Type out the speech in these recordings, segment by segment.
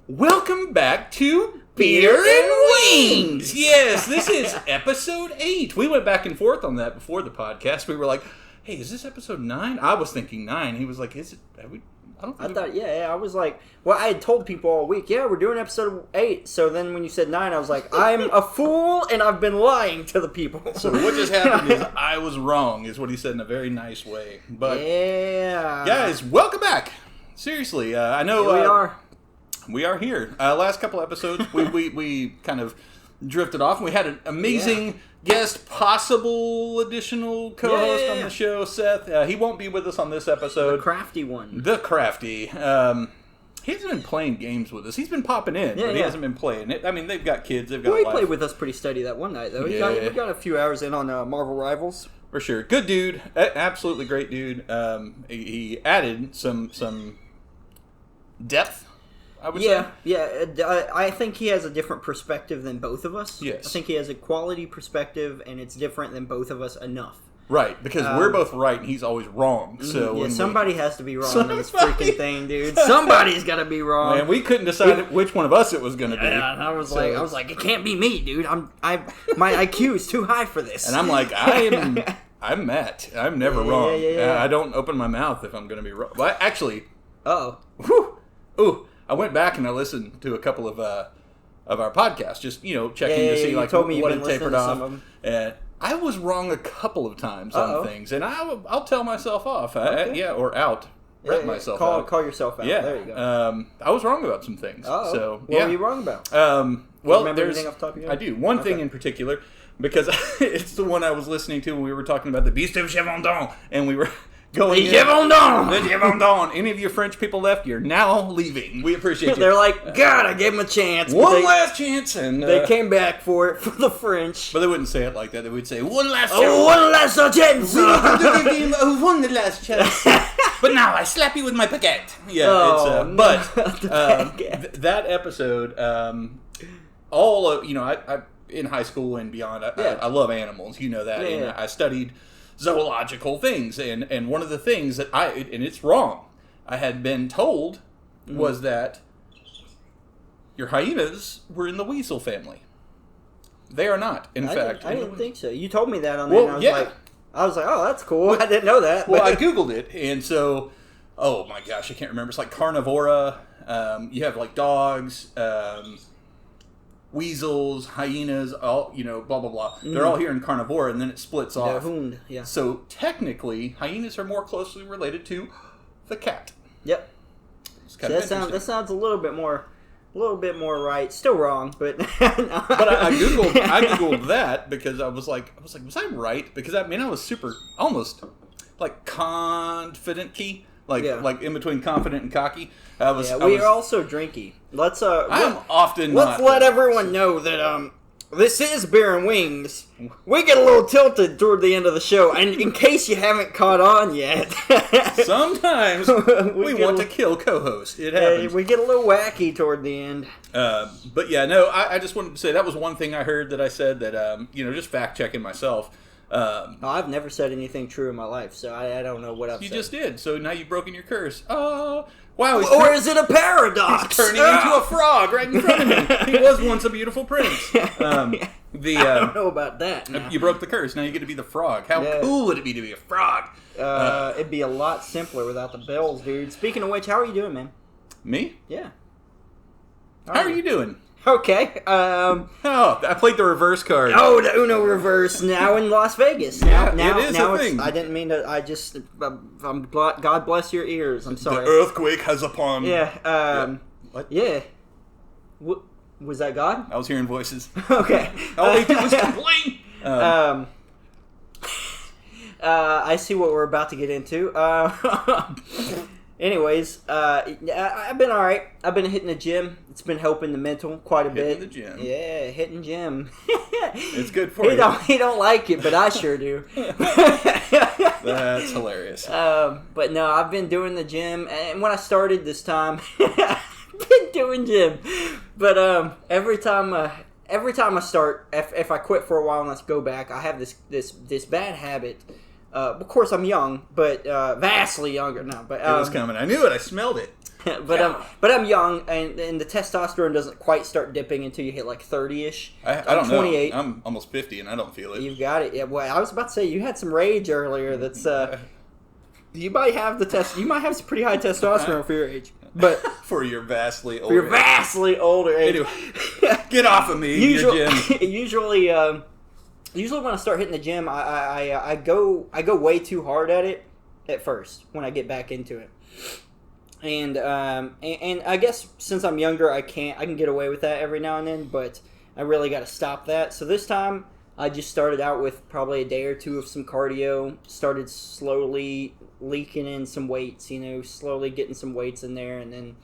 Welcome back to Beer and Wings! Yes, this is episode 8. We went back and forth on that before the podcast. We were like, hey, is this episode 9? I was thinking 9. He was like, is it? I thought, yeah, I was like, well, I had told people all week, yeah, we're doing episode 8. So then when you said 9, I was like, I'm a fool and I've been lying to the people. So what just happened is I was wrong, is what he said in a very nice way. But yeah, guys, welcome back. Seriously, I know here we are here. Last couple episodes, we kind of drifted off. We had an amazing guest, possible additional co-host on the show, Seth. He won't be with us on this episode. The crafty one. The crafty. He hasn't been playing games with us. He's been popping in, but he hasn't been playing it. I mean, they've got kids. They've got he played with us pretty steady that one night, though. We got a few hours in on Marvel Rivals. For sure. Good dude. Absolutely great dude. He added some depth, I would say. Yeah. I think he has a different perspective than both of us. Yes. I think he has a quality perspective, and it's different than both of us enough. Right, because we're both right, and he's always wrong. So somebody has to be wrong on this freaking thing, dude. Somebody's got to be wrong. Man, we couldn't decide which one of us it was going to be. Yeah, I was like, it can't be me, dude. My IQ is too high for this. And I'm like, I'm Matt. I'm never wrong. Yeah. I don't open my mouth if I'm going to be wrong. Well, actually, I went back and I listened to a couple of our podcasts, just checking to see like what had tapered off. And I was wrong a couple of times on things, and I'll tell myself off, or out. Myself out. Call yourself out. Yeah. There you go. I was wrong about some things. So what were you wrong about? Remember anything off the top of your head? I do. One thing in particular, because it's the one I was listening to when we were talking about the Beast of Gévaudan, and we were going The Gévaudan. Any of you French people left, you're now leaving. We appreciate you. They're like, God, I gave them a chance. One last chance, and they came back for it, for the French. But they wouldn't say it like that. They would say, one last chance. Oh, one last chance. One last chance. But now I slap you with my baguette. Yeah, that episode, I in high school and beyond, I love animals. You know that. And I studied zoological things, and one of the things that and it's wrong, I had been told was that your hyenas were in the weasel family. They are not, in fact. I didn't think so. You told me that on there, and I was like, oh, that's cool. I didn't know that. Well, I Googled it, and so, oh my gosh, I can't remember. It's like carnivora. You have like dogs, weasels, hyenas, all blah blah blah. They're all here in carnivora, and then it splits off. Yeah. So technically, hyenas are more closely related to the cat. Yep. That sounds a little bit more right. Still wrong, but but I googled that because I was like, was I right? Because I was super almost like confident-y. Like in between confident and cocky. We are also drinky. Let's let everyone know that this is Beer and Wings. We get a little tilted toward the end of the show, and in case you haven't caught on yet, sometimes we want to kill co-host. It happens. We get a little wacky toward the end. But yeah, no, I just wanted to say that was one thing I heard that I said that just fact checking myself. I've never said anything true in my life, so I don't know what I've said. You just did, so now you've broken your curse. Oh, wow. Or is it a paradox? He's turning into a frog right in front of me. He was once a beautiful prince. I don't know about that now. You broke the curse, now you get to be the frog. How cool would it be to be a frog? It'd be a lot simpler without the bells, dude. Speaking of which, how are you doing, man? Me? Yeah. How are you doing? Okay. I played the reverse card. Oh, the Uno reverse now in Las Vegas. Now it is a thing. I didn't mean to. I just. God bless your ears. I'm sorry. The earthquake has upon. Yeah. What? Yeah. Was that God? I was hearing voices. Okay. All they did was complain. I see what we're about to get into. Anyways, I've been all right. I've been hitting the gym. It's been helping the mental quite a bit. Hitting the gym. Yeah, hitting gym. It's good for you. He don't like it, but I sure do. That's hilarious. But no, I've been doing the gym, and when I started this time, I've been doing gym. But every time I start, if I quit for a while and let's go back, I have this bad habit. Of course, I'm young, but vastly younger now. But it was coming. I knew it. I smelled it. but I'm young, and the testosterone doesn't quite start dipping until you hit like 30-ish. I don't 28. know. I'm almost 50, and I don't feel it. You've got it. Yeah. Well, I was about to say you had some rage earlier. That's you might have You might have some pretty high testosterone for your age, but for your vastly older. For your vastly older age. Anyway, get off of me, your gym. Usually when I start hitting the gym, I go way too hard at it at first when I get back into it. And I guess since I'm younger, I can get away with that every now and then, but I really got to stop that. So this time, I just started out with probably a day or two of some cardio, started slowly leaking in some weights, slowly getting some weights in there, and then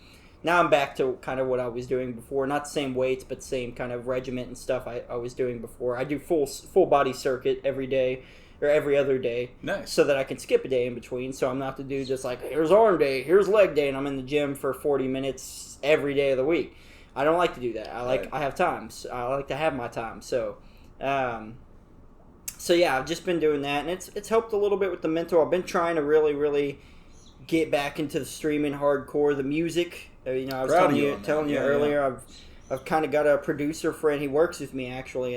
now I'm back to kind of what I was doing before. Not the same weights, but same kind of regiment and stuff I was doing before. I do full body circuit every day. Or every other day. Nice. So that I can skip a day in between. So I'm not to do just like, here's arm day, here's leg day, and I'm in the gym for 40 minutes every day of the week. I don't like to do that. I have times. I like to have my time. So yeah, I've just been doing that, and it's helped a little bit with the mental. I've been trying to really, really get back into the streaming hardcore, the music. I was telling you earlier, I've kind of got a producer friend. He works with me, actually,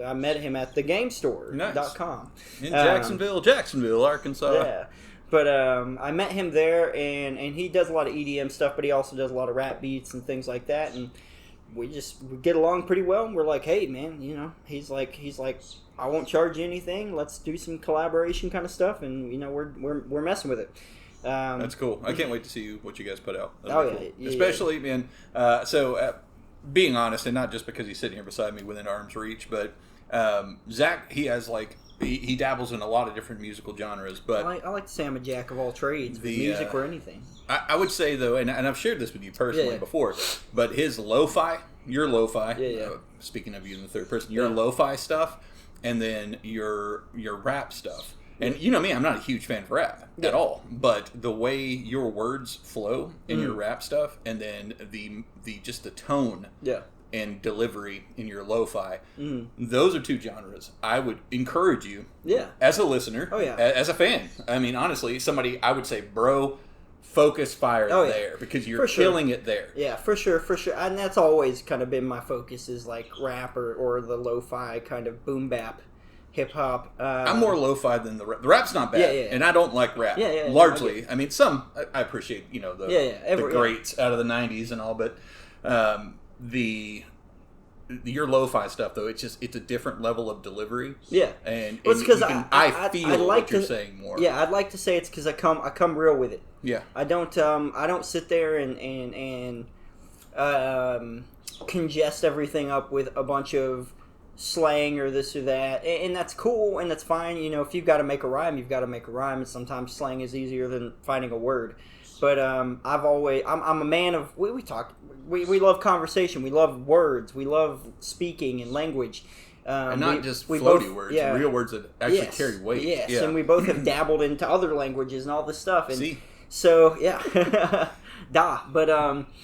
I met him at the GameStore.com. Nice. In Jacksonville, Arkansas. Yeah. But I met him there, and he does a lot of EDM stuff, but he also does a lot of rap beats and things like that, and we get along pretty well. And we're like, hey, man, he's like, I won't charge you anything. Let's do some collaboration kind of stuff, and, we're messing with it. That's cool. I can't wait to see what you guys put out. That'd be cool. Especially, man, being honest, and not just because he's sitting here beside me within arm's reach, but Zach, he has he dabbles in a lot of different musical genres. But I like to say I'm a jack of all trades, with music or anything. I would say though, and I've shared this with you personally before, but his your lo-fi. Speaking of you in the third person, your lo-fi stuff, and then your rap stuff. And you know me, I'm not a huge fan of rap at all. But the way your words flow in your rap stuff, and then the just the tone and delivery in your lo-fi, those are two genres I would encourage you as a listener, as a fan. I mean, honestly, somebody I would say, bro, focus fire there because you're killing it there. Yeah, for sure. And that's always kind of been my focus, is like rap or the lo-fi kind of boom bap. Hip hop. I'm more lo-fi than the rap. The rap's not bad, and I don't like rap. Largely, I mean, some I appreciate. The greats out of the '90s and all, but your lo-fi stuff though, it's a different level of delivery. Yeah, and it's because I feel what you're saying more. Yeah, I'd like to say it's because I come real with it. Yeah, I don't sit there and congest everything up with a bunch of slang or this or that, and that's cool and that's fine. If you've got to make a rhyme, you've got to make a rhyme, and sometimes slang is easier than finding a word. But I'm a man of we love conversation, we love words, we love speaking and language, and not just floaty words, real words that actually carry weight. Yes, and we both have dabbled into other languages and all this stuff. And so but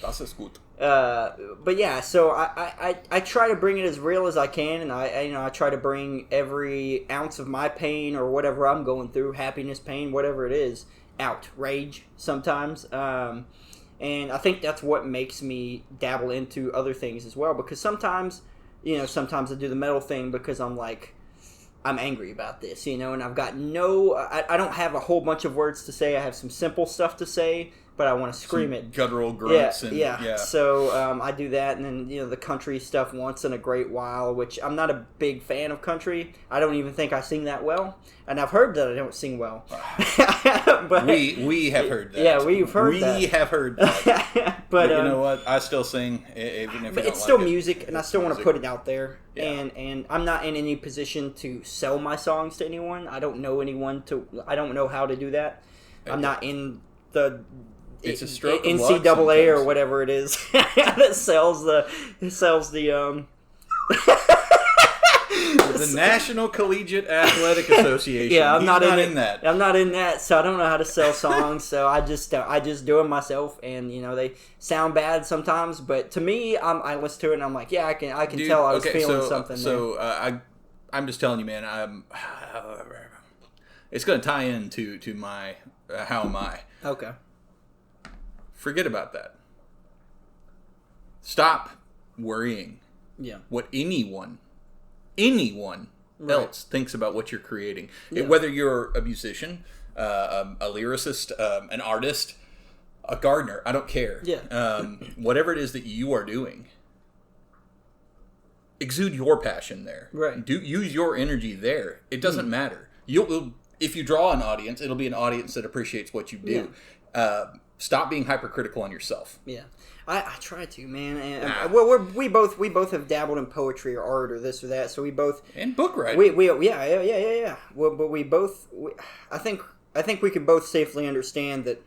das ist gut. But yeah, so I try to bring it as real as I can, and I try to bring every ounce of my pain or whatever I'm going through, happiness, pain, whatever it is, out, rage sometimes, and I think that's what makes me dabble into other things as well, because sometimes I do the metal thing because I'm angry about this, and I've got I don't have a whole bunch of words to say. I have some simple stuff to say, but I want to scream it. Guttural grunts. So I do that, and then the country stuff once in a great while, which I'm not a big fan of country. I don't even think I sing that well, and I've heard that I don't sing well. But we have heard that. Yeah, we've heard that. We have heard that. but you know what? I still sing, even if. But it's still music, and I still want to put it out there. Yeah. And I'm not in any position to sell my songs to anyone. I don't know anyone I don't know how to do that. I'm not in the. It's a stroke of NCAA or whatever it is that sells the the National Collegiate Athletic Association. Yeah, I'm not in that. I'm not in that, so I don't know how to sell songs. So I just do them myself, and they sound bad sometimes. But to me, I listen to it and I'm like, yeah, I can tell I was feeling something. So I'm just telling you, man. It's going to tie into my how am I? Okay. forget about that. Stop worrying. Yeah. What anyone right. else thinks about what you're creating. Whether you're a musician, a lyricist, an artist, a gardener, I don't care. Yeah. Whatever it is that you are doing, exude your passion there. Right. Use your energy there. It doesn't matter. If you draw an audience, it'll be an audience that appreciates what you do. Yeah. Stop being hypercritical on yourself. Yeah. I try to, man. And we both have dabbled in poetry or art or this or that, so we both and book writing. Yeah. But we both, I think we can both safely understand that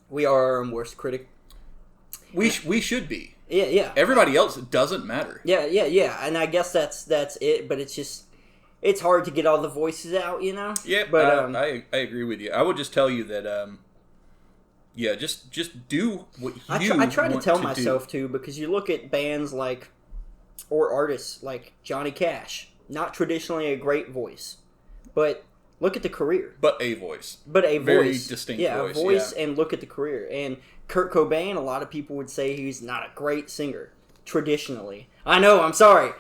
we are our own worst critic. We should be. Yeah. Everybody else, it doesn't matter. Yeah. And I guess that's it. But it's just, it's hard to get all the voices out, you know. Yeah, but I agree with you. I would just tell you that. Yeah, just do what you I try to tell to myself too, because you look at bands like, or artists like Johnny Cash, not traditionally a great voice, but look at the career. But a voice. Very distinct voice. Yeah, a voice, and look at the career. And Kurt Cobain, a lot of people would say he's not a great singer, traditionally. I know, I'm sorry.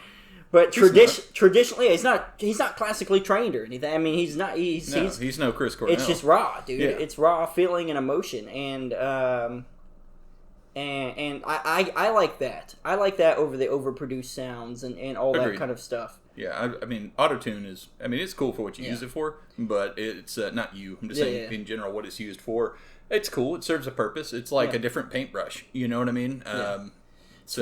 But traditionally, he's not classically trained or anything. I mean, he's no Chris Cornell. It's just raw, dude. Yeah. It's raw feeling and emotion, and I like that. I like that over the overproduced sounds and all Agreed. that kind of stuff. Yeah, I mean, autotune is. I mean, it's cool for what you use it for, but it's not you. I'm just saying in general what it's used for. It's cool. It serves a purpose. It's like a different paintbrush. You know what I mean? It's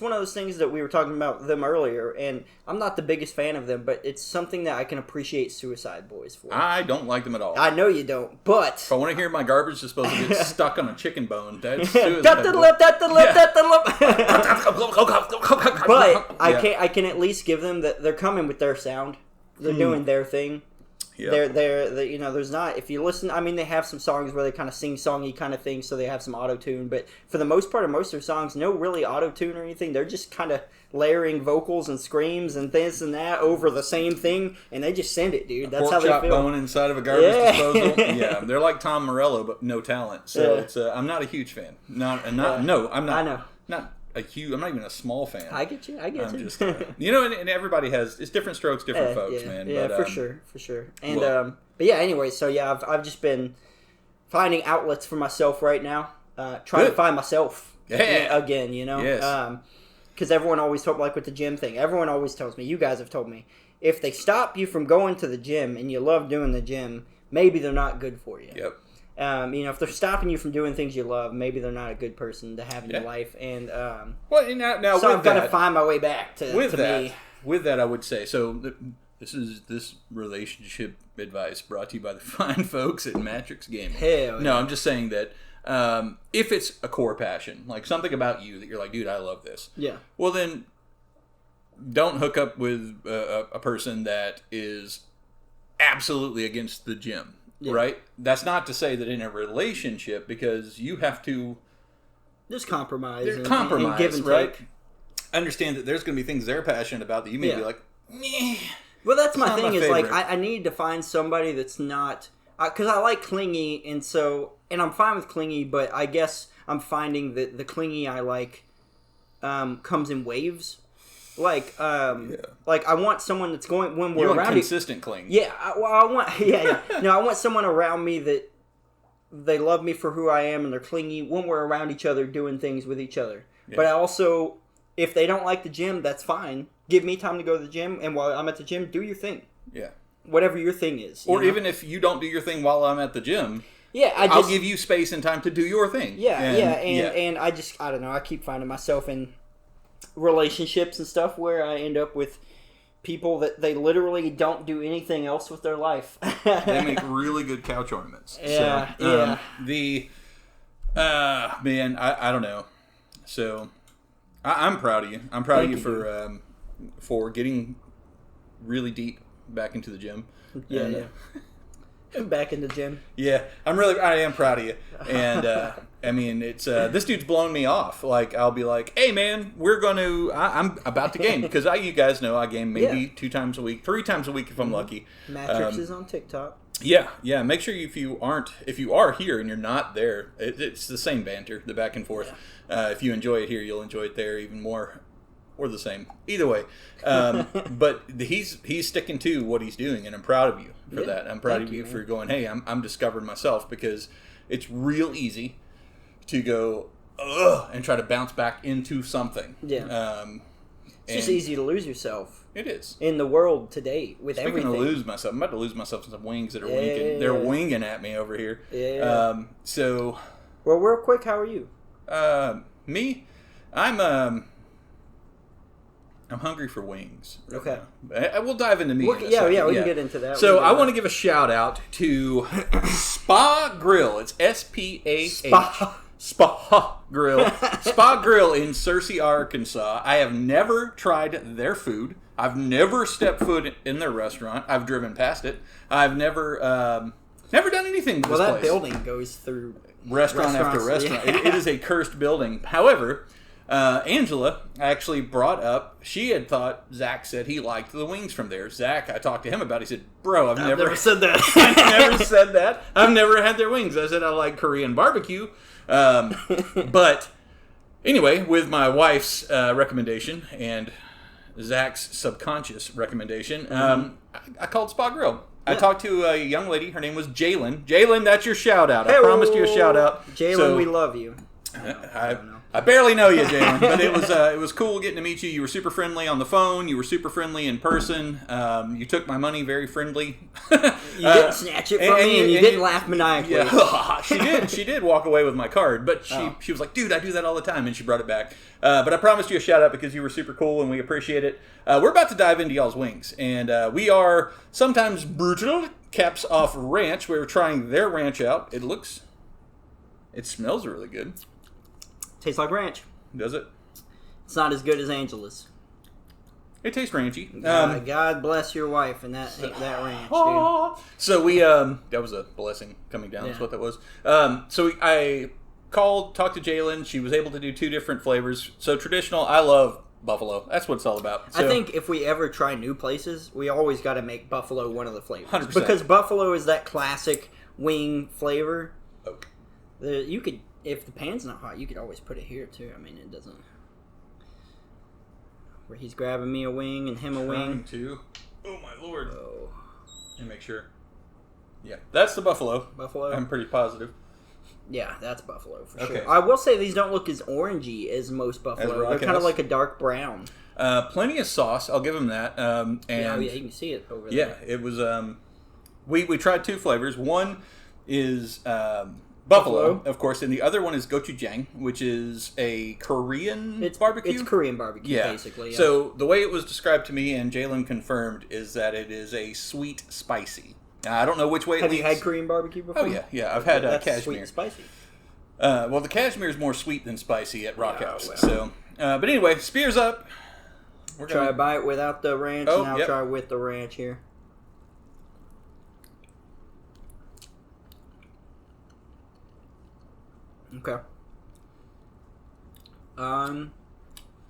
one of those things that we were talking about them earlier, and I'm not the biggest fan of them, but it's something that I can appreciate Suicide Boys for. I don't like them at all. I know you don't, but if I want to hear my garbage disposal get stuck on a chicken bone, that's But I can at least give them that they're coming with their sound. They're doing their thing. Yep. They're you know, there's not, if you listen, I mean, they have some songs where they kind of sing-songy kind of thing, so they have some auto-tune, but for the most part of most of their songs, no really auto-tune or anything. They're just kind of layering vocals and screams and this and that over the same thing, and they just send it, dude. That's how they feel. Bone inside of a garbage disposal. Yeah, they're like Tom Morello, but no talent. So it's I'm not a huge fan. I'm not. I know. I'm not even a small fan. I get you. I'm just, you know, and everybody has, it's different strokes, different folks, man. Yeah, but, for sure. And but yeah, anyway, so yeah, I've just been finding outlets for myself right now, trying to find myself again, you know. Yes. Because everyone always told me, like with the gym thing, everyone always tells me, you guys have told me, if they stop you from going to the gym and you love doing the gym, maybe they're not good for you. Yep. You know, if they're stopping you from doing things you love, maybe they're not a good person to have in your life. And now so I've got to that, find my way back to me. With that, I would say, so this relationship advice brought to you by the fine folks at Mattrixxz Gaming. Hell yeah. No, I'm just saying that if it's a core passion, like something about you that you're like, dude, I love this. Yeah. Well, then don't hook up with a person that is absolutely against the gym. Yeah. Right? That's not to say that in a relationship, because you have to... There's compromise. And give and right? take. Understand that there's going to be things they're passionate about that you may be like, meh. Well, that's my thing, is like, I need to find somebody that's not... Because I like clingy, and I'm fine with clingy, but I guess I'm finding that the clingy I like comes in waves. Like I want someone that's going when we're around. Consistent cling. Yeah, I want. No, I want someone around me that they love me for who I am and they're clingy when we're around each other, doing things with each other. Yeah. But I also, if they don't like the gym, that's fine. Give me time to go to the gym, and while I'm at the gym, do your thing. Yeah. Whatever your thing is. Or even if you don't do your thing while I'm at the gym. Yeah, I'll give you space and time to do your thing. And I don't know. I keep finding myself in relationships and stuff where I end up with people that they literally don't do anything else with their life. They make really good couch ornaments. Yeah, man, I don't know. So I'm proud of you. I'm proud of you for getting really deep back into the gym. Yeah. Back in the gym. Yeah, I am proud of you. And I mean, it's this dude's blown me off. Like, I'll be like, hey man, I'm about to game, because you guys know I game maybe 2 times a week, 3 times a week if I'm lucky. Mattrixxz is on TikTok. Yeah. Make sure if you are here and you're not there, it's the same banter, the back and forth. Yeah. If you enjoy it here, you'll enjoy it there even more, or the same. Either way, but he's sticking to what he's doing, and I'm proud of you for that. I'm proud of you for going, hey, I'm discovering myself, because it's real easy to go and try to bounce back into something. Yeah. It's just easy to lose yourself. It is. In the world today, with everything. Speaking of lose myself, I'm about to lose myself in some wings that are winking. They're winging at me over here. Yeah. Well, real quick, how are you? Me? I'm hungry for wings. Okay. We'll dive into me. We can get into that. So I want to give a shout out to Spa Grill. It's SPAH. Spa Grill. Spa Grill in Searcy, Arkansas. I have never tried their food. I've never stepped foot in their restaurant. I've driven past it. I've never done anything with this place. That building goes through restaurant after restaurant. Yeah. It is a cursed building. However, Angela actually brought up, she had thought Zach said he liked the wings from there. Zach, I talked to him about it. He said, bro, I've never said that. I've never said that. I've never had their wings. I said I like Korean barbecue. But anyway, with my wife's recommendation and Zach's subconscious recommendation, I called Spa Grill. I talked to a young lady. Her name was Jalen. Jalen, that's your shout out. I promised you a shout out. Jalen, we love you. I barely know you, Jalen, but it was cool getting to meet you. You were super friendly on the phone. You were super friendly in person. You took my money very friendly. You didn't snatch it from me, and you didn't laugh maniacally. Yeah, she did walk away with my card, but she was like, dude, I do that all the time, and she brought it back. But I promised you a shout out because you were super cool, and we appreciate it. We're about to dive into y'all's wings, and we are sometimes brutal. Caps Off Ranch. We were trying their ranch out. It smells really good. Tastes like ranch. Does it? It's not as good as Angela's. It tastes ranchy. God bless your wife and that ranch, dude. So we that was a blessing coming down. That's what that was. I talked to Jalen. She was able to do 2 different flavors. So traditional, I love buffalo. That's what it's all about. So, I think if we ever try new places, we always got to make buffalo one of the flavors. 100%. Because buffalo is that classic wing flavor. Okay. You could, if the pan's not hot, you could always put it here too. I mean, it doesn't. Where he's grabbing me a wing and him a wing. Too. Oh my lord. Oh. And make sure. Yeah, that's the buffalo. Buffalo. I'm pretty positive. Yeah, that's buffalo for Okay. sure. I will say these don't look as orangey as most buffalo. They're kind of like a dark brown. Plenty of sauce. I'll give them that. And yeah, you can see it over there. Yeah, it was. We tried 2 flavors. One is buffalo, of course, and the other one is gochujang, which is a Korean barbecue. It's Korean barbecue, basically. Yeah. So the way it was described to me, and Jalen confirmed, is that it is a sweet spicy. Now, I don't know which way it leans. Have you had Korean barbecue before? Oh, yeah. I've had that's cashmere. Sweet and spicy. Well, the cashmere is more sweet than spicy at Rock House. Well. So, but anyway, spears up. Try a bite without the ranch, and I'll try with the ranch here. Okay.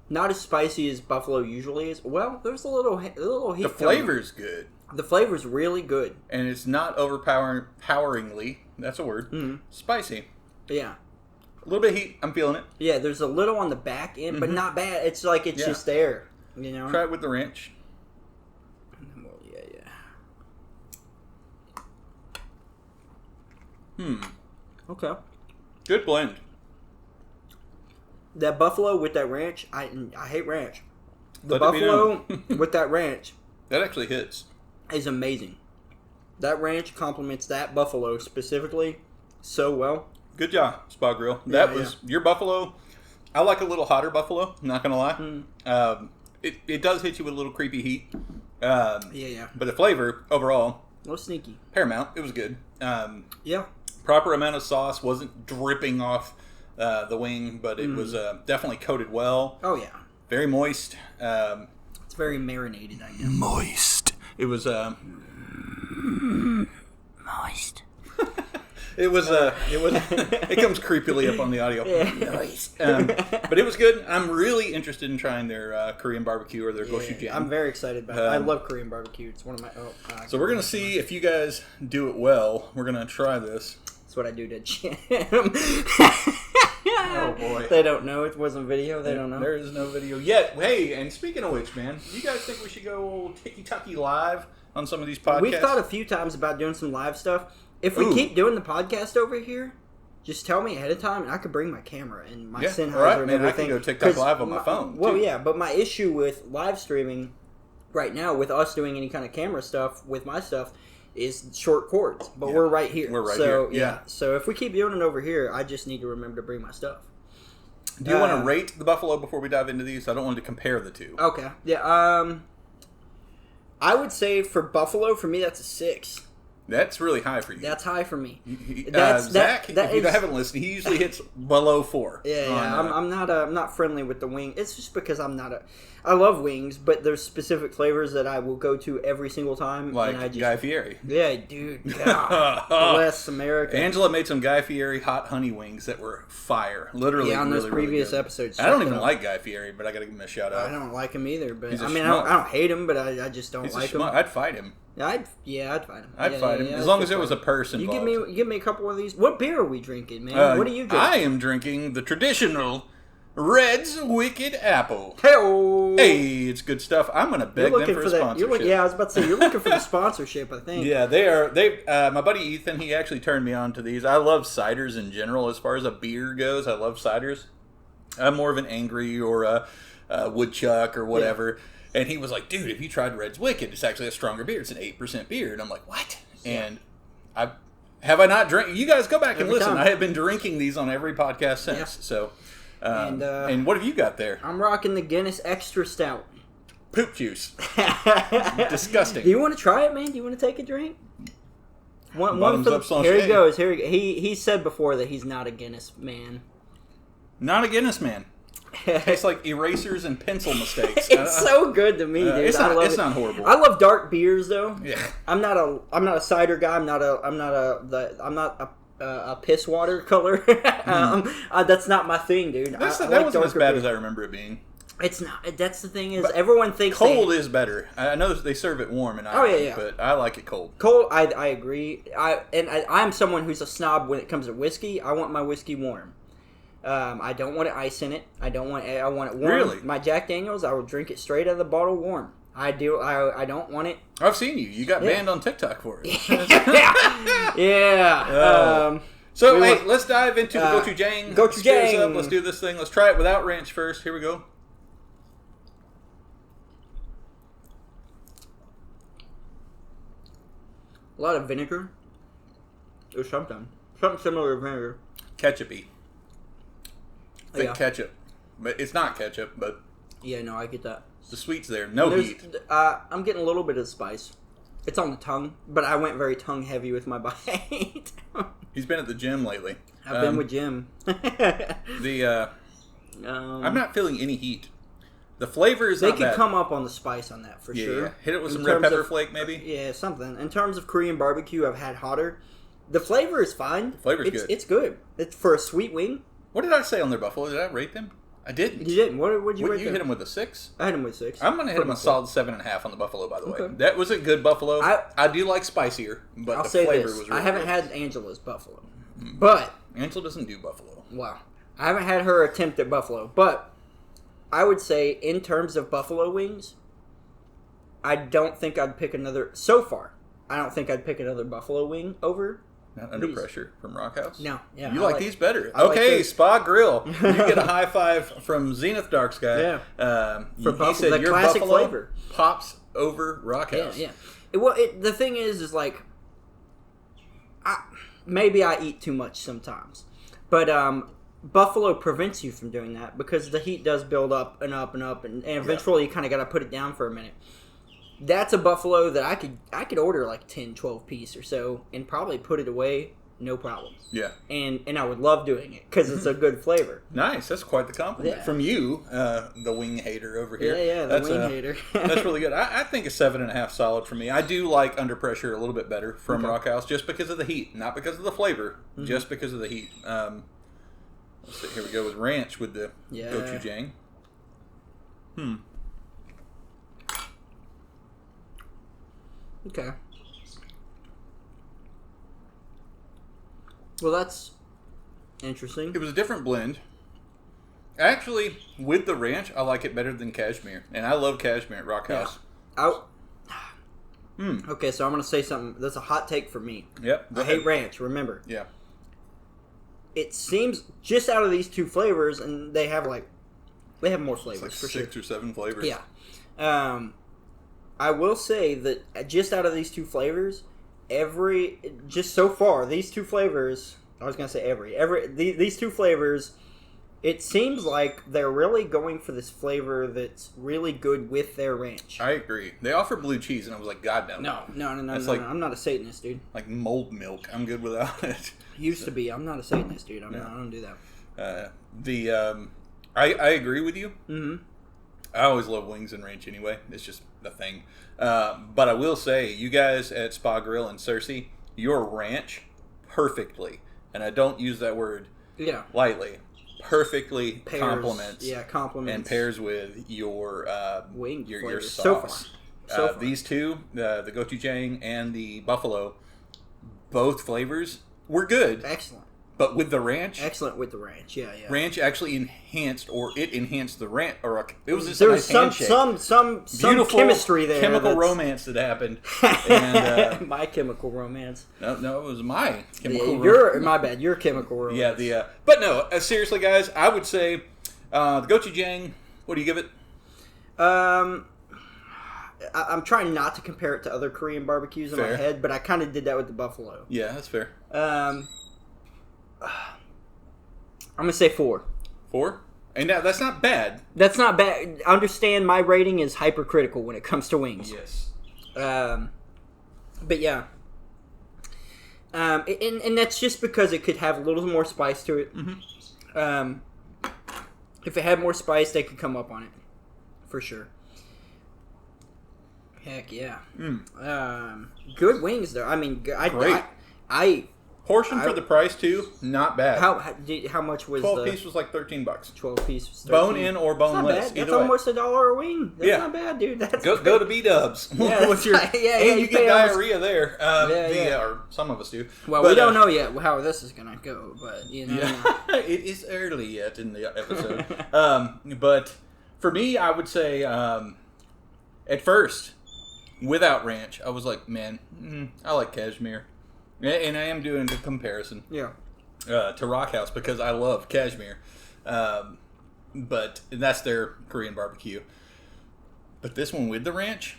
Not as spicy as buffalo usually is. Well, there's a little heat. The flavor's good. The flavor's really good, and it's not overpoweringly. That's a word. Spicy. Yeah. A little bit of heat. I'm feeling it. Yeah, there's a little on the back end, but not bad. It's like it's just there. You know. Try it with the ranch. Well, yeah. Okay. Good blend. That buffalo with that ranch, I hate ranch. The buffalo with that ranch. That actually hits. Is amazing. That ranch complements that buffalo specifically so well. Good job, Spa Grill. That was your buffalo. I like a little hotter buffalo, I'm not going to lie. It does hit you with a little creepy heat. But the flavor, overall, a little sneaky. Paramount. It was good. Yeah. Proper amount of sauce. Wasn't dripping off the wing, but it was definitely coated well. Oh, yeah. Very moist. It's very marinated, I guess. Moist. It was... moist. It was it comes creepily up on the audio. Yeah. Nice. But it was good. I'm really interested in trying their Korean barbecue or their gochujang. I'm very excited about it. I love Korean barbecue. It's one of my... so we're going to see if you guys do it well. We're going to try this. That's what I do to Jim. Oh, boy. They don't know. It wasn't video. They don't know. There is no video yet. Hey, and speaking of which, man, you guys think we should go tiki-taki live on some of these podcasts? We've thought a few times about doing some live stuff. If we keep doing the podcast over here, just tell me ahead of time, and I could bring my camera and my Sennheiser and everything. I can go TikTok live on my phone. Well, yeah, but my issue with live streaming right now, with us doing any kind of camera stuff with my stuff, is short cords. But we're right here. We're right here. Yeah. So if we keep doing it over here, I just need to remember to bring my stuff. Do you want to rate the buffalo before we dive into these? I don't want to compare the two. Okay. Yeah. I would say for buffalo, for me, that's a 6. That's really high for you. That's high for me. Zach, if you haven't listened, he usually hits below 4. Yeah. I'm not friendly with the wing. It's just because I love wings, but there's specific flavors that I will go to every single time. Like and Guy Fieri. Yeah, dude. God, bless America. Angela made some Guy Fieri hot honey wings that were fire. Literally, on those really, previous really episodes. I don't even like Guy Fieri, but I got to give him a shout out. I don't like him either, but I don't hate him, but I just don't like him. I'd fight him. I'd fight him. I'd fight him as long as there was a person involved. You give me a couple of these. What beer are we drinking, man? What are you drinking? I am drinking the traditional Red's Wicked Apple. Hey, it's good stuff. I'm going to beg them for a sponsorship. I was about to say, you're looking for the sponsorship, I think. Yeah, they are. My buddy Ethan, he actually turned me on to these. I love ciders in general. As far as a beer goes, I love ciders. I'm more of an Angry or a Woodchuck or whatever. Yeah. And he was like, dude, if you tried Red's Wicked, it's actually a stronger beer. It's an 8% beer. And I'm like, what? And I not drank. You guys go back and listen. I have been drinking these on every podcast since. Yeah. So, and what have you got there? I'm rocking the Guinness Extra Stout. Poop juice. Disgusting. Do you want to try it, man? Do you want to take a drink? Here he goes. He said before that he's not a Guinness man. Not a Guinness man. Tastes like erasers and pencil mistakes. It's so good to me, dude. It's not horrible. I love dark beers, though. Yeah. I'm not a cider guy. I'm not a piss water color. That's not my thing, dude. That wasn't as bad as I remember it being. It's not. That's the thing is, everyone thinks cold is better. I know they serve it warm in Ireland, but I like it cold. Cold, I agree. I'm someone who's a snob when it comes to whiskey. I want my whiskey warm. I don't want ice in it. I want it warm. Really? My Jack Daniels, I will drink it straight out of the bottle warm. I don't want it. I've seen you. You got banned on TikTok for it. Yeah. So, hey, let's dive into the gochujang. Gochujang. Let's do this thing. Let's try it without ranch first. Here we go. A lot of vinegar. Or something similar to vinegar. Ketchup-y. Thick ketchup. But it's not ketchup, but... Yeah, no, I get that. The sweet's there. No heat. I'm getting a little bit of spice. It's on the tongue, but I went very tongue-heavy with my bite. He's been at the gym lately. I've been with Jim. I'm not feeling any heat. The flavor is not bad. They could come up on the spice on that, for sure. Yeah. Hit it with some red pepper flake, maybe? Yeah, something. In terms of Korean barbecue, I've had hotter. The flavor is fine. The flavor's good. It's good. It's for a sweet wing. What did I say on their buffalo? Did I rate them? I didn't. You didn't. What did you rate them? You hit them with a 6? I hit them with 6. I'm going to hit them a solid 7.5 on the buffalo, by the way. That was a good buffalo. I do like spicier, but the flavor was really good. I haven't had Angela's buffalo. But... Angela doesn't do buffalo. Wow. I haven't had her attempt at buffalo. But I would say, in terms of buffalo wings, I don't think I'd pick another... So far, I don't think I'd pick another buffalo wing over... Not under pressure from Rockhouse? No. Yeah, you like these better. Okay, Spa Grill. You get a high five from Zenith Darksky. Yeah. He said the your classic buffalo flavor pops over Rockhouse. Yeah. The thing is like, maybe I eat too much sometimes, but buffalo prevents you from doing that because the heat does build up and up and up, and eventually you kind of got to put it down for a minute. That's a buffalo that I could order like 10, 12 piece or so and probably put it away no problem. Yeah. And I would love doing it because it's a good flavor. Nice. That's quite the compliment from you, the wing hater over here. Yeah, the wing hater. That's really good. I think a 7.5 solid for me. I do like Under Pressure a little bit better from Rockhouse just because of the heat, not because of the flavor, just because of the heat. Let's see. Here we go with ranch with the gochujang. Okay. Well, that's interesting. It was a different blend. Actually, with the ranch, I like it better than cashmere. And I love cashmere at Rockhouse. Yeah. Okay, so I'm going to say something. That's a hot take for me. Yep. I hate ranch, remember. Yeah. It seems, just out of these two flavors, and they have more flavors, like for 6 or 7 flavors. Yeah. I will say that just out of these two flavors, just so far, these two flavors, I was going to say these two flavors, it seems like they're really going for this flavor that's really good with their ranch. I agree. They offer blue cheese, and I was like, God, no. No. I'm not a Satanist, dude. Like mold milk. I'm good without it. Used to be. I'm not a Satanist, dude. I don't do that. I agree with you. Mm-hmm. I always love wings and ranch anyway. It's just a thing. But I will say, you guys at Spa Grill and Cersei, your ranch perfectly, and I don't use that word lightly, perfectly complements. Yeah, complements. And pairs with your wing your sauce. So far. These two, the gochujang and the buffalo, both flavors were good. Excellent. But with the ranch, excellent with the ranch, yeah. Ranch actually enhanced the ranch, or it was just there a was nice handshake. some beautiful chemistry there, chemical romance that happened. And, my chemical romance. No, it was my chemical. My bad. Your chemical romance. Yeah, but no, seriously, guys, I would say the gochujang. What do you give it? I'm trying not to compare it to other Korean barbecues in my head, but I kind of did that with the buffalo. Yeah, that's fair. I'm going to say 4. 4? And now, that's not bad. That's not bad. Understand my rating is hypercritical when it comes to wings. Yes. But yeah. And that's just because it could have a little more spice to it. Mm-hmm. If it had more spice, they could come up on it. For sure. Heck yeah. Good wings, though. I mean, great. Portion for the price too, not bad. How much was 12 piece was like $13. 12 piece was 13. Bone in or boneless. That's almost $1 a wing. That's not bad, dude. That's go to B-dubs. Yeah, you get diarrhea there. Or some of us do. Well, we don't know yet how this is gonna go, but you know. Yeah. It is early yet in the episode. But for me, I would say at first, without ranch, I was like, man, I like cashmere. And I am doing the comparison to Rockhouse because I love cashmere. But that's their Korean barbecue. But this one with the ranch,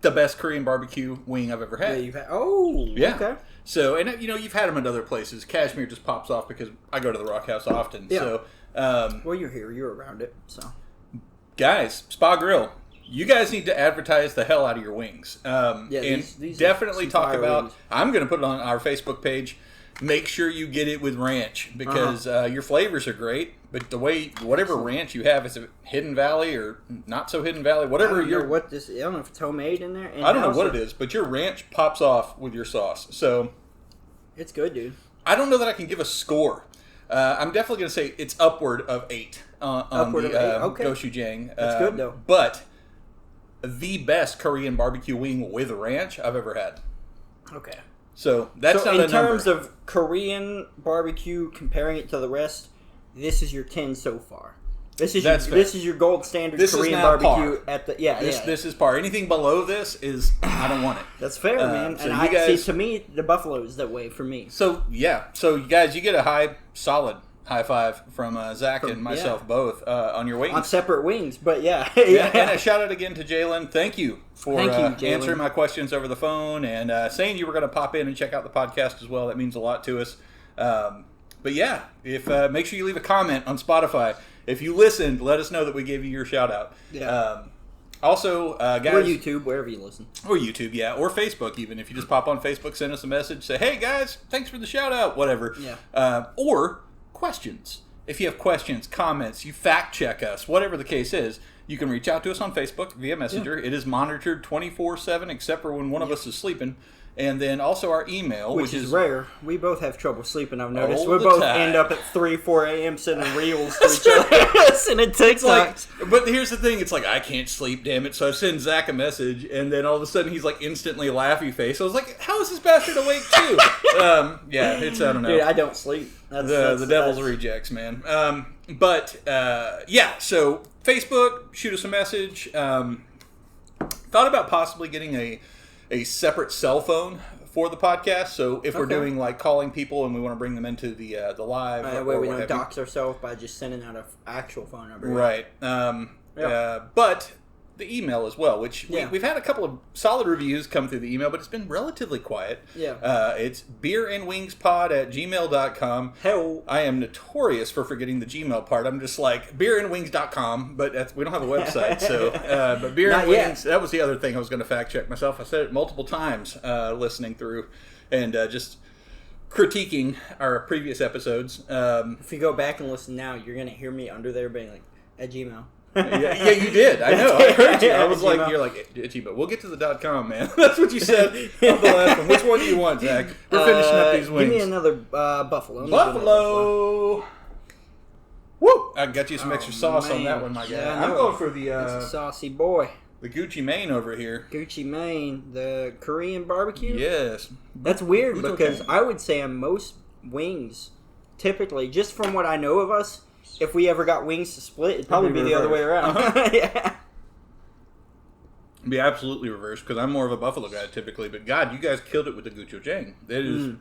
the best Korean barbecue wing I've ever had. Yeah, you've had. Oh, yeah. Okay. So, and you've had them at other places. Cashmere just pops off because I go to the Rockhouse often. Yeah. So, well, you're here. You're around it. So, guys, Spa Grill. You guys need to advertise the hell out of your wings. These definitely talk about... Wings. I'm going to put it on our Facebook page. Make sure you get it with ranch because your flavors are great. But whatever ranch you have, is it Hidden Valley or not so Hidden Valley? Whatever I don't know if it's homemade in there. I don't know what it is, but your ranch pops off with your sauce. So it's good, dude. I don't know that I can give a score. I'm definitely going to say it's upward of 8 on the gochujang. That's good, though. But... the best Korean barbecue wing with ranch I've ever had. Okay. So that's not a number. In terms of Korean barbecue, comparing it to the rest, this is your 10 so far. This is your gold standard Korean barbecue par. This is par. Anything below this is I don't want it. That's fair, man. So and to me, the buffalo is that way for me. So so you guys, you get a solid high five from Zach and myself both on your wings. On separate wings, but yeah. And a shout out again to Jalen. Thank you for answering my questions over the phone and saying you were going to pop in and check out the podcast as well. That means a lot to us. But yeah, if make sure you leave a comment on Spotify. If you listened, let us know that we gave you your shout out. Yeah. Also, guys... Or YouTube, wherever you listen. Or YouTube, yeah. Or Facebook, even. If you just pop on Facebook, send us a message, say, hey, guys, thanks for the shout-out, whatever. Yeah. Or questions. If you have questions, comments, you fact-check us, whatever the case is, you can reach out to us on Facebook via Messenger. Yeah. It is monitored 24/7, except for when one of us is sleeping. And then also our email, which is rare. We both have trouble sleeping, I've noticed. We both end up at 3, 4 a.m. sending reels to each other. Sending TikToks. Like, but here's the thing. It's like, I can't sleep, damn it. So I send Zach a message, and then all of a sudden he's like instantly laughy face. I was like, how is this bastard awake too? Yeah, it's, I don't know. Dude, I don't sleep. The devil's rejects, man. Yeah, so Facebook, shoot us a message. Thought about possibly getting a separate cell phone for the podcast. So if we're doing like calling people and we want to bring them into the live, that way we don't dox ourselves by just sending out an actual phone number. Right. But the email as well, which we've had a couple of solid reviews come through the email, but it's been relatively quiet. Yeah. It's beerandwingspod@gmail.com. Hell. I am notorious for forgetting the Gmail part. I'm just like, beerandwings.com, but we don't have a website. So, but Beer and Wings, that was the other thing I was going to fact check myself. I said it multiple times listening through and just critiquing our previous episodes. If you go back and listen now, you're going to hear me under there being like, at Gmail. Yeah, you did. I know. I heard you. I was like, you're like, Gmail. We'll get to the .com, man. That's what you said on the last one. Which one do you want, Zach? We're finishing up these wings. Give me another Buffalo. Buffalo. Woo! I got you some extra sauce on that one, my guy. Yeah, I'm going for the... it's a saucy boy. The Gucci Mane over here. Gucci Mane, the Korean barbecue? Yes. That's weird because I would say on most wings, typically, just from what I know of us, if we ever got wings to split, it'd probably be the other way around. Yeah. It'd be absolutely reversed because I'm more of a Buffalo guy typically. But God, you guys killed it with the gochujang. It is.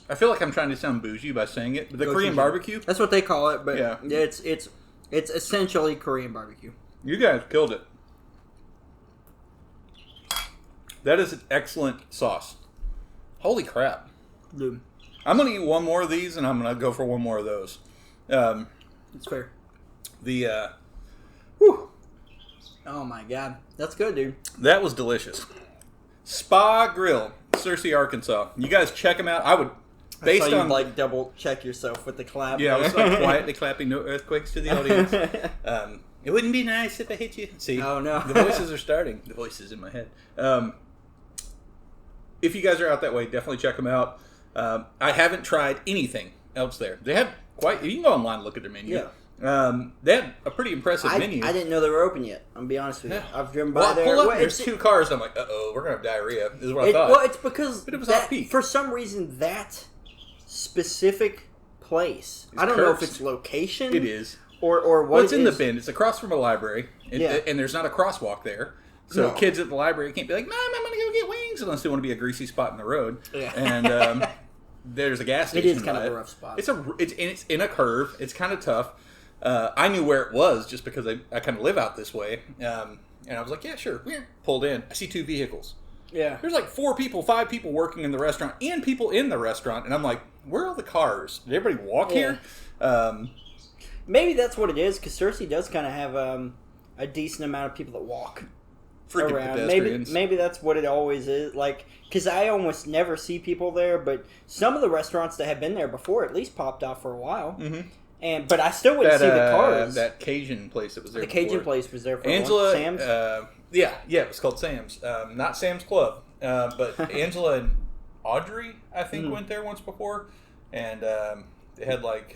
I feel like I'm trying to sound bougie by saying it, but the Korean barbecue. That's what they call it, but it's essentially Korean barbecue. You guys killed it. That is an excellent sauce. Holy crap. Dude. I'm going to eat one more of these, and I'm going to go for one more of those. It's fair. Whew. Oh my God. That's good, dude. That was delicious. Spa Grill, Searcy, Arkansas. You guys check them out. I would, based on... like double check yourself with the clap. Yeah, I was like quietly clapping, no earthquakes to the audience. It wouldn't be nice if I hit you. See, oh no. The voices are starting. The voices in my head. If you guys are out that way, definitely check them out. I haven't tried anything else there. They have you can go online and look at their menu. Yeah. They had a pretty impressive menu. I didn't know they were open yet. I'm gonna be honest with you. I've driven by there. Pull up, there's 2 cars. I'm like, we're gonna have diarrhea. This is what I thought. Well, it's because but it was off peak. For some reason that specific place. I don't know if it's location. It is. Or what it's in the Bend. It's across from a library. And there's not a crosswalk there. So kids at the library can't be like, Mom, I'm gonna go get wings, unless they want to be a greasy spot in the road. Yeah. And there's a gas station. It is kind of a rough spot. It's in a curve. It's kind of tough. I knew where it was just because I kind of live out this way. And I was like, yeah, sure. We pulled in. I see 2 vehicles. Yeah. There's like 4 people, 5 people working in the restaurant and people in the restaurant. And I'm like, where are all the cars? Did everybody walk here? Maybe that's what it is, because Searcy does kind of have a decent amount of people that walk around. Pedestrians. Maybe that's what it always is. Like, because I almost never see people there, but some of the restaurants that have been there before at least popped off for a while. Mm-hmm. But I still wouldn't see the cars. That Cajun place that was there. The Cajun place was there for Angela, Sam's. Yeah, it was called Sam's. Not Sam's Club, but Angela and Audrey, I think, went there once before, and they had like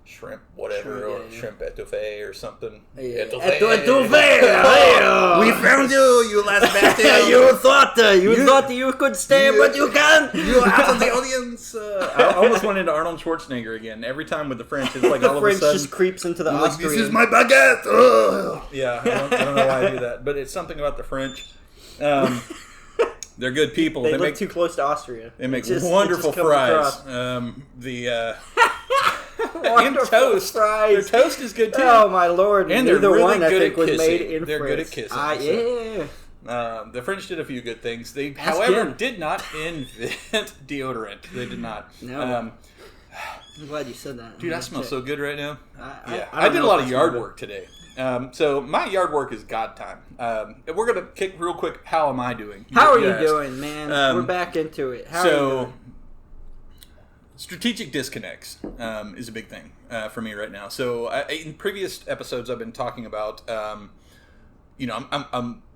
shrimp, whatever, or shrimp etouffee or something. Yeah. Etouffee! We found you last bastard! You thought you could stay, but you can't! You out of the audience! I almost went into Arnold Schwarzenegger again. Every time with the French, it's like all of a sudden... The French just creeps into the Austrian. Like, this is my baguette! Ugh. Yeah, I don't know why I do that, but it's something about the French. They're good people. They live too close to Austria. They make wonderful fries. And toast. Fries. Their toast is good too. Oh my lord! And they're really one, good I think, at was kissing. made in they're France. good at kissing. Yeah. The French did a few good things. They, however, did not invent deodorant. They did not. No. I'm glad you said that. Dude, I smell so good right now. I did a lot of yard work today. So my yard work is God time. We're going to kick real quick. How am I doing? How are you doing, man? We're back into it. How are you doing? Strategic disconnects is a big thing for me right now. So in previous episodes, I've been talking about, I'm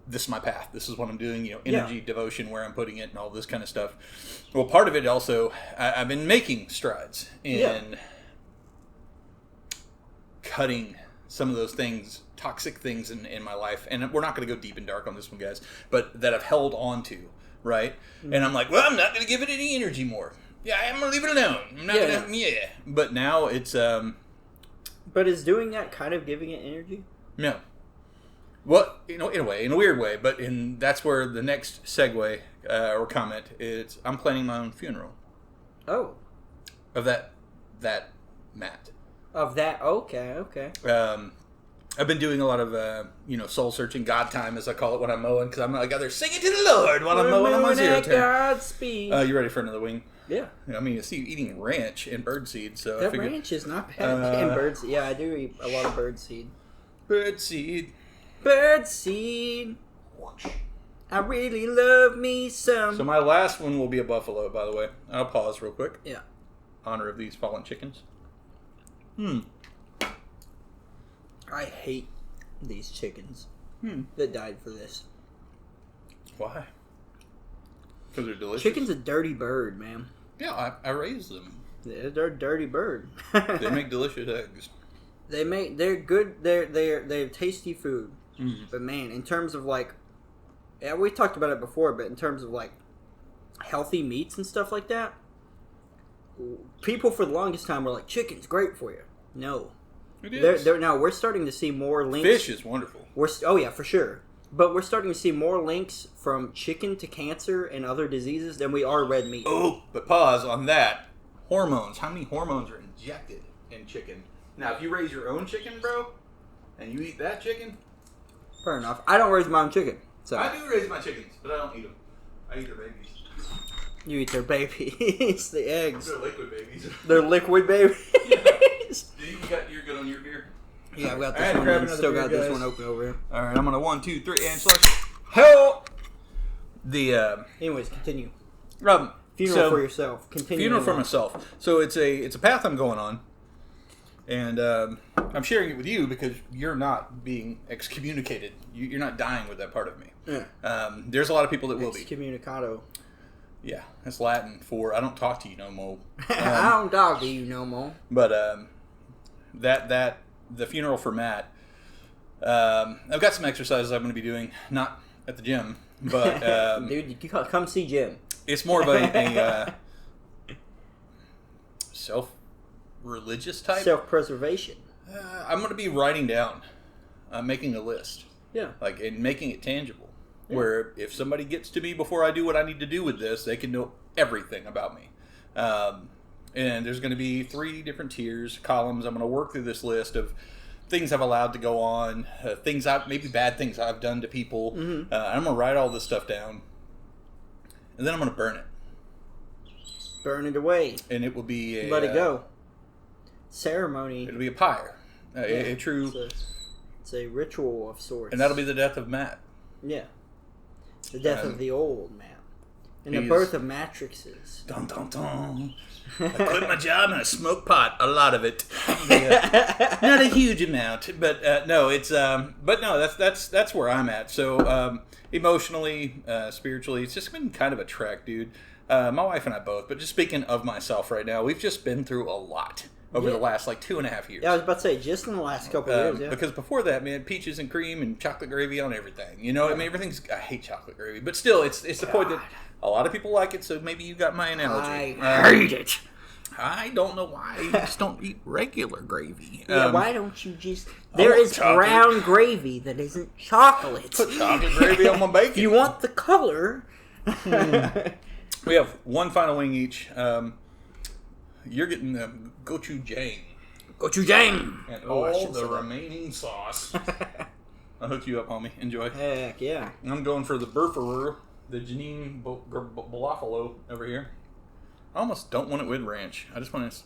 this is my path. This is what I'm doing. Energy, devotion, where I'm putting it, and all this kind of stuff. Well, part of it also, I've been making strides in cutting some of those things, toxic things in my life. And we're not going to go deep and dark on this one, guys, but that I've held on to, right? Mm-hmm. And I'm like, well, I'm not going to give it any energy more. Yeah, I'm going to leave it alone. I'm not going to, But now it's... But is doing that kind of giving it energy? No. Well, in a weird way, but that's where the next segue or comment is. I'm planning my own funeral. Oh. Of that Matt. Of that, okay. I've been doing a lot of soul searching, God time as I call it when I'm mowing, because I'm like out there singing to the Lord while I'm mowing on my zero turn. Godspeed. You ready for another wing? Yeah. I mean, I see you eating ranch and birdseed, so that ranch is not bad. And birdseed, yeah, I do eat a lot of birdseed. Birdseed. I really love me some. So my last one will be a buffalo, by the way. I'll pause real quick. Yeah. Honor of these fallen chickens. I hate these chickens that died for this. Why? Because they're delicious. Chicken's a dirty bird, man. Yeah, I raised them. They're a dirty bird. They make delicious eggs. They're good. They're tasty food. Mm-hmm. But man, in terms of we talked about it before, but in terms of healthy meats and stuff like that, people for the longest time were like, chicken's great for you. No. It is. Now we're starting to see more links. Fish is wonderful. Oh yeah, for sure. But we're starting to see more links from chicken to cancer and other diseases than we are red meat. Oh, but pause on that. Hormones. How many hormones are injected in chicken? Now, if you raise your own chicken, bro, and you eat that chicken... Fair enough. I don't raise my own chicken. So. I do raise my chickens, but I don't eat them. I eat their babies. You eat their babies. The eggs. They're liquid babies. They're liquid babies. You're good on your beer? Yeah, I've got this one. I still got this one open over here. All right, I'm going to 1, 2, 3, and slash. Help! Anyways, continue. Funeral for yourself. Continue. Funeral for myself. So it's a path I'm going on. And I'm sharing it with you because you're not being excommunicated. You're not dying with that part of me. Yeah. There's a lot of people that will be. Excommunicado. Yeah, that's Latin for I don't talk to you no more. I don't talk to you no more. But the funeral for Matt, I've got some exercises I'm going to be doing, not at the gym, but... Dude, you come see Jim. It's more of a self-religious type. Self-preservation. I'm going to be writing down, making a list. Yeah. And making it tangible. Yeah. Where if somebody gets to me before I do what I need to do with this, they can know everything about me. And there's going to be 3 different tiers, columns. I'm going to work through this list of things I've allowed to go on, maybe bad things I've done to people. Mm-hmm. I'm going to write all this stuff down. And then I'm going to burn it. Burn it away. And it will be let it go. Ceremony. It'll be a pyre. A true... It's a ritual of sorts. And that'll be the death of Matt. Yeah. The death of the old Matt. And the birth of Mattrixxz. Dun dun dun. I quit my job and I smoke pot. A lot of it. Not a huge amount, but no, it's but no, that's where I'm at. So emotionally, spiritually, it's just been kind of a trek, dude. My wife and I both, but just speaking of myself right now, we've just been through a lot over the last 2.5 years. Yeah, I was about to say, just in the last couple of years, yeah. Because before that, man, peaches and cream and chocolate gravy on everything. You know, I mean, I hate chocolate gravy, but still, it's the point that a lot of people like it, so maybe you got my analogy. I hate it. I don't know why. You just don't eat regular gravy. Yeah, why don't you just... There is brown gravy that isn't chocolate. Put chocolate gravy on my bacon. If you want the color... We have one final wing each. You're getting the gochujang. Gochujang! And all the remaining sauce. I'll hook you up, homie. Enjoy. Heck yeah. I'm going for the Burferer, the Janine Balafalo over here. I almost don't want it with ranch. I just want it.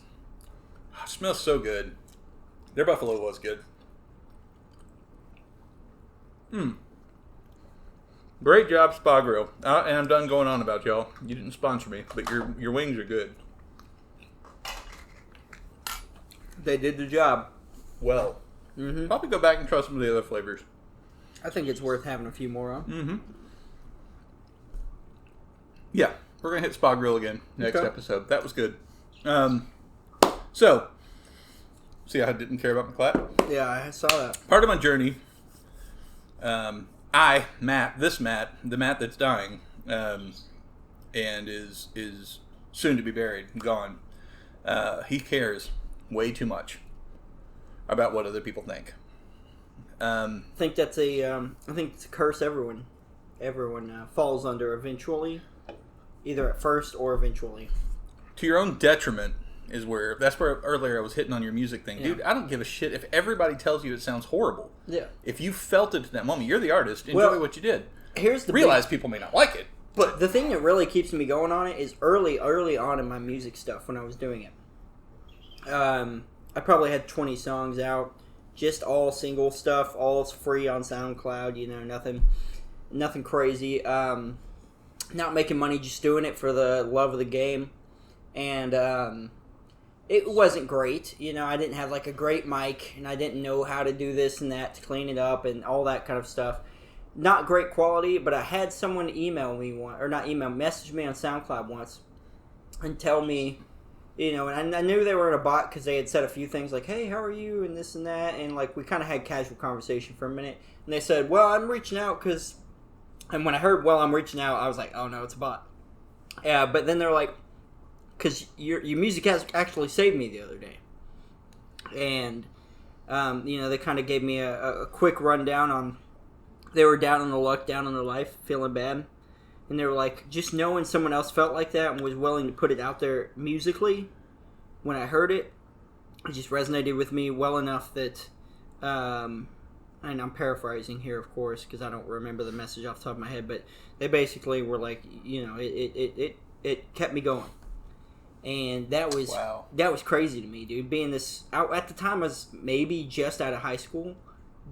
It smells so good. Their buffalo was good. Great job, Spa Grill. And I'm done going on about y'all. You didn't sponsor me, but your wings are good. They did the job. Well, probably go back and try some of the other flavors. I think it's worth having a few more on. Mm-hmm. Yeah, we're going to hit Spa Grill again next episode. That was good. So, see, I didn't care about my clap? Yeah, I saw that. Part of my journey, the Matt that's dying, and is soon to be buried, gone, he cares way too much about what other people think. I think that's I think it's a curse everyone falls under eventually, either at first or eventually. To your own detriment that's where earlier I was hitting on your music thing. Dude, I don't give a shit if everybody tells you it sounds horrible. Yeah. If you felt it in that moment, you're the artist. Enjoy what you did. Realize people may not like it, but the thing that really keeps me going on it is early on in my music stuff when I was doing it. I probably had 20 songs out, just all single stuff, all free on SoundCloud. You know, nothing crazy. Not making money, just doing it for the love of the game, and it wasn't great. You know, I didn't have like a great mic, and I didn't know how to do this and that to clean it up and all that kind of stuff. Not great quality, but I had someone message me on SoundCloud once and tell me, you know, and I knew they were in a bot because they had said a few things like, hey, how are you, and this and that, and like we kind of had casual conversation for a minute, and they said, well, I'm reaching out because, and when I heard, well, I'm reaching out, I was like, oh no, it's a bot. Yeah, but then they're like, because your music has actually saved me the other day. And, you know, they kind of gave me a quick rundown on, they were down on the luck, down on their life, feeling bad. And they were like, just knowing someone else felt like that and was willing to put it out there musically, when I heard it, it just resonated with me well enough that, and I'm paraphrasing here, of course, because I don't remember the message off the top of my head, but they basically were like, you know, it kept me going. And that was crazy to me, dude. Being this out at the time, I was maybe just out of high school,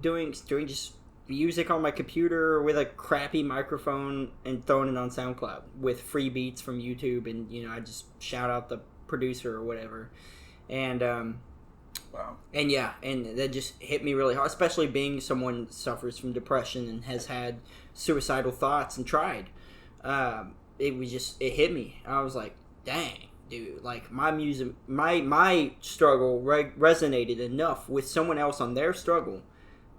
doing just music on my computer with a crappy microphone and throwing it on SoundCloud with free beats from YouTube, and you know, I just shout out the producer or whatever. And and yeah, and that just hit me really hard, especially being someone that suffers from depression and has had suicidal thoughts and tried. It hit me. I was like, dang. Dude, like my music, my struggle resonated enough with someone else on their struggle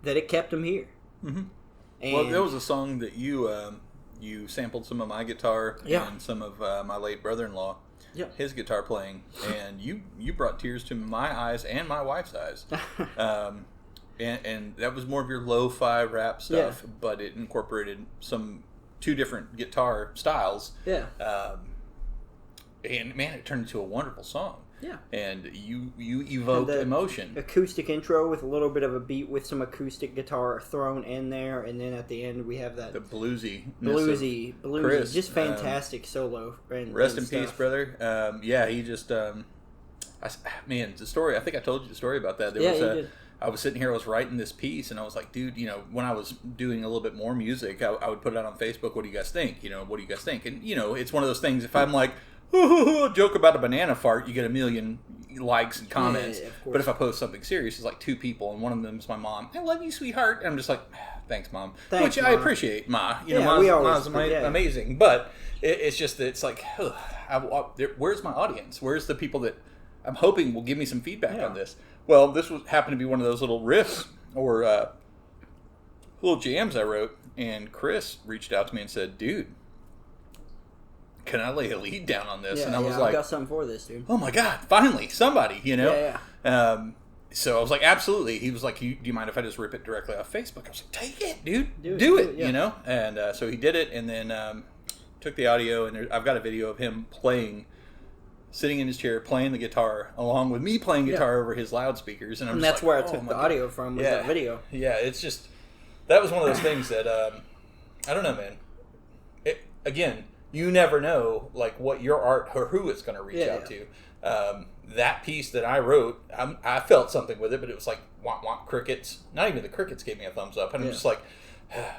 that it kept them here. Mm-hmm. Well, there was a song that you sampled some of my guitar and some of my late brother-in-law, his guitar playing, and you brought tears to my eyes and my wife's eyes. And that was more of your lo-fi rap stuff, but it incorporated two different guitar styles. Yeah. And man, it turned into a wonderful song. Yeah. And you evoked emotion. Acoustic intro with a little bit of a beat with some acoustic guitar thrown in there, and then at the end we have that the bluesy, Chris, just fantastic solo. And rest in peace, brother. Yeah, he just the story. I think I told you the story about that. You did. I was sitting here, I was writing this piece, and I was like, dude, you know, when I was doing a little bit more music, I would put it out on Facebook. What do you guys think? You know, what do you guys think? And you know, it's one of those things. If I'm like, joke about a banana fart, you get 1 million likes and comments. Yeah, but if I post something serious, it's like 2 people, and one of them is my mom. I love you, sweetheart. And I'm just like, thanks, Mom. Which Mom. I appreciate, Ma. You know, Ma's amazing. But it's just that it's like, where's my audience? Where's the people that I'm hoping will give me some feedback on this? Well, this happened to be one of those little riffs or little jams I wrote, and Chris reached out to me and said, dude, can I lay a lead down on this? And I was like, I got something for this, dude. Oh my God, finally, somebody, you know? Yeah. So I was like, absolutely. He was like, do you mind if I just rip it directly off Facebook? I was like, take it, dude. Do it, you know? And so he did it, and then took the audio, and I've got a video of him sitting in his chair, playing the guitar, along with me playing guitar over his loudspeakers. And that's where I took the audio from, was that video. Yeah, it's just, that was one of those things that, I don't know, man. Again, you never know, like, what your art or who it's going to reach out to. That piece that I wrote, I felt something with it, but it was like, womp womp crickets. Not even the crickets gave me a thumbs up. And I'm just like,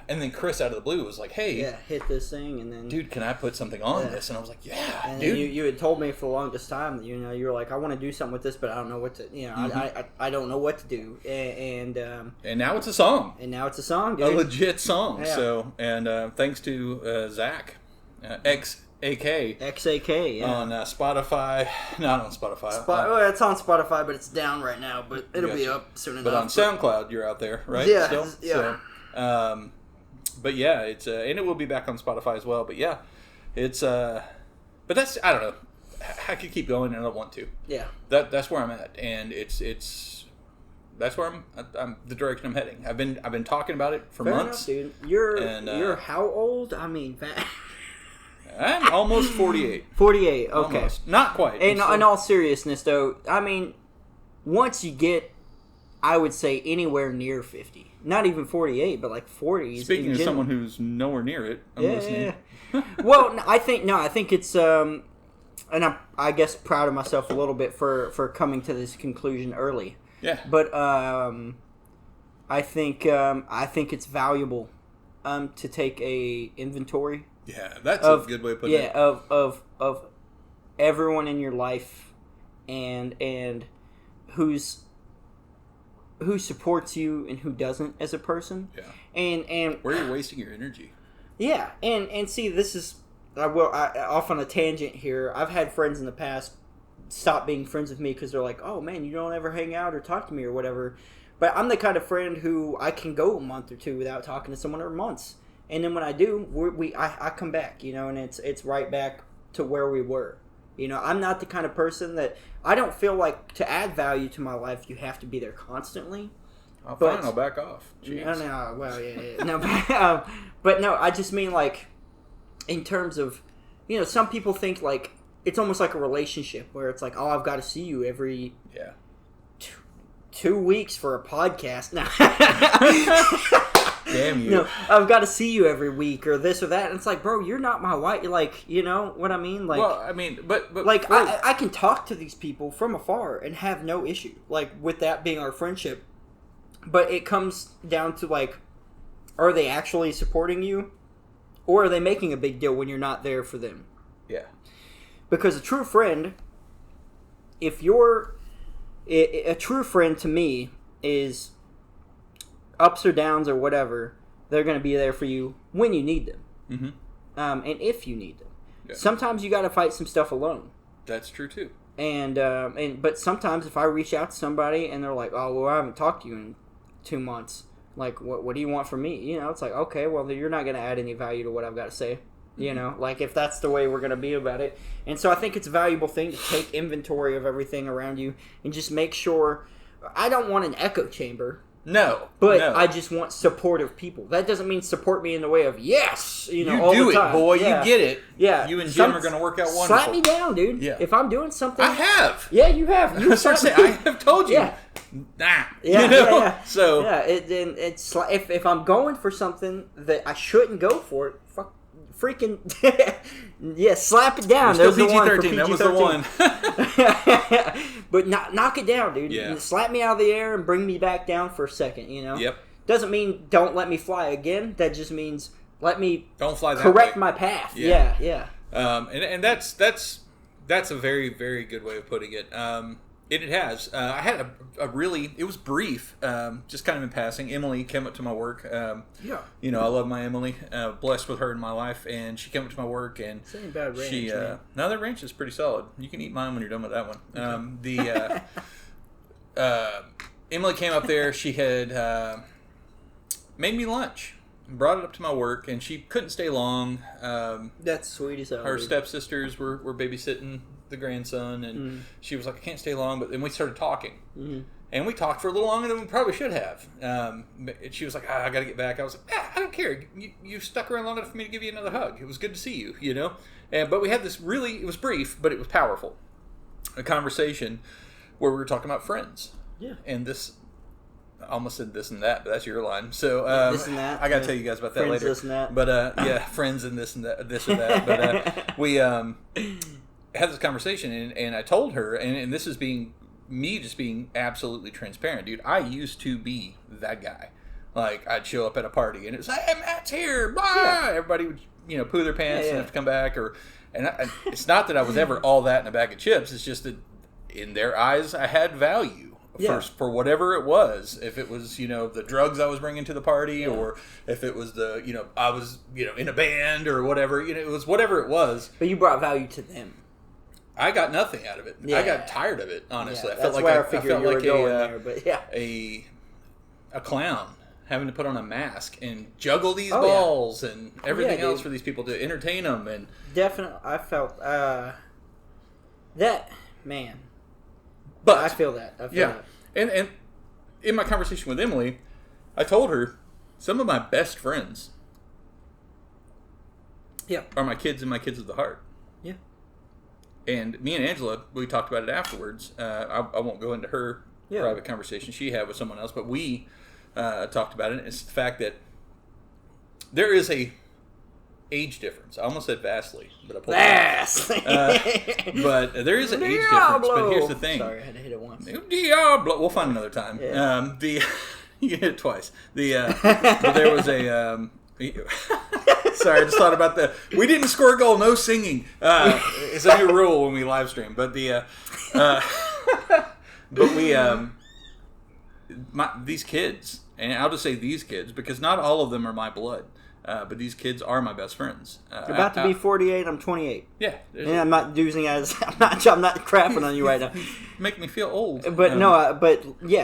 And then Chris out of the blue was like, hey. Yeah, hit this thing and then... Dude, can I put something on this? And I was like, yeah, and dude. You had told me for the longest time that, you were like, I want to do something with this, but I don't know what to... I don't know what to do. And now it's a song. And now it's a song, dude. A legit song. Yeah. So, and thanks to Zach, XAK. XAK, yeah. On Spotify. Not on Spotify. It's on Spotify, but it's down right now. But it'll be up soon enough. But on SoundCloud, you're out there, right? Yeah. Still? Yeah. So, but yeah, it's and it will be back on Spotify as well. But yeah, it's but that's, I don't know. I could keep going and I don't want to. Yeah. That's where I'm at, and it's that's where I'm the direction I'm heading. I've been talking about it for months. Enough, dude. You're how old? I mean, I'm almost 48. 48, okay. Almost. Not quite. In all seriousness, though, I mean, once you get, I would say, anywhere near 50. Not even 48, but like 40s. Speaking of someone who's nowhere near it, I'm listening. Well, I think it's, and I'm, I guess, proud of myself a little bit for coming to this conclusion early. Yeah. But I think it's valuable to take a inventory. Yeah, that's a good way of putting it. Yeah, of everyone in your life, and who supports you and who doesn't as a person. Yeah. And where you're wasting your energy. Yeah, and see, this is off on a tangent here. I've had friends in the past stop being friends with me because they're like, "Oh man, you don't ever hang out or talk to me or whatever." But I'm the kind of friend who I can go a month or two without talking to someone, or months. And then when I do, I come back, and it's right back to where we were. I'm not the kind of person that, I don't feel like to add value to my life, you have to be there constantly. Fine, I'll back off. Jeez. No, well, yeah. No, but no, I just mean like, in terms of, some people think like, it's almost like a relationship where it's like, oh, I've got to see you every 2 weeks for a podcast. No. Damn you. No, I've got to see you every week or this or that. And it's like, bro, you're not my wife. Like, you know what I mean? Like, well, I mean, but like, I can talk to these people from afar and have no issue, like, with that being our friendship. But it comes down to, like, are they actually supporting you? Or are they making a big deal when you're not there for them? Yeah. Because a true friend, a true friend to me is ups or downs or whatever, they're going to be there for you when you need them. Mm-hmm. And if you need them. Yeah. Sometimes you got to fight some stuff alone. That's true too. But sometimes if I reach out to somebody and they're like, oh, well, I haven't talked to you in 2 months. Like, what do you want from me? It's like, okay, well, you're not going to add any value to what I've got to say. Like, if that's the way we're going to be about it. And so I think it's a valuable thing to take inventory of everything around you and just make sure. I don't want an echo chamber. No. But no. I just want supportive people. That doesn't mean support me in the way of, yes, you all do the time. It, boy. Yeah. You get it. Yeah. You and Jim are going to work out wonderful. Slap me down, dude. Yeah. If I'm doing something. I have. Yeah, you have. You I have told you. Yeah. Nah. Yeah, yeah. So. Yeah, it's like, if I'm going for something that I shouldn't go for, freaking yeah, slap it down. There's PG-13. That was the one. But knock it down, dude. Yeah. Slap me out of the air and bring me back down for a second. Yep. Doesn't mean don't let me fly again. That just means let me don't fly that correct way. My path. Yeah. And that's a very, very good way of putting it. It has. I had a really, it was brief, just kind of in passing. Emily came up to my work. I love my Emily. Blessed with her in my life. And she came up to my work and same bad ranch, man. No, that ranch is pretty solid. You can eat mine when you're done with that one. Emily came up there. She had made me lunch. Brought it up to my work, and she couldn't stay long. That's sweet as hell. Her stepsisters were babysitting the grandson, and she was like, I can't stay long, but then we started talking. Mm-hmm. And we talked for a little longer than we probably should have. She was like, I got to get back. I was like, I don't care. You stuck around long enough for me to give you another hug. It was good to see you, But we had this it was brief, but it was powerful. A conversation where we were talking about friends. Yeah. And this, I almost said this and that, but that's your line. So this and that. I got to tell you guys about that friends, later. This and that. But friends and this and that, this or that. But we had this conversation, and I told her, and this is being absolutely transparent, dude. I used to be that guy. Like, I'd show up at a party, and it was like, hey, Matt's here, blah! Everybody would, poo their pants and have to come back. It's not that I was ever all that in a bag of chips. It's just that in their eyes, I had value for whatever it was. If it was, the drugs I was bringing to the party, or if it was I was, in a band or whatever. It was whatever it was. But you brought value to them. I got nothing out of it. I got tired of it, honestly. I felt like a clown having to put on a mask and juggle these balls and everything else for these people to entertain them. And definitely, I felt that, man. But I feel that. That. And in my conversation with Emily, I told her some of my best friends are my kids and my kids of the heart. Yeah. And me and Angela, we talked about it afterwards. I won't go into her private conversation she had with someone else, but we talked about it. It's the fact that there is a age difference. I almost said vastly, but I pulled vastly. But there is an age difference. But here's the thing. Sorry, I had to hit it once. Diablo. We'll find another time. Yeah. You hit it twice. But there was a. Sorry, I just thought about we didn't score a goal, no singing. It's a new rule when we live stream. But these kids, and I'll just say these kids because not all of them are my blood. But these kids are my best friends. You're about to be 48. I'm 28. Yeah, and I'm not using as I'm not crapping on you right now. Make me feel old. But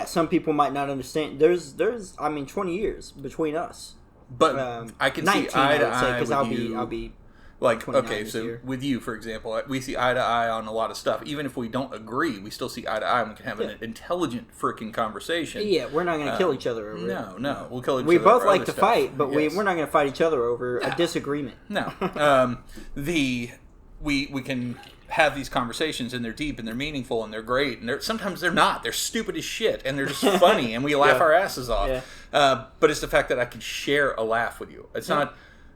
some people might not understand. There's 20 years between us. But I can 19, see eye to eye because I'll be like okay. So with you, for example, we see eye to eye on a lot of stuff. Even if we don't agree, we still see eye to eye, and we can have an intelligent freaking conversation. Yeah, we're not going to kill each other over it. No, we'll kill each other. We both like to fight, but we're not going to fight each other over a disagreement. No, we can have these conversations, and they're deep, and they're meaningful, and they're great, and sometimes they're not. They're stupid as shit, and they're just funny, and we laugh our asses off. Yeah. But it's the fact that I can share a laugh with you. It's not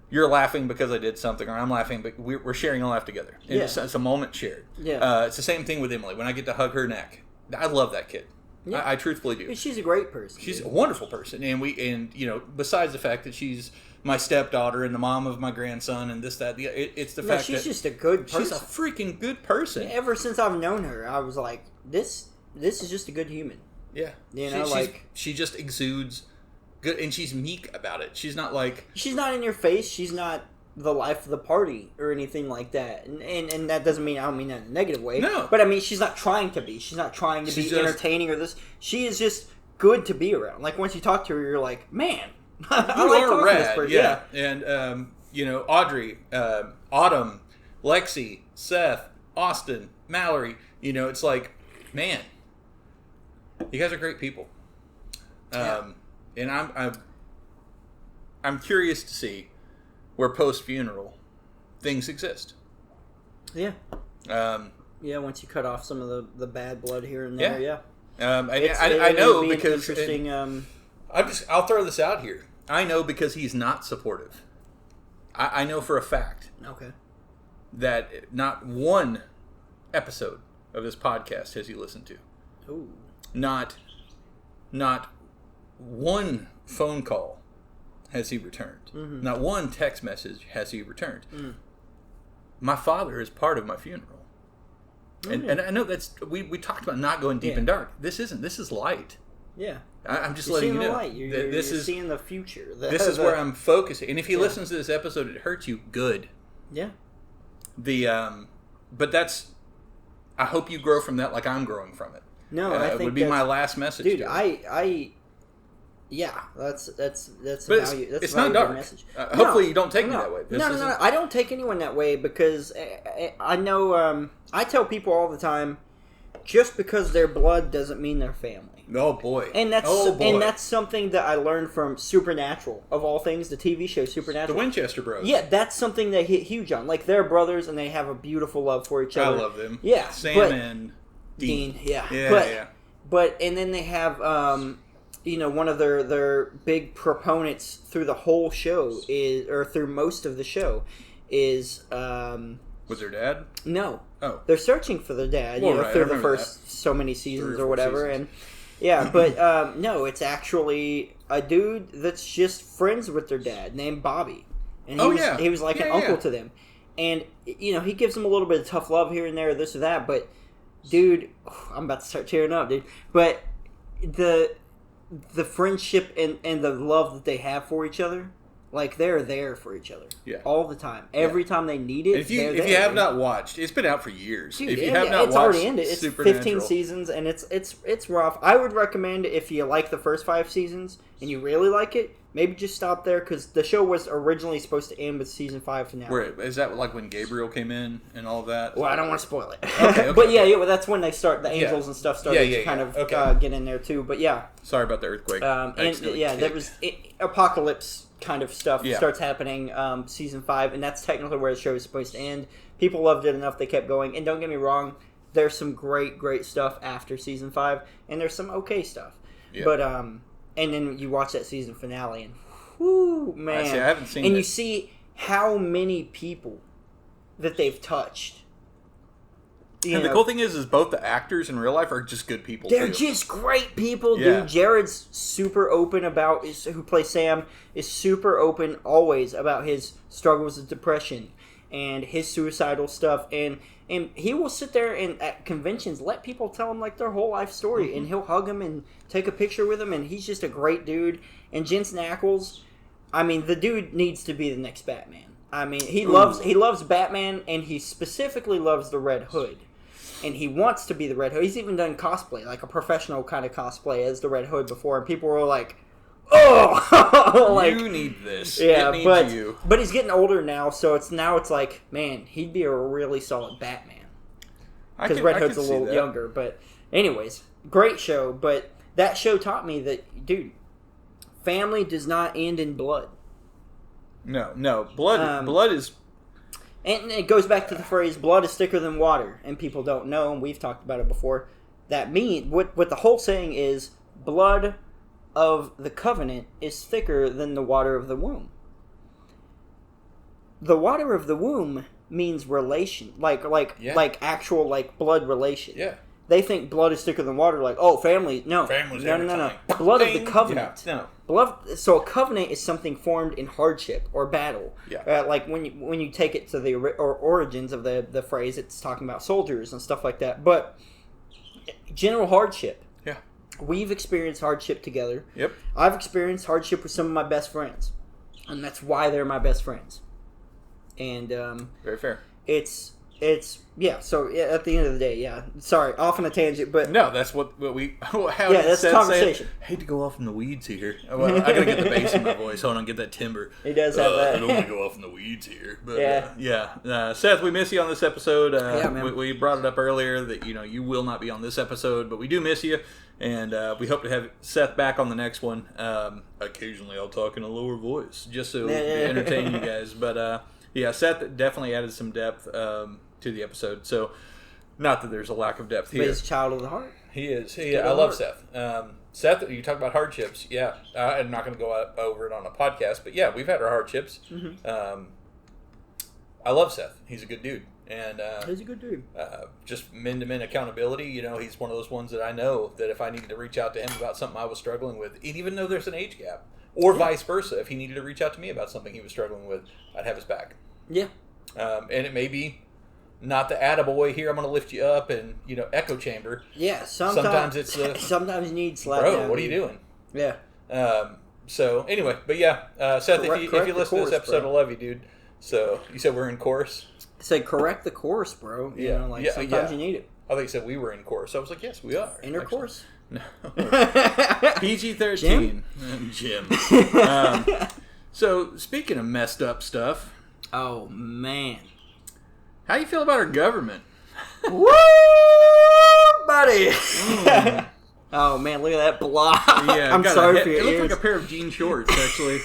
you're laughing because I did something, or I'm laughing, but we're sharing a laugh together. And it's a moment shared. Yeah. It's the same thing with Emily. When I get to hug her neck, I love that kid. Yeah. I truthfully do. She's a great person. She's a wonderful person, and besides the fact that she's my stepdaughter and the mom of my grandson and this, that, it's the fact that she's just a good person. She's a freaking good person. Ever since I've known her, I was like, this is just a good human. Yeah. She just exudes good, and she's meek about it. She's not in your face. She's not the life of the party or anything like that. And that doesn't mean, I don't mean that in a negative way. No. But I mean, she's not trying to be. She's not trying to be entertaining or this. She is just good to be around. Like, once you talk to her, you're like, man, I like talking to this person. Yeah. And, Audrey, Autumn, Lexi, Seth, Austin, Mallory, it's like, man, you guys are great people. And I'm curious to see where post-funeral things exist. Yeah. Once you cut off some of the bad blood here and there, I know because interesting. I'll throw this out here. I know because he's not supportive. I know for a fact. Okay. That not one episode of this podcast has he listened to. Ooh. Not one phone call has he returned. Mm-hmm. Not one text message has he returned. Mm. My father is part of my funeral. Mm-hmm. And I know we talked about not going deep and dark. This isn't. This is light. Yeah. I'm just letting you know. Light. You're seeing the future. This is where I'm focusing. And if he listens to this episode, it hurts you, good. Yeah. But that's, I hope you grow from that like I'm growing from it. No, I think it would be my last message. Dude, that's but value. That's it's not dark. Message. Hopefully you don't take me that way. No. I don't take anyone that way because I know. I tell people all the time, just because they're blood doesn't mean they're family. Oh boy! And that's something that I learned from Supernatural, of all things, the TV show Supernatural. The Winchester Bros. Yeah, that's something they hit huge on. Like, they're brothers and they have a beautiful love for each other. I love them. Yeah, Sam and Dean. Yeah. But and then they have one of their big proponents through the whole show through most of the show is was their dad? No. Oh. They're searching for their dad, through the first so many seasons or whatever, seasons. and but no, it's actually a dude that's just friends with their dad named Bobby. And he was like an uncle to them. And, you know, he gives them a little bit of tough love here and there, this or that. But, dude, I'm about to start tearing up, dude. But the friendship and the love that they have for each other, like, they're there for each other all the time. Every time they need it, if you have not watched, it's been out for years. Dude, if you have not it's watched, already ended. It's 15 seasons, and it's rough. I would recommend, if you like the first 5 seasons and you really like it, maybe just stop there, because the show was originally supposed to end with season 5 finale. Where, is that like when Gabriel came in and all of that? Well, I don't want to spoil it. Okay. But well, that's when they start, the angels and stuff started to kind of get in there too. But yeah. Sorry about the earthquake. There was apocalypse kind of stuff starts happening season 5, and that's technically where the show is supposed to end. People loved it enough, they kept going. And don't get me wrong, there's some great stuff after season 5, and there's some okay stuff. Yeah. But and then you watch that season finale, and whoo, man. I haven't seen it. And you see how many people that they've touched. And the cool thing is both the actors in real life are just good people. They're just great people, dude. Jared's super open about, who plays Sam, is super open always about his struggles with depression and his suicidal stuff. And he will sit there and at conventions let people tell him like their whole life story, and he'll hug him and take a picture with him, and he's just a great dude. And Jensen Ackles, I mean, the dude needs to be the next Batman. I mean, he loves Batman, and he specifically loves the Red Hood. And he wants to be the Red Hood. He's even done cosplay, like a professional kind of cosplay as the Red Hood before, and people were like, "Oh, like, you need this." Yeah, but he's getting older now, so it's like, man, he'd be a really solid Batman. Because Red Hood's a little younger. But anyways, great show. But that show taught me that, dude, family does not end in blood. No, blood is. And it goes back to the phrase, blood is thicker than water. And people don't know, and we've talked about it before. That means, what the whole saying is, blood of the covenant is thicker than the water of the womb. The water of the womb means relation. Like actual, like, blood relation. Yeah. They think blood is thicker than water, like, oh, family. No. Family's No. Blood of the covenant. Yeah, no. Blood. So a covenant is something formed in hardship or battle. Yeah. Like when you take it to the origins of the phrase, it's talking about soldiers and stuff like that. But general hardship. Yeah. We've experienced hardship together. Yep. I've experienced hardship with some of my best friends, and that's why they're my best friends. And very fair. It's so at the end of the day, sorry, off on a tangent, but no, that's what we that's the conversation. Hate to go off in the weeds here. Well, I gotta get the bass in my voice. Hold on, get that timbre. He does have that. I don't want to go off in the weeds here, but Seth, we miss you on this episode. Man. We brought it up earlier that you will not be on this episode, but we do miss you, and we hope to have Seth back on the next one. Occasionally, I'll talk in a lower voice just to entertain you guys, but Seth definitely added some depth to the episode. So, not that there's a lack of depth here. But he's a child of the heart. He is. I love Seth. Seth, you talk about hardships. Yeah, I'm not going to go over it on a podcast, but yeah, we've had our hardships. Mm-hmm. I love Seth. He's a good dude. And he's a good dude. Just men-to-men accountability. He's one of those ones that I know that if I needed to reach out to him about something I was struggling with, even though there's an age gap, or vice versa, if he needed to reach out to me about something he was struggling with, I'd have his back. Yeah. And it may be not the attaboy here, I'm going to lift you up and, echo chamber. Yeah, sometimes it's sometimes you need slap bro, down. what are you doing? Yeah. So, anyway, but Seth, if you listen to this episode, I love you, dude. So, you said we're in chorus? I said correct the course, bro. Sometimes you need it. I thought you said we were in chorus. I was like, yes, we are. Intercourse? No. PG-13. Jim. So, speaking of messed up stuff. Oh, man. How you feel about our government? Woo, buddy. Oh, man, look at that block. Yeah, I'm sorry for your ears. It looks like a pair of jean shorts, actually.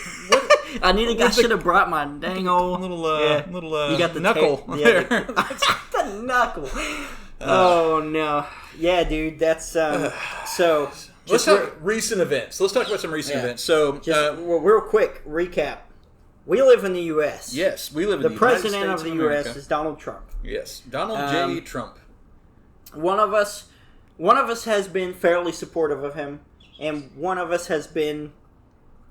I should have brought my dang old... You got the knuckle there. The knuckle. Oh, no. Yeah, dude, that's... so... Let's talk recent events. Let's talk about some recent events. So, real quick, recap. We live in the U.S. Yes, we live in the United States. The president of the U.S. is Donald Trump. Yes, Donald J. Trump. One of us has been fairly supportive of him, and one of us has been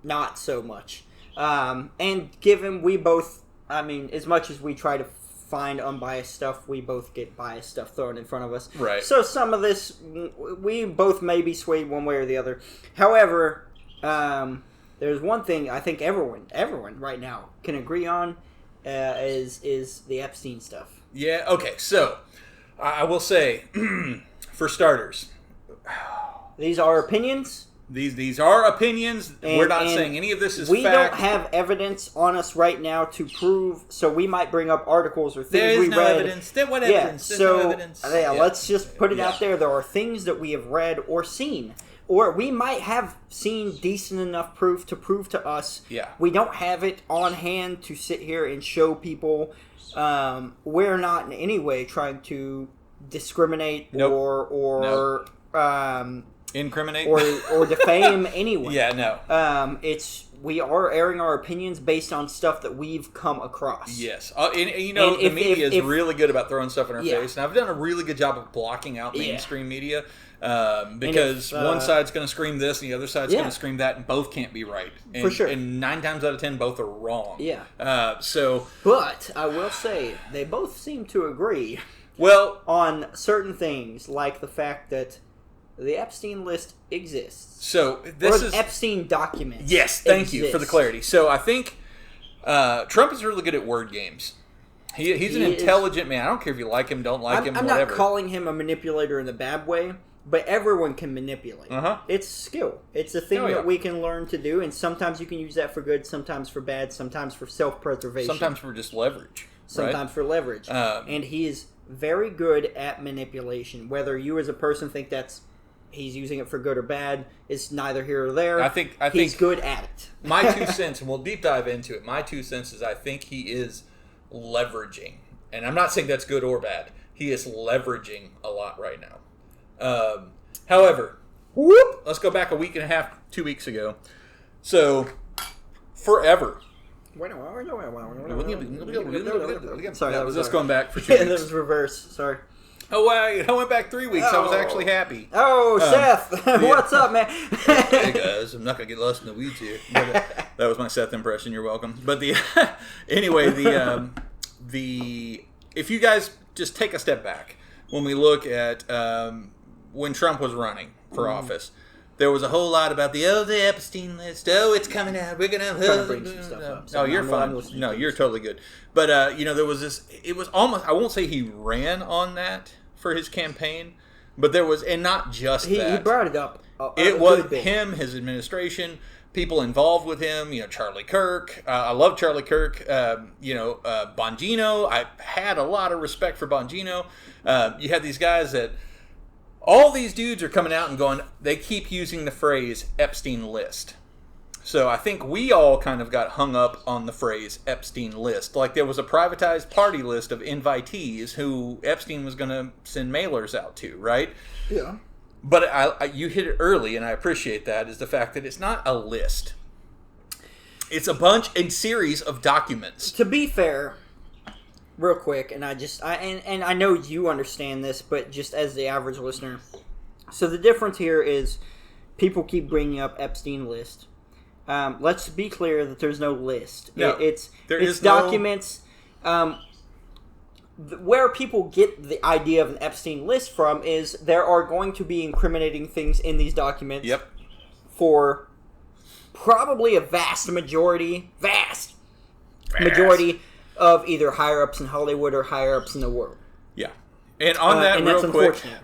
not so much. And given we both, I mean, as much as we try to find unbiased stuff, we both get biased stuff thrown in front of us. Right. So some of this, we both may be swayed one way or the other. However, there's one thing I think everyone right now can agree on, is the Epstein stuff. Yeah, okay, so I will say, for starters, these are opinions. These are opinions. We're not saying any of this is we fact. We don't have evidence on us right now to prove, so we might bring up articles or things we read. There is no evidence. What evidence? There's no evidence. Let's just put it out there. There are things that we have read or seen. Or we might have seen decent enough proof to us. Yeah. We don't have it on hand to sit here and show people. We're not in any way trying to discriminate or incriminate or defame anyone. Yeah, no. We are airing our opinions based on stuff that we've come across. Yes, the media is really good about throwing stuff in our face, and I've done a really good job of blocking out mainstream media because one side's going to scream this, and the other side's going to scream that, and both can't be right. And, for sure. And 9 times out of 10, both are wrong. Yeah. But I will say they both seem to agree. Well, on certain things, like the fact that the Epstein list exists. So this is Epstein documents. Yes, thank you for the clarity. So I think Trump is really good at word games. He's an intelligent man. I don't care if you like him, don't like him, whatever. I'm not calling him a manipulator in a bad way, but everyone can manipulate. It's skill. It's a thing that we can learn to do, and sometimes you can use that for good, sometimes for bad, sometimes for self-preservation. Sometimes for just leverage. Sometimes for leverage. And he is very good at manipulation. Whether you as a person think he's using it for good or bad, it's neither here or there. I think he's good at it. My 2 cents, and we'll deep dive into it. My 2 cents is I think he is leveraging, and I'm not saying that's good or bad. He is leveraging a lot right now. However, let's go back a week and a half, 2 weeks ago. So, forever. Sorry, Let's going back for 2 weeks. That was reverse. Sorry. Oh, I went back 3 weeks. I was actually happy. Oh, Seth. What's up, man? Hey, guys. I'm not going to get lost in the weeds here. But, that was my Seth impression. You're welcome. But anyway, if you guys just take a step back, when we look at when Trump was running for office, there was a whole lot about the Epstein list. Oh, it's coming out. We're going to bring some stuff up. So you're fine. No, you're totally good. But, there was this, it was almost, I won't say he ran on that for his campaign, but there was, and not just that. He brought it up. It was him, his administration, people involved with him, Charlie Kirk. I love Charlie Kirk. Bongino. I had a lot of respect for Bongino. You had these guys that, all these dudes are coming out and going, they keep using the phrase Epstein list. So I think we all kind of got hung up on the phrase Epstein list. Like there was a privatized party list of invitees who Epstein was going to send mailers out to, right? Yeah. But you hit it early, and I appreciate that, is the fact that it's not a list. It's a series of documents. To be fair, real quick, and I know you understand this, but just as the average listener. So the difference here is people keep bringing up Epstein list. Let's be clear that there's no list. No, it's documents. Where people get the idea of an Epstein list from is there are going to be incriminating things in these documents. Yep. For probably a vast majority of either higher-ups in Hollywood or higher-ups in the world. Yeah. And on that,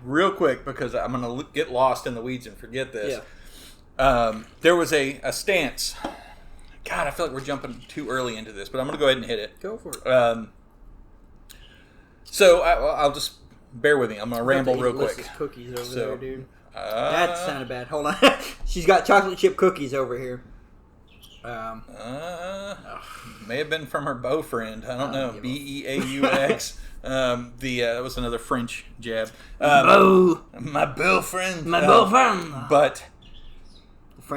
real quick, because I'm going to get lost in the weeds and forget this. Yeah. There was a stance. God, I feel like we're jumping too early into this, but I'm going to go ahead and hit it. Go for it. So I'll just bear with me. I'm going to ramble real quick. Cookies over there, dude. That sounded bad. Hold on. She's got chocolate chip cookies over here. May have been from her beau friend. I don't know. Beaux. That was another French jab. My beau friend. My beau friend. But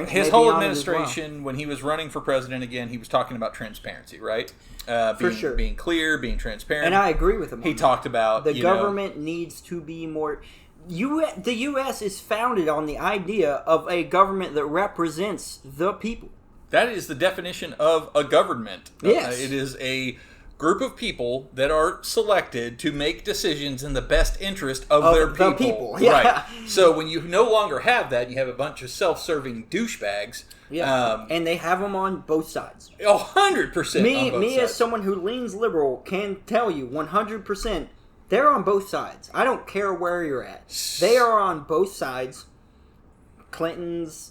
his whole administration, when he was running for president again, he was talking about transparency, right? For sure. Being clear, being transparent. And I agree with him. He talked about the government needs to be more. The U.S. is founded on the idea of a government that represents the people. That is the definition of a government. Yes. It is a group of people that are selected to make decisions in the best interest of their people. The people. Yeah. Right. So when you no longer have that, you have a bunch of self-serving douchebags. Yeah. And they have them on both sides. 100% Me as someone who leans liberal can tell you 100% they're on both sides. I don't care where you're at. They are on both sides. Clinton's,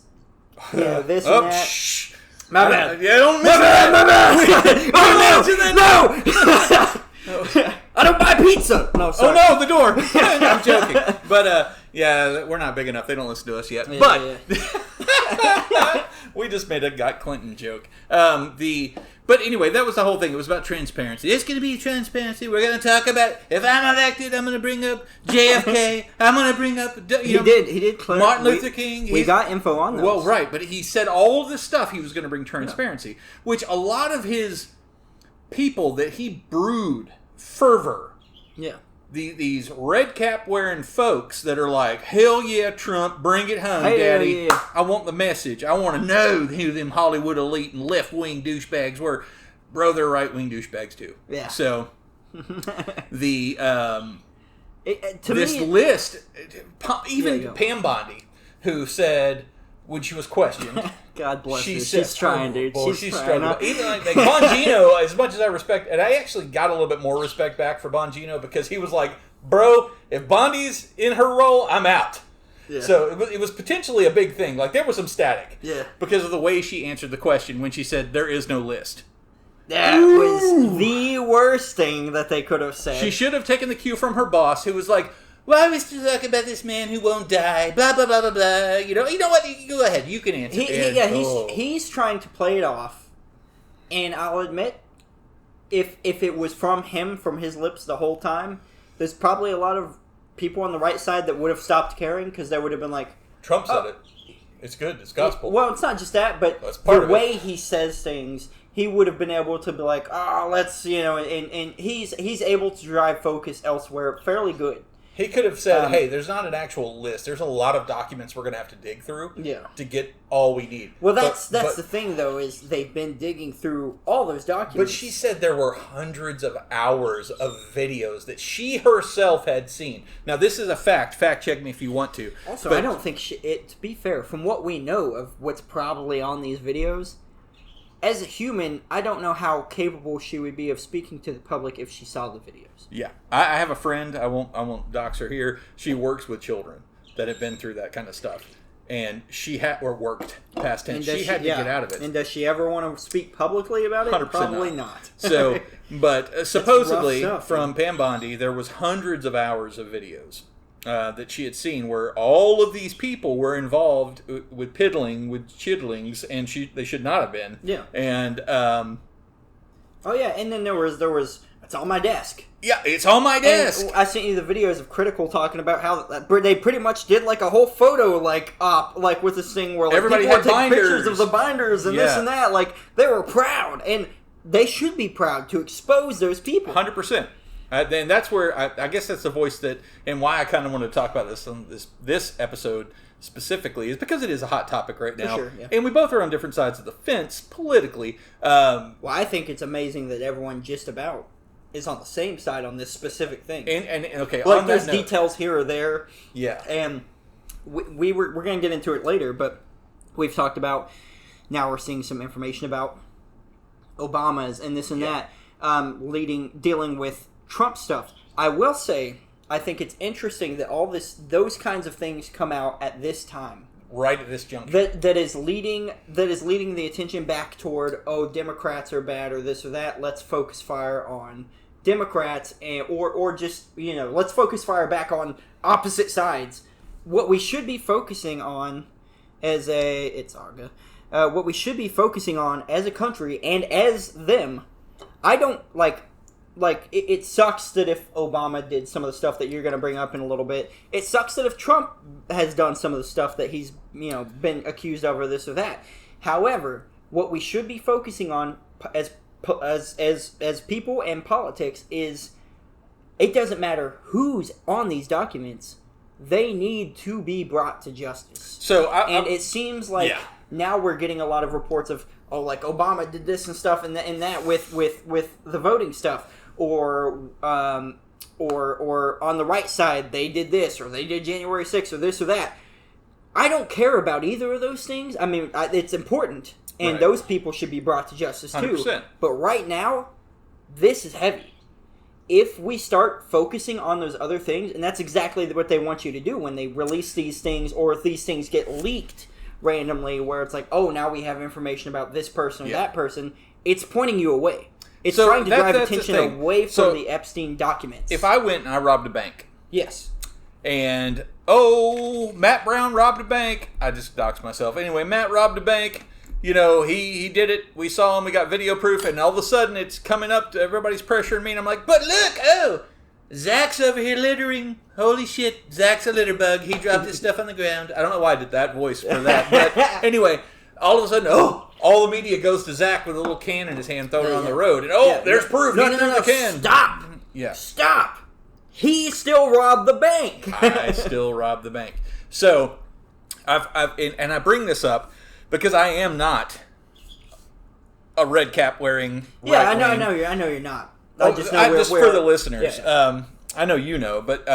this and that. Shh. My bad. Yeah, don't mention that. No! I don't buy pizza. No, sorry. Oh no, the door. I'm joking. But we're not big enough. They don't listen to us yet. Yeah. We just made a Got Clinton joke. But anyway, that was the whole thing. It was about transparency. It's going to be transparency. We're going to talk about, if I'm elected, I'm going to bring up JFK. I'm going to bring up, He did. Martin Luther King. We got info on those. Well, right. But he said all of this stuff he was going to bring transparency, which a lot of his people that he brewed fervor. Yeah. These red cap wearing folks that are like, hell yeah, Trump, bring it home, Daddy. Yeah. I want the message. I want to know who them Hollywood elite and left wing douchebags were. Bro, they're right wing douchebags too. Yeah. So the to list, even Pam Bondi, who said when she was questioned. God bless her. She's trying, dude. She's struggling. Even like Bongino, as much as I respect, and I actually got a little bit more respect back for Bongino because he was like, bro, if Bondi's in her role, I'm out. Yeah. So it was potentially a big thing. Like, there was some static. Yeah. Because of the way she answered the question when she said, there is no list. That was the worst thing that they could have said. She should have taken the cue from her boss, who was like, why are we still talking about this man who won't die? Blah, blah, blah, blah, blah. You know what? Go ahead. You can answer. He's trying to play it off. And I'll admit, if it was from his lips the whole time, there's probably a lot of people on the right side that would have stopped caring because they would have been like... Trump said it. It's good. It's gospel. Well, it's not just that, but the way he says things... He would have been able to be like, let's, and he's able to drive focus elsewhere fairly good. He could have said, hey, there's not an actual list. There's a lot of documents we're going to have to dig through to get all we need. Well, that's the thing, though, is they've been digging through all those documents. But she said there were hundreds of hours of videos that she herself had seen. Now, this is a fact. Fact check me if you want to. Also, I don't think to be fair, from what we know of what's probably on these videos... As a human, I don't know how capable she would be of speaking to the public if she saw the videos. Yeah. I have a friend, I won't dox her here, she works with children that have been through that kind of stuff. And she worked, past tense, she had to get out of it. And does she ever want to speak publicly about it? 100% Probably not. So, but supposedly, from Pam Bondi, there was hundreds of hours of videos. That she had seen where all of these people were involved with piddling, with chidlings, and they should not have been. Yeah. And, and then there was, it's on my desk. Yeah, it's on my desk. And I sent you the videos of Critical talking about how they pretty much did like a whole photo, like with this thing where like everybody people had would take binders. pictures of the binders and this and that. Like, they were proud, and they should be proud to expose those people. 100%. Then that's where I guess that's the voice that, and why I kind of want to talk about this on this episode specifically is because it is a hot topic right now, sure, yeah. And we both are on different sides of the fence politically. Well, I think it's amazing that everyone just about is on the same side on this specific thing. And okay, like on there's that note, details here or there, yeah, and we're going to get into it later, but we've talked about now we're seeing some information about Obama's and this and that dealing with Trump stuff. I will say, I think it's interesting that those kinds of things come out at this time, right at this juncture. That is leading the attention back toward Democrats are bad or this or that. Let's focus fire on Democrats or just let's focus fire back on opposite sides. What we should be focusing on what we should be focusing on as a country and as them. I don't it sucks that if Obama did some of the stuff that you're going to bring up in a little bit. It sucks that if Trump has done some of the stuff that he's been accused of or this or that. However, what we should be focusing on as people and politics is it doesn't matter who's on these documents. They need to be brought to justice. So it seems like now we're getting a lot of reports of oh, like Obama did this and stuff, and that with the voting stuff, or on the right side they did this, or they did January 6th, or this or that. I don't care about either of those things. I mean, it's important, and those people should be brought to justice too. 100%. But right now, this is heavy. If we start focusing on those other things, and that's exactly what they want you to do when they release these things, or if these things get leaked randomly, where it's like, oh, now we have information about this person or that person, it's pointing you away. It's trying to drive attention away from the Epstein documents. If I went and I robbed a bank. Yes. And, Matt Brown robbed a bank. I just doxed myself. Anyway, Matt robbed a bank. You know, he did it. We saw him. We got video proof. And all of a sudden, it's coming up to everybody's pressuring me. And I'm like, but look, Zach's over here littering. Holy shit, Zach's a litter bug. He dropped his stuff on the ground. I don't know why I did that voice for that. But anyway, all of a sudden, all the media goes to Zach with a little can in his hand, throwing it on the road. And, there's proof. He threw the can. Stop. Yeah. Stop. He still robbed the bank. I still robbed the bank. So, I bring this up because I am not a red cap wearing. Yeah, I know you're not. I just know just for the listeners. Yeah. I know you know, but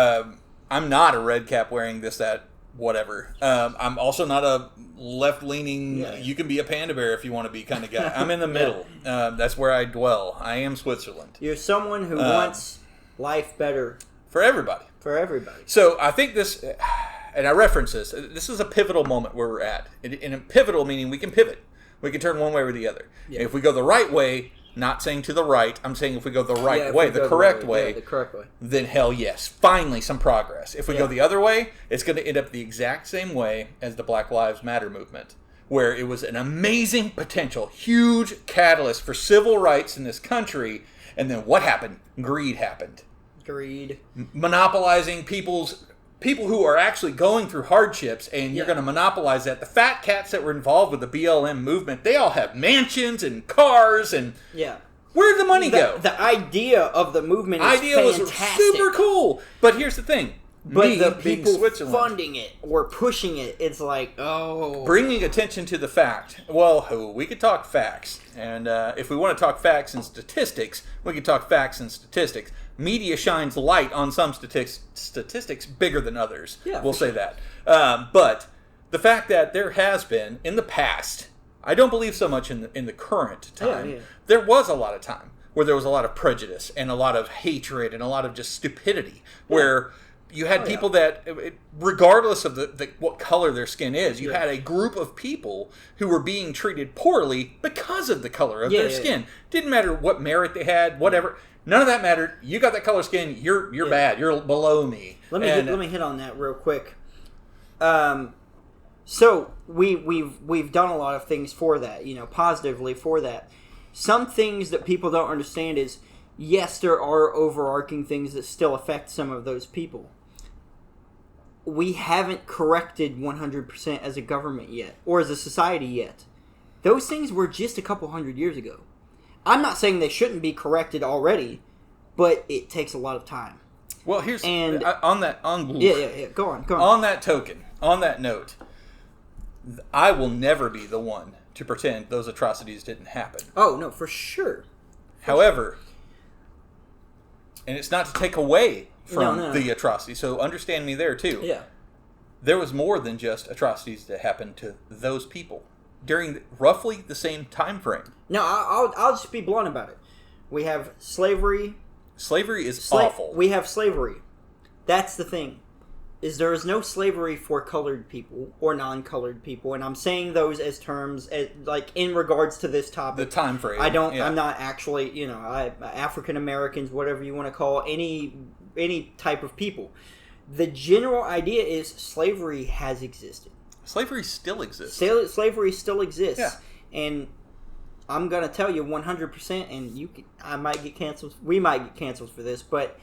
I'm not a red cap wearing this, that, whatever. I'm also not a left leaning. You can be a panda bear if you want to be kind of guy. I'm in the middle. That's where I dwell. I am Switzerland. You're someone who wants life better for everybody. For everybody. So I think this. And I reference this. This is a pivotal moment where we're at. In a pivotal meaning we can pivot. We can turn one way or the other. Yeah. If we go the right way, not saying to the right, I'm saying if we go the right way, the correct way, then hell yes. Finally, some progress. If we go the other way, it's going to end up the exact same way as the Black Lives Matter movement, where it was an amazing potential, huge catalyst for civil rights in this country. And then what happened? Greed happened. Greed. Monopolizing people who are actually going through hardships, and you're going to monopolize that. The fat cats that were involved with the BLM movement, they all have mansions and cars, and where'd the money go? The idea of the movement is fantastic. Was super cool. But here's the thing. But the people funding it or pushing it, it's like, bringing attention to the fact. Well, we could talk facts. And if we want to talk facts and statistics, we can talk facts and statistics. Media shines light on some statistics bigger than others. Yeah, we'll say that. But the fact that there has been, in the past, I don't believe so much in the current time, there was a lot of time where there was a lot of prejudice and a lot of hatred and a lot of just stupidity where you had people that, regardless of what color their skin is, you had a group of people who were being treated poorly because of the color of their skin. Didn't matter what merit they had, whatever. None of that mattered. You got that color skin. You're bad. You're below me. Let me hit on that real quick. So we've done a lot of things for that, positively for that. Some things that people don't understand is, yes, there are overarching things that still affect some of those people. We haven't corrected 100% as a government yet, or as a society yet. Those things were just a couple hundred years ago. I'm not saying they shouldn't be corrected already, but it takes a lot of time. Well, here's go on. On that token, on that note, I will never be the one to pretend those atrocities didn't happen. Oh no, for sure. However, and it's not to take away from the atrocity, so understand me there too. Yeah, there was more than just atrocities that happened to those people during roughly the same time frame. No, I'll just be blunt about it. We have slavery. Slavery is awful. We have slavery. That's the thing. Is there is no slavery for colored people or non-colored people, and I'm saying those as terms like in regards to this topic. The time frame. I'm not actually, African Americans, whatever you want to call any type of people. The general idea is slavery has existed. Slavery still exists. Slavery still exists. Yeah. And I'm going to tell you 100%, and I might get canceled. We might get canceled for this, but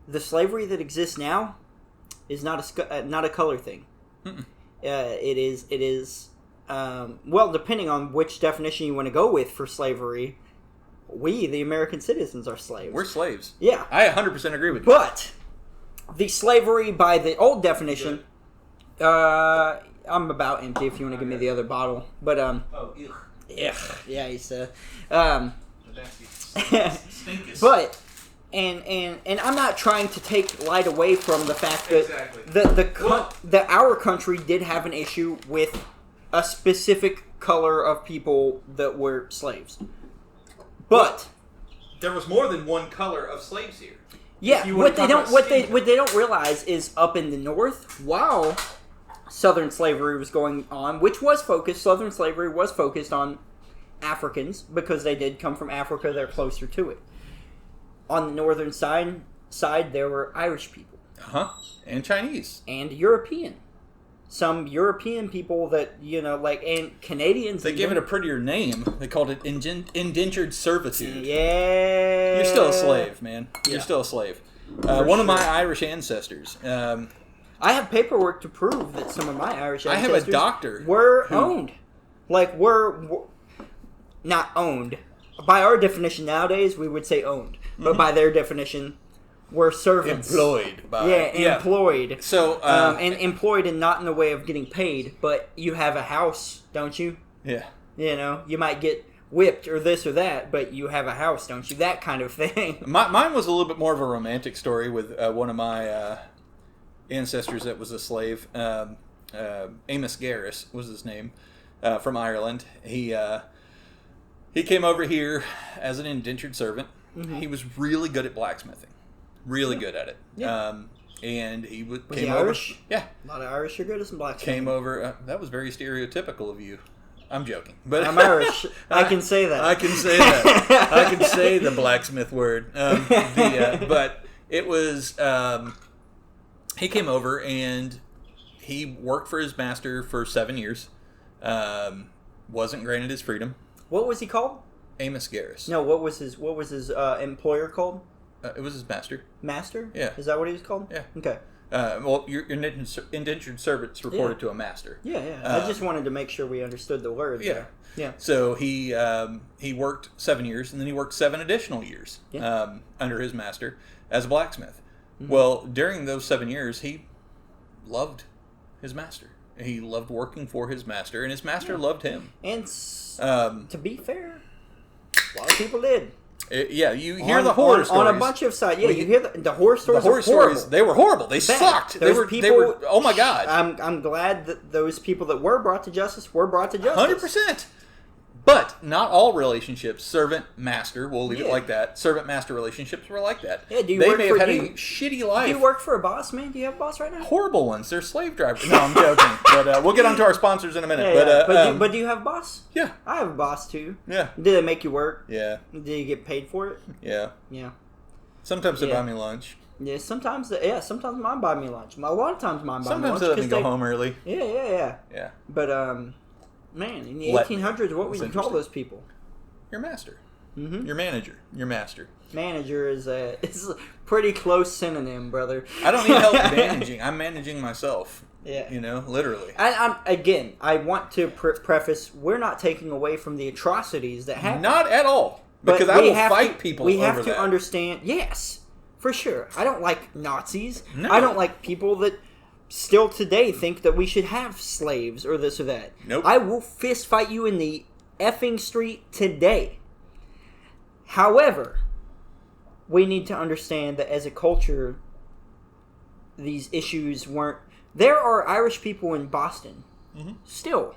the slavery that exists now is not a color thing. It is. Well, depending on which definition you want to go with for slavery, we, the American citizens, are slaves. We're slaves. Yeah. I 100% agree with you. But the slavery by the old definition, I'm about empty if you want to give me the other bottle. But Yeah, I used to. Stinkus. But and I'm not trying to take light away from the fact that that our country did have an issue with a specific color of people that were slaves. But there was more than one color of slaves here. Yeah, what they don't realize is up in the north, while Southern slavery was going on, Southern slavery was focused on Africans because they did come from Africa. They're closer to it. On the northern side, there were Irish people. And Chinese. And European. Some European people that, and Canadians. They gave it a prettier name. They called it indentured servitude. Yeah. You're still a slave, man. You're still a slave. One of my Irish ancestors. I have paperwork to prove that some of my Irish ancestors I have a doctor were owned. Were not owned. By our definition nowadays, we would say owned. But by their definition, were servants. Employed. Employed. So, and employed and not in the way of getting paid, but you have a house, don't you? Yeah. You might get whipped or this or that, but you have a house, don't you? That kind of thing. Mine was a little bit more of a romantic story with one of my ancestors that was a slave. Amos Garris was his name, from Ireland. He came over here as an indentured servant. Mm-hmm. He was really good at blacksmithing. Really good at it. Yeah. And he came over. Irish? Yeah. A lot of Irish are good at some blacksmithing. Came over. That was very stereotypical of you. I'm joking. But I'm Irish. I can say that. I can say that. I can say the blacksmith word. But it was... he came over and he worked for his master for 7 years. Wasn't granted his freedom. What was he called? Amos Garris. No, what was his employer called? It was his master. Master? Yeah. Is that what he was called? Yeah. Okay. Well, your indentured servants reported to a master. Yeah. I just wanted to make sure we understood the word. Yeah. There. Yeah. So he worked 7 years, and then he worked 7 additional years under his master as a blacksmith. Mm-hmm. Well, during those 7 years, he loved his master. He loved working for his master, and his master loved him. And to be fair, a lot of people did. You hear the horror stories. On a bunch of sides. Yeah, you hear the horror stories. The horror stories, they were horrible. They sucked. They were, oh my God. I'm glad that those people that were brought to justice were brought to justice. 100%. But not all relationships, servant-master, we'll leave it like that, servant-master relationships were like that. Yeah, they may have had a shitty life. Do you work for a boss, man? Do you have a boss right now? Horrible ones. They're slave drivers. No, I'm joking. But we'll get on to our sponsors in a minute. But do you have a boss? Yeah. I have a boss, too. Yeah. Did they make you work? Yeah. Did you get paid for it? Yeah. Yeah. Sometimes they buy me lunch. Yeah, sometimes mine buy me lunch. A lot of times mine buy me lunch. Sometimes they let me go home early. Yeah. But, man, in the 1800s, what would you call those people? Your master. Mm-hmm. Your manager. Your master. Manager is a pretty close synonym, brother. I don't need help managing. I'm managing myself. Yeah. Literally. I want to preface, we're not taking away from the atrocities that happen. Not at all. Because I will fight people over that. We have to understand, yes, for sure. I don't like Nazis. No. I don't like people that still today think that we should have slaves or this or that. Nope. I will fist fight you in the effing street today. However, we need to understand that as a culture, these issues weren't... There are Irish people in Boston, still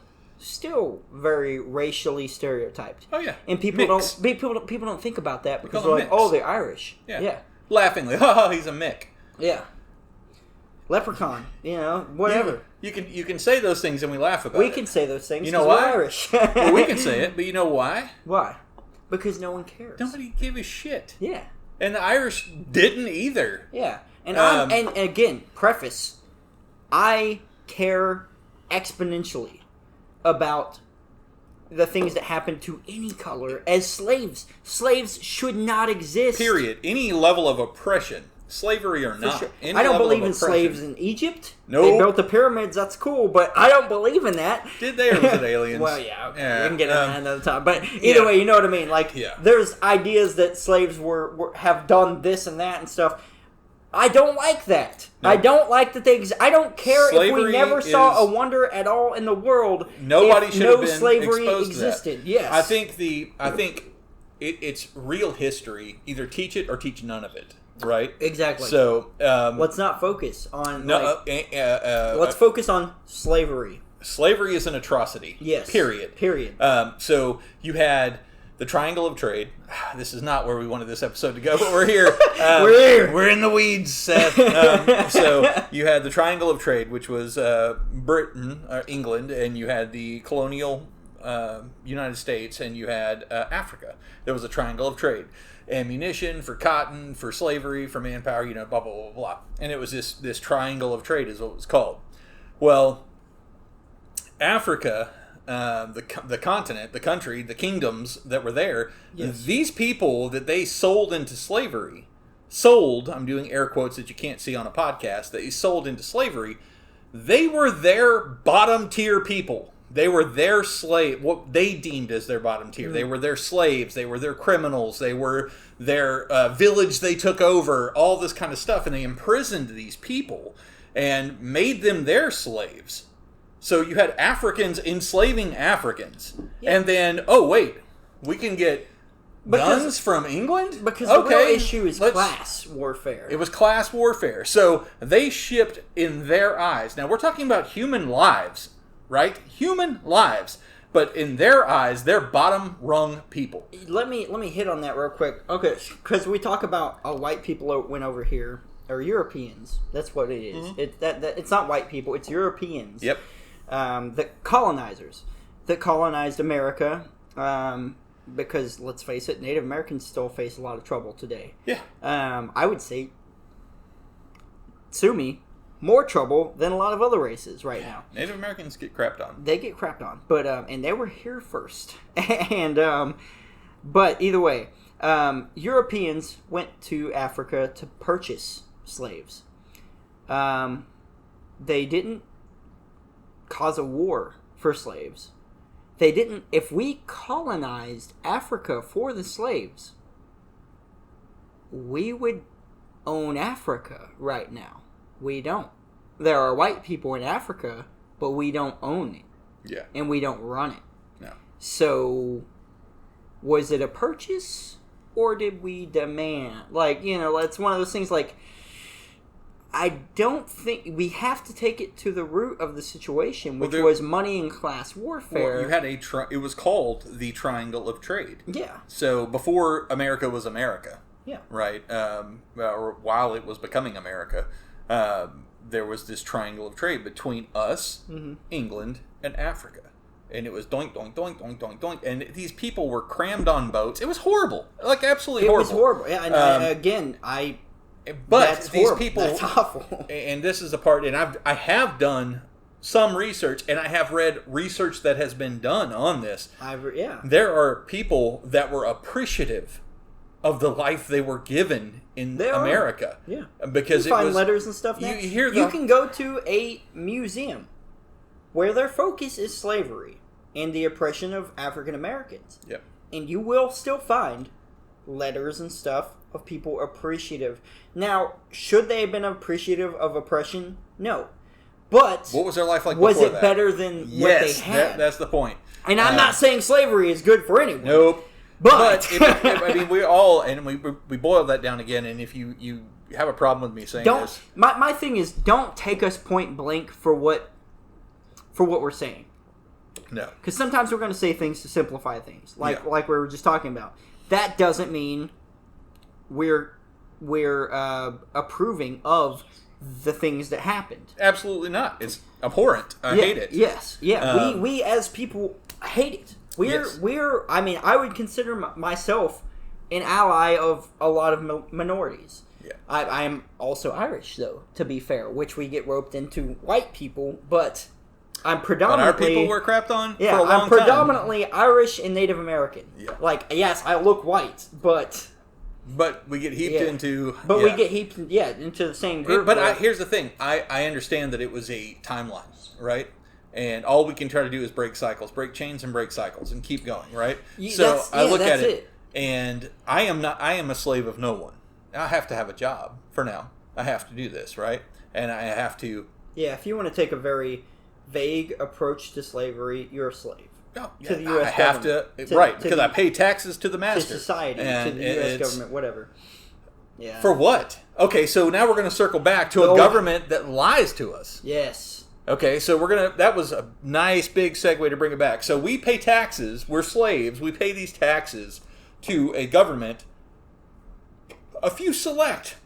very racially stereotyped. Oh yeah, and people don't think about that because they're like, mix. oh, they're Irish. Yeah. Laughingly, he's a Mick. Yeah. Leprechaun, whatever. You can say those things and we laugh about it. We can say those things. You know why? We're Irish. Well, we can say it, but you know why? Why? Because no one cares. Nobody give a shit. Yeah. And the Irish didn't either. Yeah. And again, preface, I care exponentially about the things that happen to any color as slaves. Slaves should not exist. Period. Any level of oppression, slavery or not. Sure. I don't believe in slaves in Egypt. No. They built the pyramids, that's cool, but I don't believe in that. Did they, or was it aliens? Well, yeah, okay. We can get into that another time. But either way, you know what I mean? Like, there's ideas that slaves have done this and that and stuff. I don't like that. No. I don't like that they I don't care if we never saw a wonder at all in the world. Nobody should have been slavery exposed existed. To that. Yes. I think it's real history. Either teach it or teach none of it. Right? Exactly. So let's not focus on let's focus on slavery. Slavery is an atrocity. Yes. Period. So you had the Triangle of Trade. This is not where we wanted this episode to go, but we're here. We're here. We're in the weeds, Seth. So you had the Triangle of Trade, which was Britain, or England, and you had the colonial United States, and you had Africa. There was a Triangle of Trade. Ammunition, for cotton, for slavery, for manpower, blah, blah, blah, blah. And it was this Triangle of Trade is what it was called. Well, Africa, the continent, the country, the kingdoms that were there, yes. These people that they sold into slavery, I'm doing air quotes that you can't see on a podcast, that they sold into slavery, they were their bottom tier people. They were their slave, what they deemed as their bottom tier. Mm-hmm. They were their slaves. They were their criminals. They were their village they took over, all this kind of stuff. And they imprisoned these people and made them their slaves. So you had Africans enslaving Africans. Yeah. And then, oh, wait, we can get guns from England? Because the real issue is class warfare. It was class warfare. So they shipped in their eyes. Now, we're talking about human lives. Right? Human lives. But in their eyes, they're bottom-rung people. Let me hit on that real quick. Okay, because we talk about white people went over here, or Europeans. That's what it is. Mm-hmm. It's not white people, it's Europeans. Yep. The colonizers that colonized America, because, let's face it, Native Americans still face a lot of trouble today. Yeah. I would say, sue me, more trouble than a lot of other races right now. Native Americans get crapped on. They get crapped on, but and they were here first. And but either way, Europeans went to Africa to purchase slaves. They didn't cause a war for slaves. They didn't. If we colonized Africa for the slaves, we would own Africa right now. We don't. There are white people in Africa, but we don't own it. Yeah. And we don't run it. No. So, was it a purchase, or did we demand? It's one of those things, I don't think... We have to take it to the root of the situation, which was money and class warfare. Well, you had it was called the Triangle of Trade. Yeah. So, before America was America. Yeah. Right? Or while it was becoming America... there was this Triangle of Trade between us, mm-hmm. England, and Africa. And it was doink, doink, doink, doink, doink, doink. And these people were crammed on boats. It was horrible. Absolutely horrible. It was horrible. Yeah, and but that's these horrible. people... That's awful. And this is the part... And I have done some research, and I have read research that has been done on this. There are people that were appreciative of the life they were given in America. Yeah. Because you find letters and stuff now. You can go to a museum where their focus is slavery and the oppression of African Americans. Yep. And you will still find letters and stuff of people appreciative. Now, should they have been appreciative of oppression? No. But what was their life like before that? Was it that? Better than what they had? That's the point. And I'm not saying slavery is good for anyone. Nope. But we all, and we boil that down again, and if you have a problem with me saying this... My thing is, don't take us point blank for what we're saying. No. Because sometimes we're going to say things to simplify things, like we were just talking about. That doesn't mean we're approving of the things that happened. Absolutely not. It's abhorrent. I hate it. Yes. Yeah. We as people hate it. I would consider myself an ally of a lot of minorities. Yeah. I am also Irish, though, to be fair, which we get roped into white people, but I'm predominantly... But our people were crapped on for a long time. I'm predominantly Irish and Native American. Yeah. Yes, I look white, but... But we get heaped into... But we get heaped, into the same group. But here's the thing. I understand that it was a timeline, right? And all we can try to do is break cycles, break chains and break cycles, and keep going, right? So I look at it, and I am a slave of no one. I have to have a job for now. I have to do this, right? And I have to... Yeah, if you want to take a very vague approach to slavery, you're a slave. Oh, to the U.S. I have government. right, because I pay taxes to the master. To society, to the U.S. government, whatever. Yeah. For what? Okay, so now we're going to circle back to a government that lies to us. Yes. Okay, so that was a nice big segue to bring it back. So we pay taxes, we're slaves, we pay these taxes to a government, a few select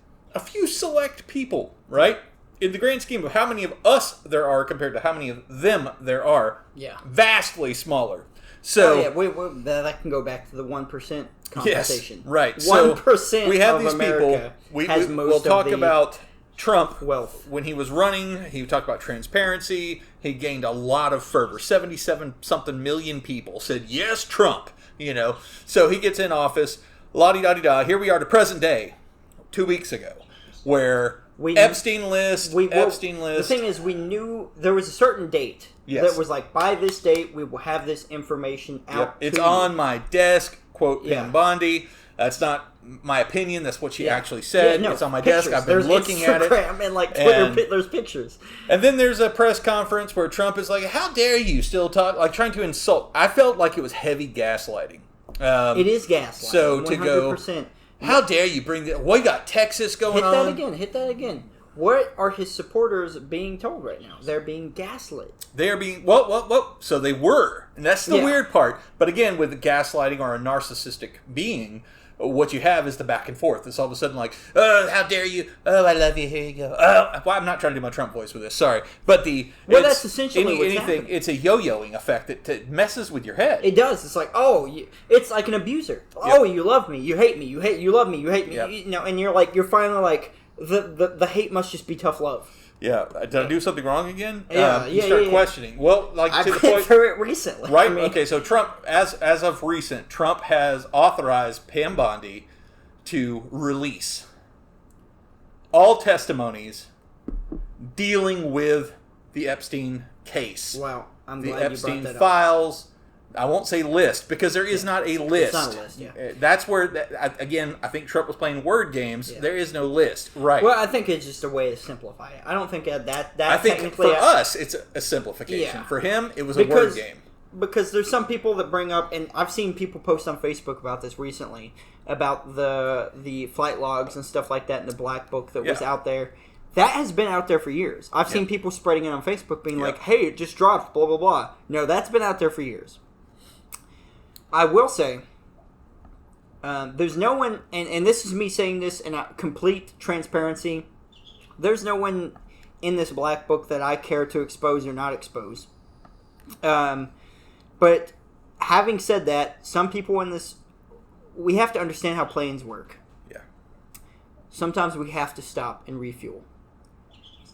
people, right? In the grand scheme of how many of us there are compared to how many of them there are, vastly smaller. So that can go back to the 1% conversation. Yes, right. 1% we have of these America people. has most we'll of talk the about Trump wealth. When he was running, he talked about transparency. He gained a lot of fervor. 77-something million people said, yes, Trump. So he gets in office, la-di-da-di-da. Here we are to present day, 2 weeks ago, where Epstein list. The thing is, we knew there was a certain date that was like, by this date, we will have this information out. It's on my desk, quote, Pam Bondi. That's not my opinion. That's what she actually said. It's on my desk. I've been looking at it. And like Twitter, there's pictures. And then there's a press conference where Trump is like, how dare you still talk, like trying to insult. I felt like it was heavy gaslighting. It is gaslighting. So 100%. To go, how dare you bring that? We got Texas going on. Hit that again. What are his supporters being told right now? They're being gaslit. They are being, well. So they were. And that's the weird part. But again, with gaslighting or a narcissistic being, what you have is the back and forth. It's all of a sudden like, oh, how dare you? Oh, I love you. Here you go. Oh, well, I'm not trying to do my Trump voice with this. Sorry. But that's essentially what's anything. happening. It's a yo-yoing effect that messes with your head. It does. It's like, it's like an abuser. Yep. Oh, you love me. You hate me. You love me. You hate me. Yep. And you're finally like, the hate must just be tough love. Yeah. Did I do something wrong again? You start questioning. Well, I went through it recently. Right? Okay, so Trump, as of recent, Trump has authorized Pam Bondi to release all testimonies dealing with the Epstein case. Wow. I'm glad the Epstein you brought that files. I won't say list because there is not a list. It's not a list, yeah. That's where, again, I think Trump was playing word games. Yeah. There is no list. Right. Well, I think it's just a way to simplify it. I don't think that I think for us, it's a simplification. Yeah. For him, it was a word game. Because there's some people that bring up, and I've seen people post on Facebook about this recently, about the flight logs and stuff like that in the black book that was out there. That has been out there for years. I've seen people spreading it on Facebook being like, hey, it just dropped, blah, blah, blah. No, that's been out there for years. I will say, there's no one, and this is me saying this in complete transparency, there's no one in this black book that I care to expose or not expose. But having said that, some people in this, we have to understand how planes work. Yeah. Sometimes we have to stop and refuel.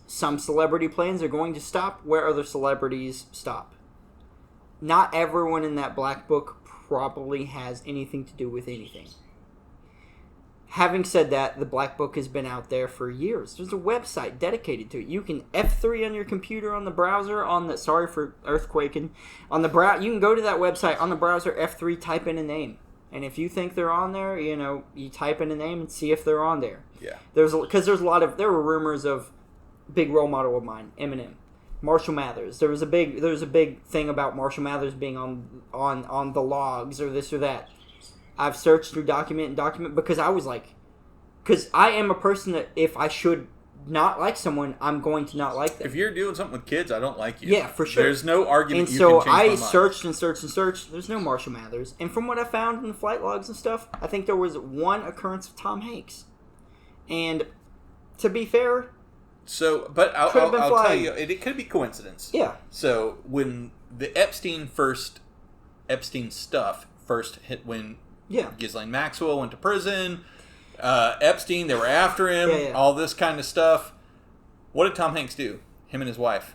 Some celebrity planes are going to stop where other celebrities stop. Not everyone in that black book probably has anything to do with anything. Having said that, the black book has been out there for years. There's a website dedicated to it. You can F3 on your computer on the browser sorry for earthquaking. On the you can go to that website on the browser, F3, type in a name. And if you think they're on there, you type in a name and see if they're on there. Yeah. Because there were rumors of big role model of mine, Eminem. Marshall Mathers. There was a big thing about Marshall Mathers being on the logs or this or that. I've searched through document because I was like, because I am a person that if I should not like someone, I'm going to not like them. If you're doing something with kids, I don't like you. Yeah, for sure. There's no argument. And so I searched and searched and searched. There's no Marshall Mathers, and from what I found in the flight logs and stuff, I think there was one occurrence of Tom Hanks. And to be fair. So, but I'll tell you, it could be coincidence. Yeah. So, when the Epstein stuff first hit, when Ghislaine Maxwell went to prison, Epstein, they were after him, all this kind of stuff. What did Tom Hanks do? Him and his wife.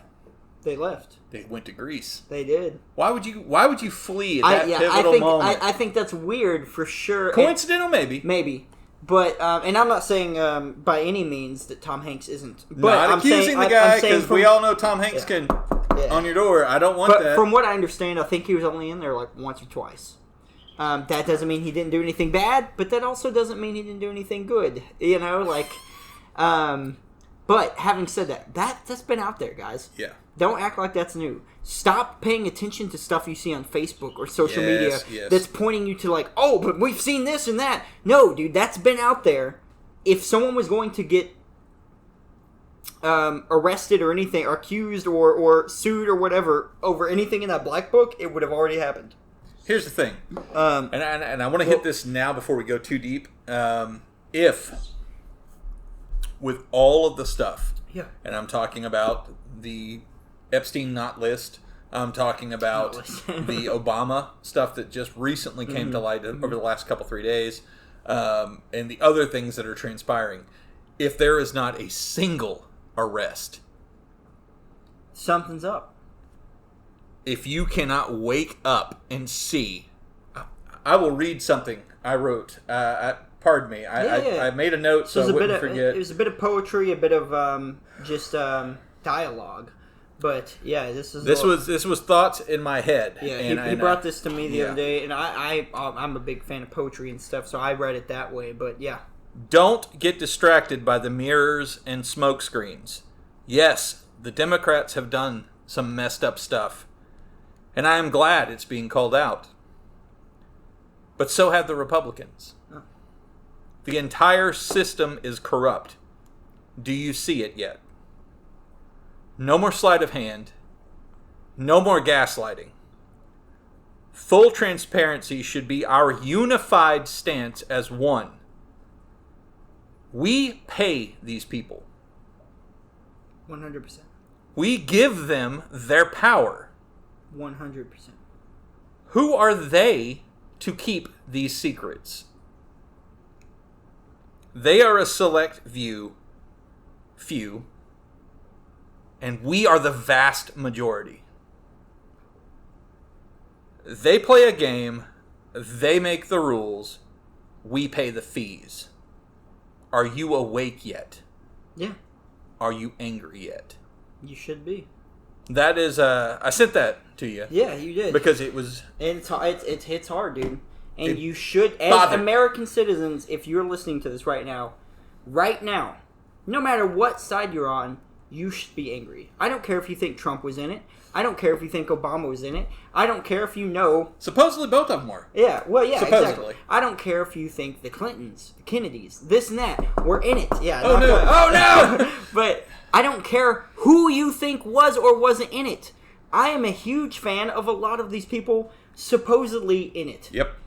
They left. They went to Greece. They did. Why would you flee at that pivotal moment? I think that's weird for sure. Coincidental, maybe. Maybe. But, and I'm not saying by any means that Tom Hanks isn't. But not accusing the guy, because we all know Tom Hanks can on your door. I don't want that. From what I understand, I think he was only in there like once or twice. That doesn't mean he didn't do anything bad, but that also doesn't mean he didn't do anything good. But having said that, that's been out there, guys. Yeah. Don't act like that's new. Stop paying attention to stuff you see on Facebook or social media that's pointing you to like, oh, but we've seen this and that. No, dude, that's been out there. If someone was going to get arrested or anything, or accused or sued or whatever over anything in that black book, it would have already happened. Here's the thing, and I want to hit this now before we go too deep. If with all of the stuff, and I'm talking about the Epstein not list, I'm talking about the Obama stuff that just recently came to light over the last 3 days, and the other things that are transpiring. If there is not a single arrest, something's up. If you cannot wake up and see, I will read something I wrote. Pardon me. I made a note so I wouldn't forget. It was a bit of poetry, a bit of just dialogue. But yeah, this was thoughts in my head. Yeah, and he brought this to me the other day, and I'm a big fan of poetry and stuff, so I read it that way. But yeah, don't get distracted by the mirrors and smoke screens. Yes, the Democrats have done some messed up stuff, and I am glad it's being called out. But so have the Republicans. Oh. The entire system is corrupt. Do you see it yet? No more sleight of hand. No more gaslighting. Full transparency should be our unified stance as one. We pay these people. 100%. We give them their power. 100%. Who are they to keep these secrets? They are a select few, and we are the vast majority. They play a game, they make the rules, we pay the fees. Are you awake yet? Yeah. Are you angry yet? You should be. That is, I sent that to you. Yeah, you did. Because it was... And it hits hard, dude. And you should, as American citizens, if you're listening to this right now, no matter what side you're on, you should be angry. I don't care if you think Trump was in it. I don't care if you think Obama was in it. I don't care if you know... Supposedly both of them were. Yeah, well, yeah, exactly. I don't care if you think the Clintons, the Kennedys, this and that were in it. Yeah. Oh, no. Oh, no! But I don't care who you think was or wasn't in it. I am a huge fan of a lot of these people supposedly in it. Yep.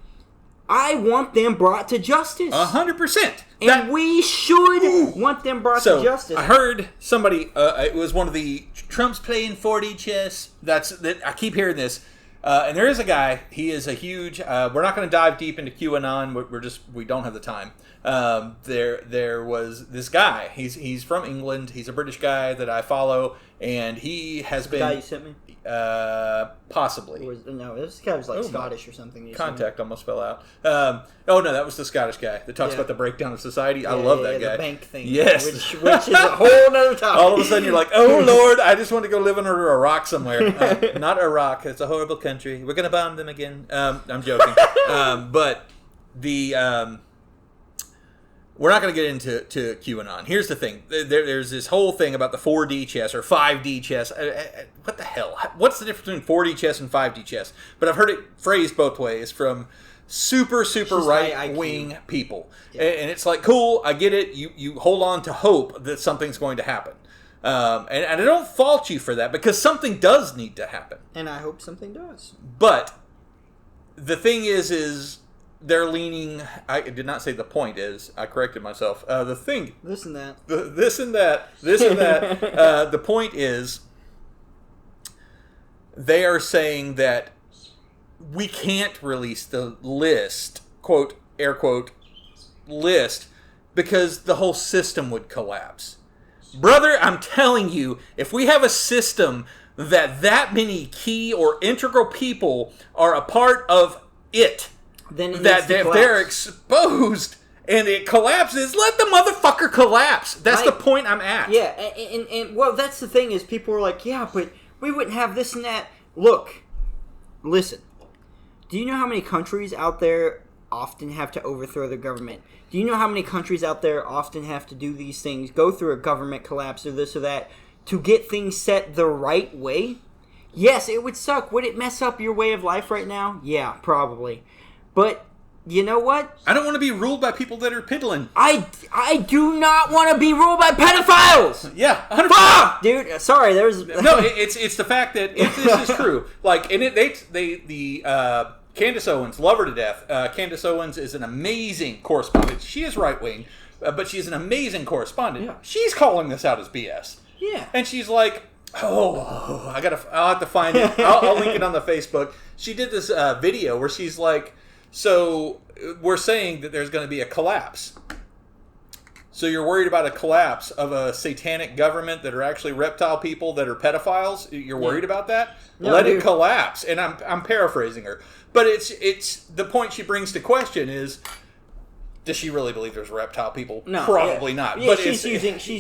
I want them brought to justice. 100%. And we should want them brought to justice. I heard somebody, it was one of the Trump's playing 4D chess. I keep hearing this. And there is a guy, he is a huge, we're not going to dive deep into QAnon, we don't have the time. There was this guy, he's from England, he's a British guy that I follow, and he has been... The guy you sent me? Possibly. No, this guy was Scottish or something. Contact almost fell out. No, that was the Scottish guy that talks about the breakdown of society. I love that guy. The bank thing. Yes. Which is a whole other topic. All of a sudden you're like, oh Lord, I just want to go live under a rock somewhere. Not Iraq. It's a horrible country. We're going to bomb them again. I'm joking. But the... we're not going to get into QAnon. Here's the thing. There's this whole thing about the 4D chess or 5D chess. What the hell? What's the difference between 4D chess and 5D chess? But I've heard it phrased both ways from super right-wing people. Yeah. And it's like, cool, I get it. You hold on to hope that something's going to happen. And I don't fault you for that because something does need to happen. And I hope something does. But the thing is they're leaning... I did not say the point is. I corrected myself. The thing... This and that. This and that. The point is they are saying that we can't release the list, quote, air quote, list, because the whole system would collapse. Brother, I'm telling you, if we have a system that many key or integral people are a part of it... Then it that if they're exposed and it collapses, let the motherfucker collapse. That's the point I'm at. Yeah, and well, that's the thing is people are like, yeah, but we wouldn't have this and that. Look, listen. Do you know how many countries out there often have to overthrow the government. Do you know how many countries out there often have to do these things, go through a government collapse or this or that, to get things set the right way? Yes, it would suck. Would it mess up your way of life right now? Yeah, probably. But you know what? I don't want to be ruled by people that are piddling. I do not want to be ruled by pedophiles. Yeah, 100%. Fuck, dude. Sorry, there's no. It's the fact that if this is true, like, and Candace Owens, love her to death. Candace Owens is an amazing correspondent. She is right wing, but she's an amazing correspondent. Yeah. She's calling this out as BS. Yeah, and she's like, I'll have to find it. I'll link it on the Facebook. She did this video where she's like, so we're saying that there's going to be a collapse. So you're worried about a collapse of a satanic government that are actually reptile people that are pedophiles? You're worried about that? No, Let it collapse. And I'm paraphrasing her. But it's the point she brings to question is, does she really believe there's reptile people? No, probably not. Yeah, but she's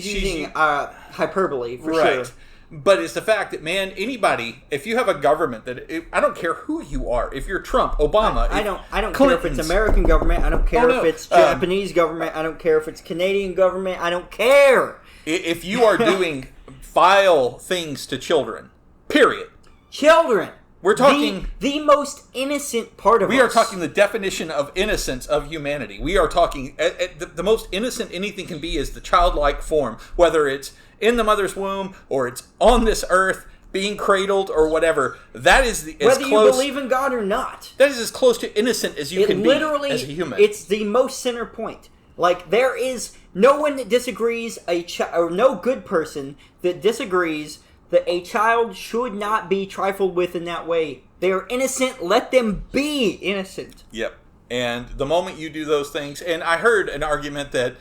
using hyperbole for sure. But it's the fact that, man, anybody, if you have a government I don't care who you are. If you're Trump, Obama, I don't care if it's American government. I don't care if it's Japanese government. I don't care if it's Canadian government. I don't care. If you are doing vile things to children, period. Children. We're talking the most innocent part of us. We are talking the definition of innocence of humanity. We are talking the most innocent anything can be is the childlike form, whether it's in the mother's womb or it's on this earth being cradled or whatever. That is whether you believe in God or not. That is as close to innocent as you can be as a human. It's the most center point. Like, there is no one that disagrees, or no good person that disagrees that a child should not be trifled with in that way. They are innocent. Let them be innocent. Yep. And the moment you do those things, and I heard an argument that,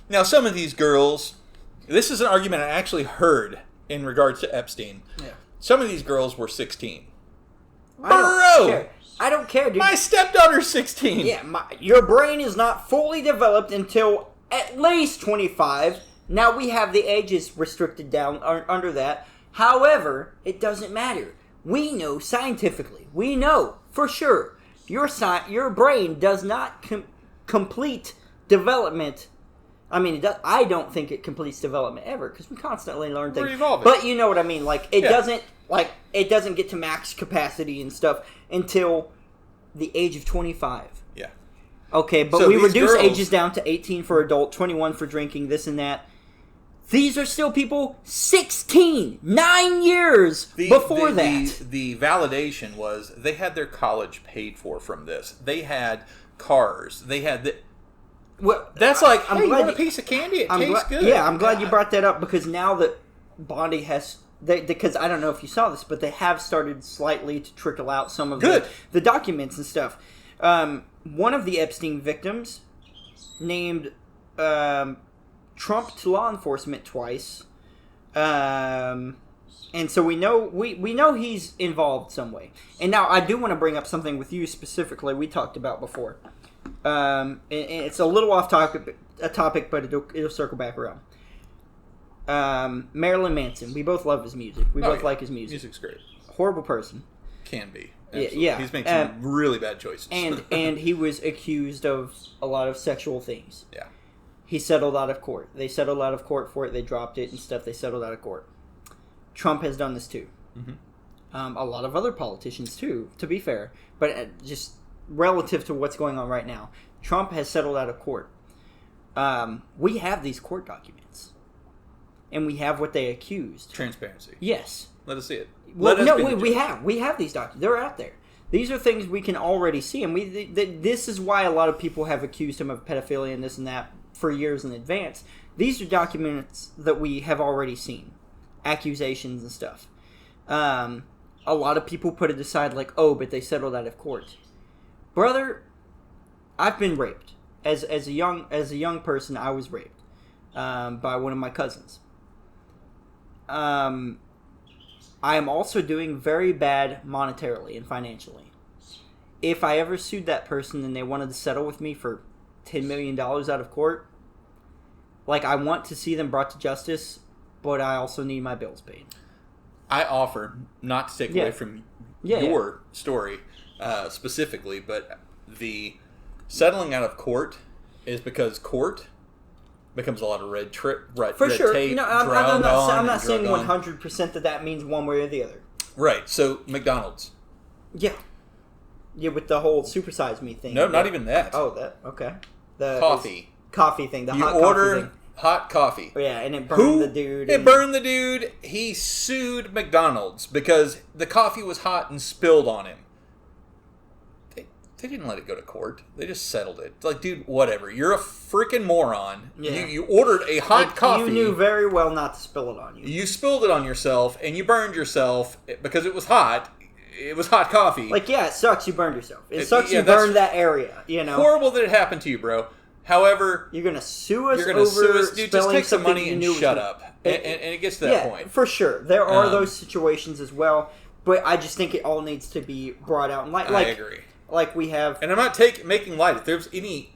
now some of these girls, this is an argument I actually heard in regards to Epstein. Yeah. Some of these girls were 16. I don't care, dude. My stepdaughter's 16. Yeah, your brain is not fully developed until at least 25. Now we have the ages restricted down under that. However, it doesn't matter. We know scientifically. We know for sure your brain does not complete development. I mean, I don't think it completes development ever because we constantly learn things. We're evolving. But you know what I mean. Like it doesn't get to max capacity and stuff until the age of 25. Yeah. Okay, but we reduce ages down to 18 for adult, 21 for drinking, this and that. These are still people 16, 9 years before that. The validation was they had their college paid for from this. They had cars. They had the... Well, that's like, I'm glad you want a piece of candy? It tastes good. Yeah, I'm glad you brought that up because now that Bondi has... because I don't know if you saw this, but they have started slightly to trickle out some of the documents and stuff. One of the Epstein victims named... Trump to law enforcement twice, and so we know he's involved some way. And now I do want to bring up something with you specifically we talked about before. And it's a little off topic, but it'll circle back around. Marilyn Manson. We both love his music. We both like his music. Music's great. Horrible person. Can be. Absolutely. Yeah. He's making some really bad choices. and he was accused of a lot of sexual things. Yeah. He settled out of court. They settled out of court for it. They dropped it and stuff. They settled out of court. Trump has done this too. Mm-hmm. A lot of other politicians too, to be fair. But just relative to what's going on right now, Trump has settled out of court. We have these court documents. And we have what they accused. Transparency. Yes. Let us see it. We have these documents. They're out there. These are things we can already see. And this is why a lot of people have accused him of pedophilia and this and that for years in advance. These are documents that we have already seen. Accusations and stuff. A lot of people put it aside like, oh, but they settled out of court. Brother, I've been raped. As a young person, I was raped by one of my cousins. I am also doing very bad monetarily and financially. If I ever sued that person and they wanted to settle with me for $10 million out of court, like, I want to see them brought to justice, but I also need my bills paid. I offer, not to take away from your story specifically, but the settling out of court is because court becomes a lot of red For sure. tape. No, I'm not saying 100% that means one way or the other. Right. So McDonald's. Yeah. Yeah, with the whole supersize me thing. No, not even that. Oh, that okay. The coffee thing. You order hot coffee. Oh, yeah, and it burned the dude. It burned the dude. He sued McDonald's because the coffee was hot and spilled on him. They didn't let it go to court. They just settled it. It's like, dude, whatever. You're a freaking moron. Yeah. You ordered a hot coffee. You knew very well not to spill it on you. You spilled it on yourself, and you burned yourself because it was hot. It was hot coffee. Like, yeah, it sucks you burned yourself. It sucks you burned that area, you know? Horrible that it happened to you, bro. However... You're going to sue us Dude, just take some money and shut up. And it gets to that point. For sure. There are those situations as well, but I just think it all needs to be brought out in light. I agree. Like we have... And I'm not making light. If there's any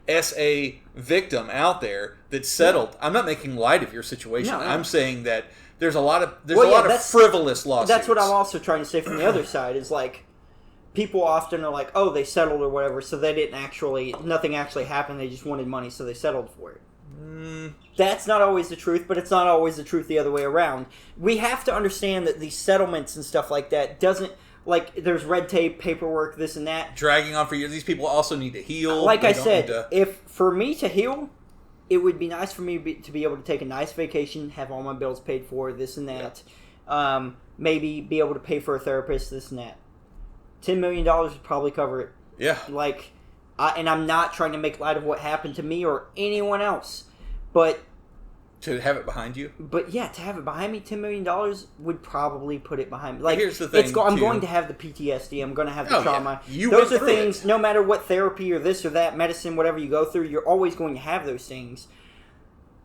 SA victim out there that's settled, I'm not making light of your situation. No. I'm saying that there's a lot of frivolous lawsuits. That's what I'm also trying to say from the other side is like people often are like, oh, they settled or whatever, so they nothing actually happened. They just wanted money, so they settled for it. That's not always the truth, but it's not always the truth the other way around. We have to understand that these settlements and stuff like that doesn't... Like, there's red tape, paperwork, this and that. Dragging on for years. These people also need to heal. Like I said, if for me to heal, it would be nice for me to be able to take a nice vacation, have all my bills paid for, this and that. Yeah. Maybe be able to pay for a therapist, this and that. $10 million would probably cover it. Yeah. Like, and I'm not trying to make light of what happened to me or anyone else, but... To have it behind you? But yeah, to have it behind me, $10 million would probably put it behind me. Like, here's the thing, I'm going to have the PTSD. I'm going to have the trauma. Yeah. Those are things, no matter what therapy or this or that, medicine, whatever you go through, you're always going to have those things.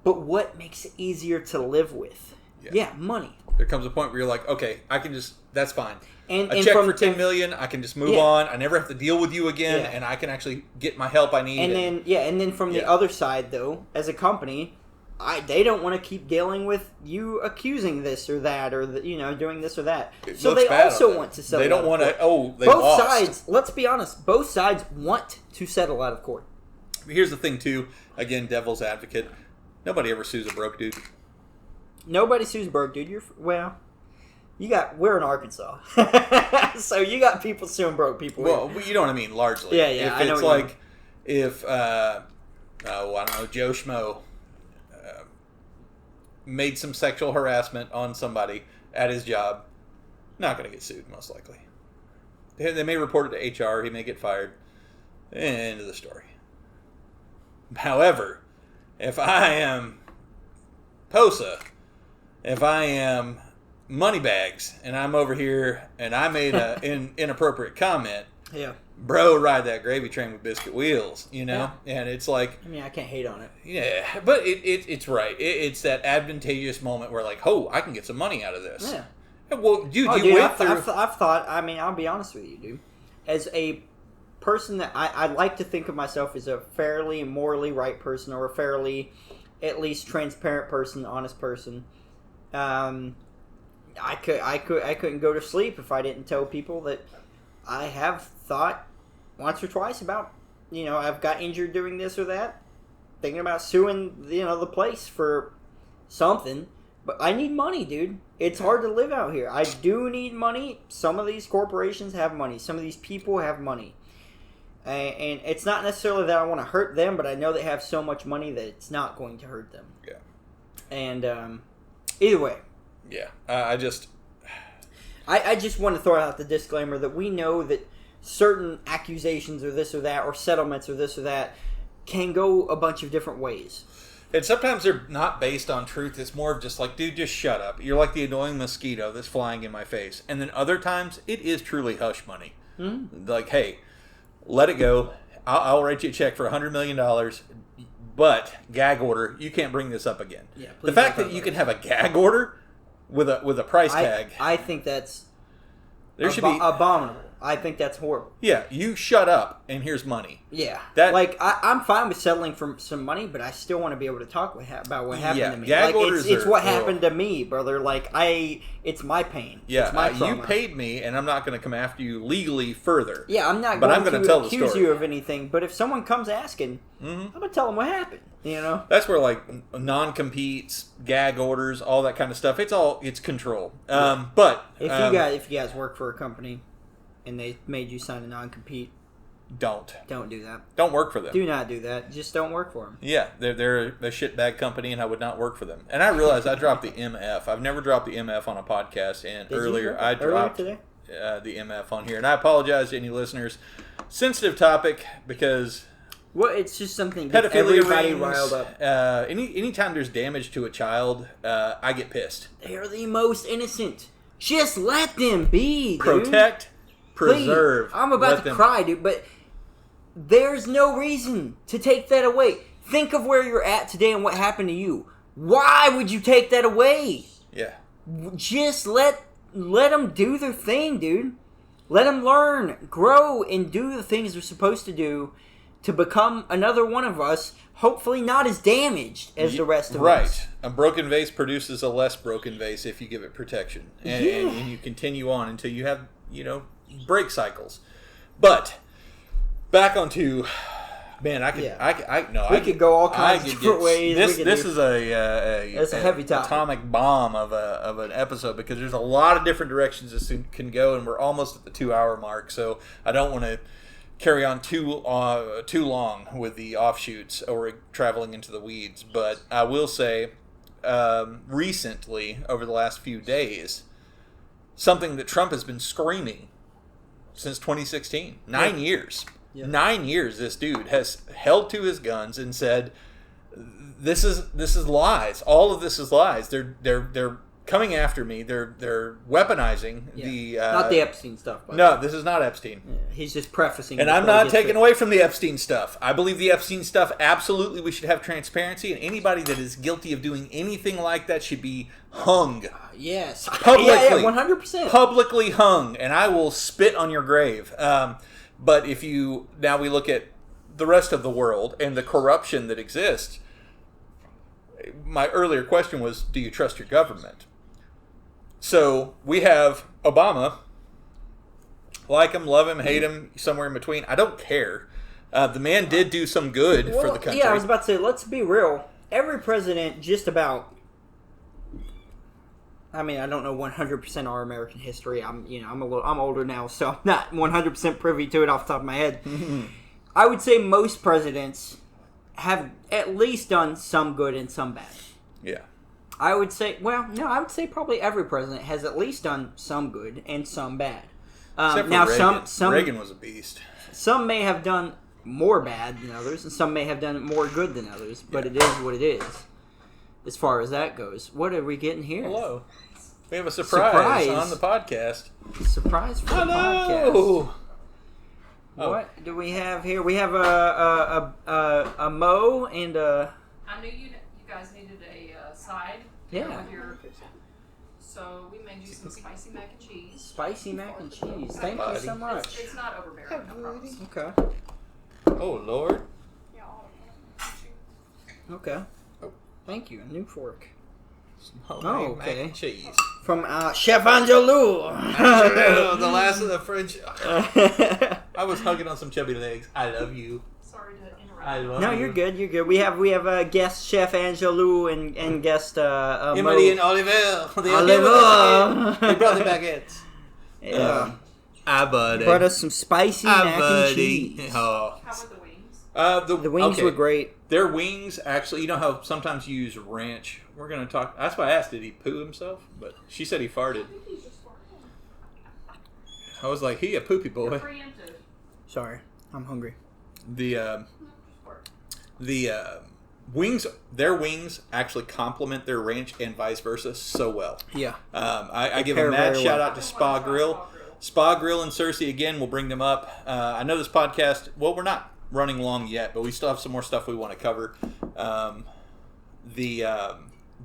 But what makes it easier to live with? Yeah, money. There comes a point where you're like, okay, I can just, that's fine. And check for $10 million, I can just move on. I never have to deal with you again, and I can actually get my help I need. And then from the other side, though, as a company... they don't want to keep dealing with you accusing this or that or doing this or that. So they also want to settle. They don't want to. Both sides. Let's be honest. Both sides want to settle out of court. Here's the thing, too. Again, devil's advocate. Nobody ever sues a broke dude. Nobody sues a broke dude. We're in Arkansas, so you got people suing broke people. Well, you know what I mean. Largely, yeah. If it's like if I don't know, Joe Schmo. Made some sexual harassment on somebody at his job, not going to get sued, most likely. They may report it to HR, he may get fired. End of the story. However, if I am POSA, if I am Moneybags, and I'm over here and I made an inappropriate comment, bro, ride that gravy train with biscuit wheels, And it's like... I mean, I can't hate on it. Yeah, but it's right. It's that advantageous moment where, like, I can get some money out of this. Yeah. Well, dude, went through... I've thought... I mean, I'll be honest with you, dude. As a person that... I like to think of myself as a fairly morally right person or a fairly, at least, transparent person, honest person. I couldn't go to sleep if I didn't tell people that I have thought once or twice about, I've got injured doing this or that, thinking about suing, the place for something, but I need money, dude. It's hard to live out here. I do need money. Some of these corporations have money. Some of these people have money. And it's not necessarily that I want to hurt them, but I know they have so much money that it's not going to hurt them. Yeah. And either way. Yeah. I just want to throw out the disclaimer that we know that certain accusations or this or that, or settlements or this or that, can go a bunch of different ways. And sometimes they're not based on truth. It's more of just like, dude, just shut up. You're like the annoying mosquito that's flying in my face. And then other times, it is truly hush money. Mm-hmm. Like, hey, let it go. I'll write you a check for $100 million, but gag order, you can't bring this up again. Yeah, the fact that you can have a gag order with a price tag. I think that's there should be abominable. I think that's horrible. Yeah, you shut up and here's money. Yeah. I'm fine with settling for some money, but I still want to be able to talk about what happened to me. Gag orders it's what happened to me, brother. It's my pain. Yeah, it's my trauma. You paid me, and I'm not going to come after you legally further. Yeah, I'm not going to accuse you of anything, but if someone comes asking, I'm going to tell them what happened. That's where non-competes, gag orders, all that kind of stuff. It's control. But if you guys work for a company and they made you sign a non-compete, don't do that. Don't work for them. Do not do that. Just don't work for them. Yeah, they're a shitbag company, and I would not work for them. And I realized I dropped the MF. I've never dropped the MF on a podcast, and earlier I dropped the MF on here. And I apologize to any listeners. Sensitive topic because. Well, it's just something that everybody riled up. Anytime there's damage to a child, I get pissed. They are the most innocent. Just let them be, dude. Protect, preserve. Please. I'm about to cry, dude, but there's no reason to take that away. Think of where you're at today and what happened to you. Why would you take that away? Yeah. Just let them do their thing, dude. Let them learn, grow, and do the things they're supposed to do to become another one of us, hopefully not as damaged as the rest of us. Right. A broken vase produces a less broken vase if you give it protection. And you continue on until you have, break cycles. But, back onto... Man, we could go all kinds of different ways. This is a heavy topic. Atomic bomb of an episode because there's a lot of different directions this can go, and we're almost at the 2-hour mark. So I don't want to carry on too long with the offshoots or traveling into the weeds. But I will say, recently over the last few days, something that Trump has been screaming since 2016, 9 years. Yeah. 9 years, this dude has held to his guns and said, "This is lies. All of this is lies. They're coming after me. They're weaponizing the not the Epstein stuff. No, this is not Epstein. Yeah, he's just prefacing. And I'm not taking away from the Epstein stuff. I believe the Epstein stuff. Absolutely, we should have transparency, and anybody that is guilty of doing anything like that should be hung. Yes, publicly, 100%, publicly hung, and I will spit on your grave. But now we look at the rest of the world and the corruption that exists. My earlier question was, do you trust your government? So we have Obama. Like him, love him, hate him, somewhere in between. I don't care. The man did do some good for the country. Yeah, I was about to say, let's be real. Every president just about... I mean, I don't know 100% our American history. I'm older now, so I'm not 100% privy to it off the top of my head. I would say most presidents have at least done some good and some bad. Yeah. I would say probably every president has at least done some good and some bad. Except for Reagan. Reagan was a beast. Some may have done more bad than others, and some may have done more good than others, but it is what it is. As far as that goes. What are we getting here? Hello. We have a surprise on the podcast. Surprise for the podcast. What do we have here? We have a Mo and a... I knew you guys needed a side. Yeah. So we made you some spicy mac and cheese. Spicy mac and cheese. Thank you so much. It's not overbearing, I promise. Okay. Oh, Lord. Yeah, okay. Thank you. A new fork. Oh, okay. Mac and cheese. From Chef Angelou. The last of the French. I was hugging on some chubby legs. I love you. Sorry to interrupt. No, you're good. You're good. We have a guest Chef Angelou and guest Emily and Oliver. Oliver. They brought the baguettes. Yeah. Buddy. Brought us some spicy mac and cheese. How about the wings? The wings were great. Their wings, actually, you know how sometimes you use ranch? We're going to talk. That's why I asked, did he poo himself? But she said he farted. I was like, he a poopy boy. Sorry, I'm hungry. The wings, their wings actually complement their ranch and vice versa so well. Yeah. I give a mad shout out to Spa Grill. Spa Grill and Cersei, again, we'll bring them up. I know this podcast, well, we're not running long yet, but we still have some more stuff we want to cover.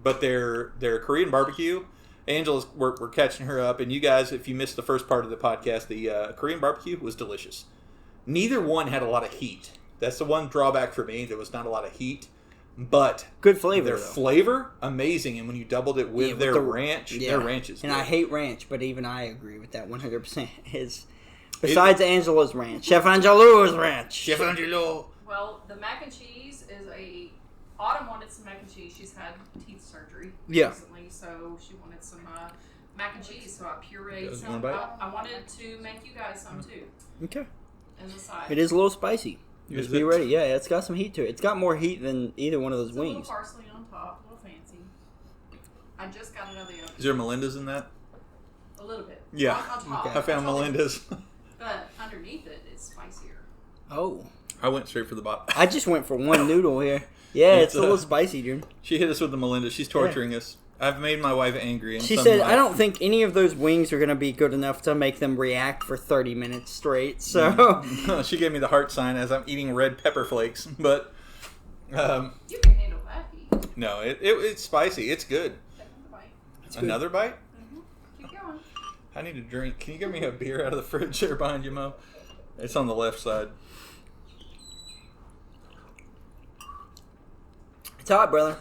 But their Korean barbecue we're catching her up, and you guys, if you missed the first part of the podcast, the Korean barbecue was delicious. Neither one had a lot of heat. That's the one drawback for me. There was not a lot of heat, but good flavor. Their flavor, amazing, and when you doubled it with their ranch, their ranch is and good. I hate ranch, but even I agree with that 100%. Besides Angela's ranch, Chef Angelo's ranch. Chef Angelo. Well, the mac and cheese is Autumn wanted some mac and cheese. She's had teeth surgery recently, so she wanted some mac and cheese. So I pureed some. I wanted to make you guys some too. Okay. As a side. It is a little spicy. Just be ready. Yeah, it's got some heat to it. It's got more heat than either one of those wings. A little parsley on top, a little fancy. I just got another oven. Is there Melinda's in that? A little bit. Yeah. On top. Okay. I found Melinda's. But underneath it, it's spicier. Oh. I went straight for the bottom. I just went for one noodle here. Yeah, it's a little spicy, dude. She hit us with the Melinda. She's torturing us. I've made my wife angry. She said, I don't think any of those wings are going to be good enough to make them react for 30 minutes straight. So she gave me the heart sign as I'm eating red pepper flakes. But you can handle that heat. No, it's spicy. It's good. Another bite? Mm-hmm. Keep going. I need a drink. Can you give me a beer out of the fridge there behind you, Mo? It's on the left side. It's hot, brother.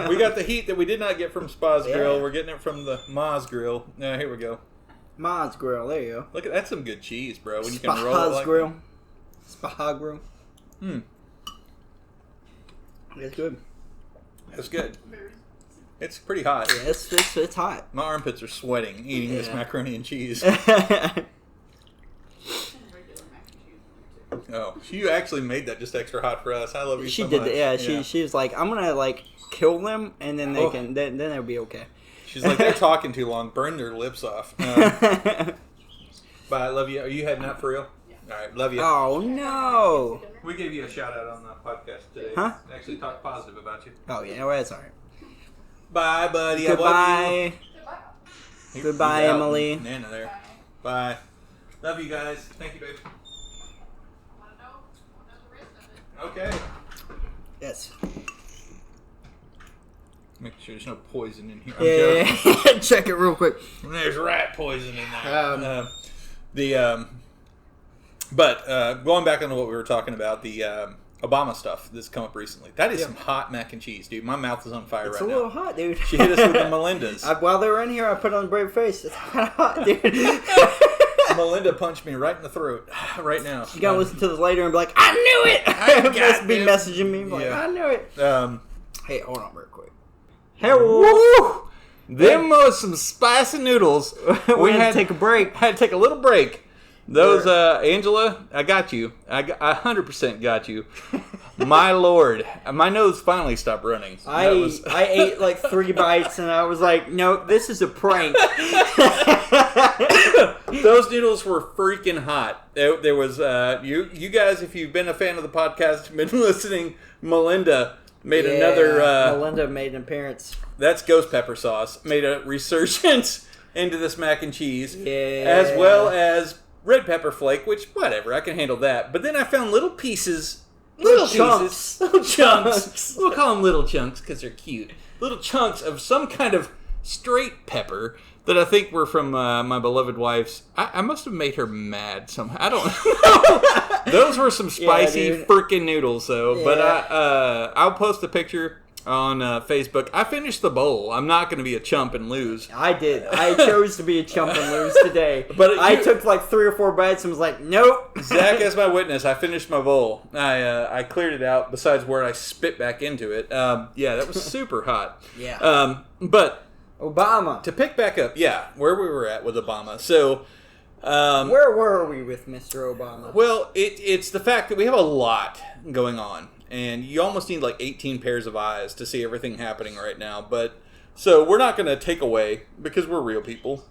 We got the heat that we did not get from Spa's Grill. We're getting it from the Ma's Grill. Now, here we go. Ma's Grill. There you go. Look at that's some good cheese, bro. When you Spa's can roll it like Grill. Spa Grill. It's good. It's good. It's pretty hot. Yeah, it's hot. My armpits are sweating eating this macaroni and cheese. Oh, you actually made that just extra hot for us. I love you so much. She did that, yeah. She was like, I'm gonna kill them and then they can then they'll be okay. She's like, they're talking too long. Burn their lips off. But I love you. Are you heading out for real? Yeah. All right, love you. Oh no. We gave you a shout out on the podcast today. Huh? Actually talked positive about you. Oh yeah, well that's alright. Bye, buddy. Goodbye. I love you. Goodbye, Emily. Nana there. Bye. Love you guys. Thank you, babe. Okay. Yes. Make sure there's no poison in here. Yeah. Check it real quick. There's rat poison in there. But going back onto what we were talking about, the Obama stuff that's come up recently. That is some hot mac and cheese, dude. My mouth is on fire right now. It's a little hot, dude. She hit us with the Melinda's. While they were in here, I put on a brave face. It's kind of hot, dude. Melinda punched me right in the throat right now. You gotta listen to this later and be like, I knew it! I must be messaging me like, I knew it. Hey, hold on real quick. Hey, woo! Them was some spicy noodles. We had to take a break. Had to take a little break. Those, Angela, I got you. I 100% got you. My lord. My nose finally stopped running. I ate like 3 bites and I was like, no, this is a prank. Those noodles were freaking hot. There was, you guys, if you've been a fan of the podcast, been listening, Melinda made another... Melinda made an appearance. That's ghost pepper sauce. Made a resurgence into this mac and cheese. Yeah. As well as red pepper flake, which, whatever, I can handle that. But then I found little pieces. Little chunks. We'll call them little chunks because they're cute. Little chunks of some kind of straight pepper that I think were from my beloved wife's. I must have made her mad somehow. I don't know. Those were some spicy freaking noodles, though. Yeah. But I'll post a picture on Facebook. I finished the bowl. I'm not going to be a chump and lose. I did. I chose to be a chump and lose today. But I took like 3 or 4 bites and was like, nope. Zach, as my witness, I finished my bowl. I cleared it out besides where I spit back into it. Yeah, that was super hot. Yeah. But Obama. To pick back up, where we were at with Obama. So, where were we with Mr. Obama? Well, it's the fact that we have a lot going on. And you almost need like 18 pairs of eyes to see everything happening right now. But so we're not going to take away because we're real people.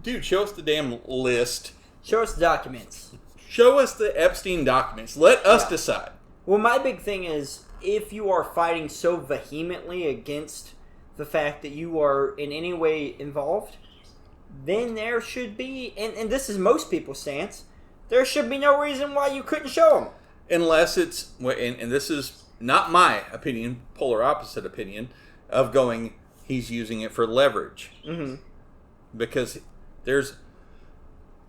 Dude, show us the damn list. Show us the documents. Show us the Epstein documents. Let us decide. Well, my big thing is if you are fighting so vehemently against the fact that you are in any way involved, then there should be, and this is most people's stance, there should be no reason why you couldn't show them. Unless it's, and this is not my opinion, polar opposite opinion, of going, he's using it for leverage. Mm-hmm. Because there's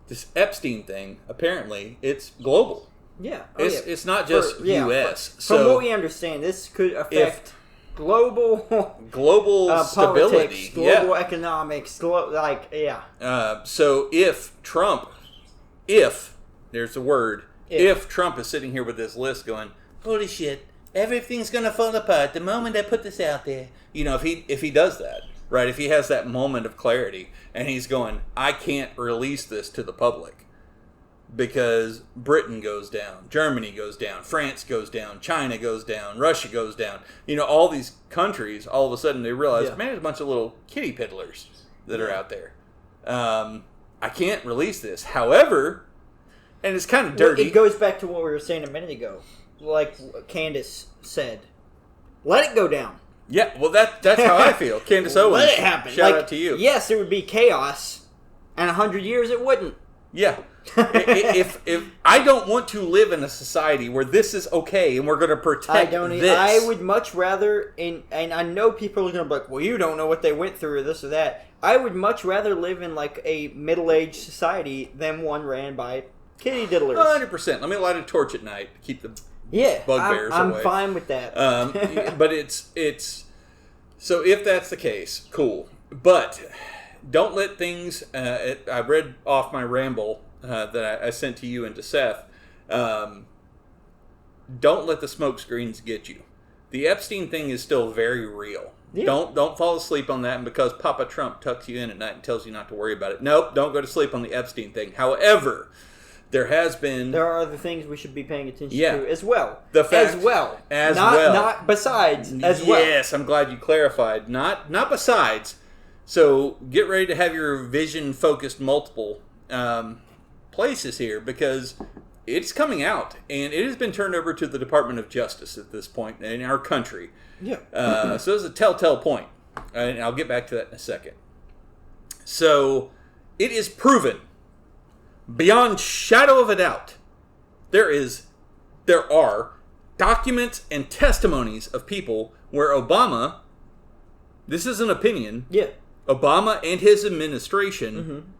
this Epstein thing, apparently, it's global. Yeah. It's not just U.S. From what we understand, this could affect global stability, politics, global economics, So if Trump, there's the word, if Trump is sitting here with this list going, holy shit, everything's gonna fall apart the moment I put this out there. If he does that, right? If he has that moment of clarity and he's going, I can't release this to the public because Britain goes down, Germany goes down, France goes down, China goes down, Russia goes down. All these countries, all of a sudden they realize, man, there's a bunch of little kitty piddlers that are out there. I can't release this. However, and it's kind of dirty. It goes back to what we were saying a minute ago. Like Candace said, let it go down. Yeah, well, that's how I feel. Candace Owens, let it happen. Shout out to you. Yes, it would be chaos, and 100 years it wouldn't. Yeah. if I don't want to live in a society where this is okay and we're going to protect this. I would much rather, and I know people are going to be like, well, you don't know what they went through or this or that. I would much rather live in like a middle-aged society than one ran by kitty diddlers. 100%. Let me light a torch at night to keep the bugbears away. I'm fine with that. But it's so if that's the case, cool. But don't let things. I read off my ramble that I sent to you and to Seth. Don't let the smoke screens get you. The Epstein thing is still very real. Yeah. Don't fall asleep on that, and because Papa Trump tucks you in at night and tells you not to worry about it. Nope, don't go to sleep on the Epstein thing. However, there are other things we should be paying attention to as well. Not besides, as well. Yes, I'm glad you clarified. Not besides. So get ready to have your vision focused multiple places here, because it's coming out, and it has been turned over to the Department of Justice at this point in our country. Yeah. So it's a telltale point, and I'll get back to that in a second. So it is proven, beyond shadow of a doubt, there are documents and testimonies of people where Obama, this is an opinion, Obama and his administration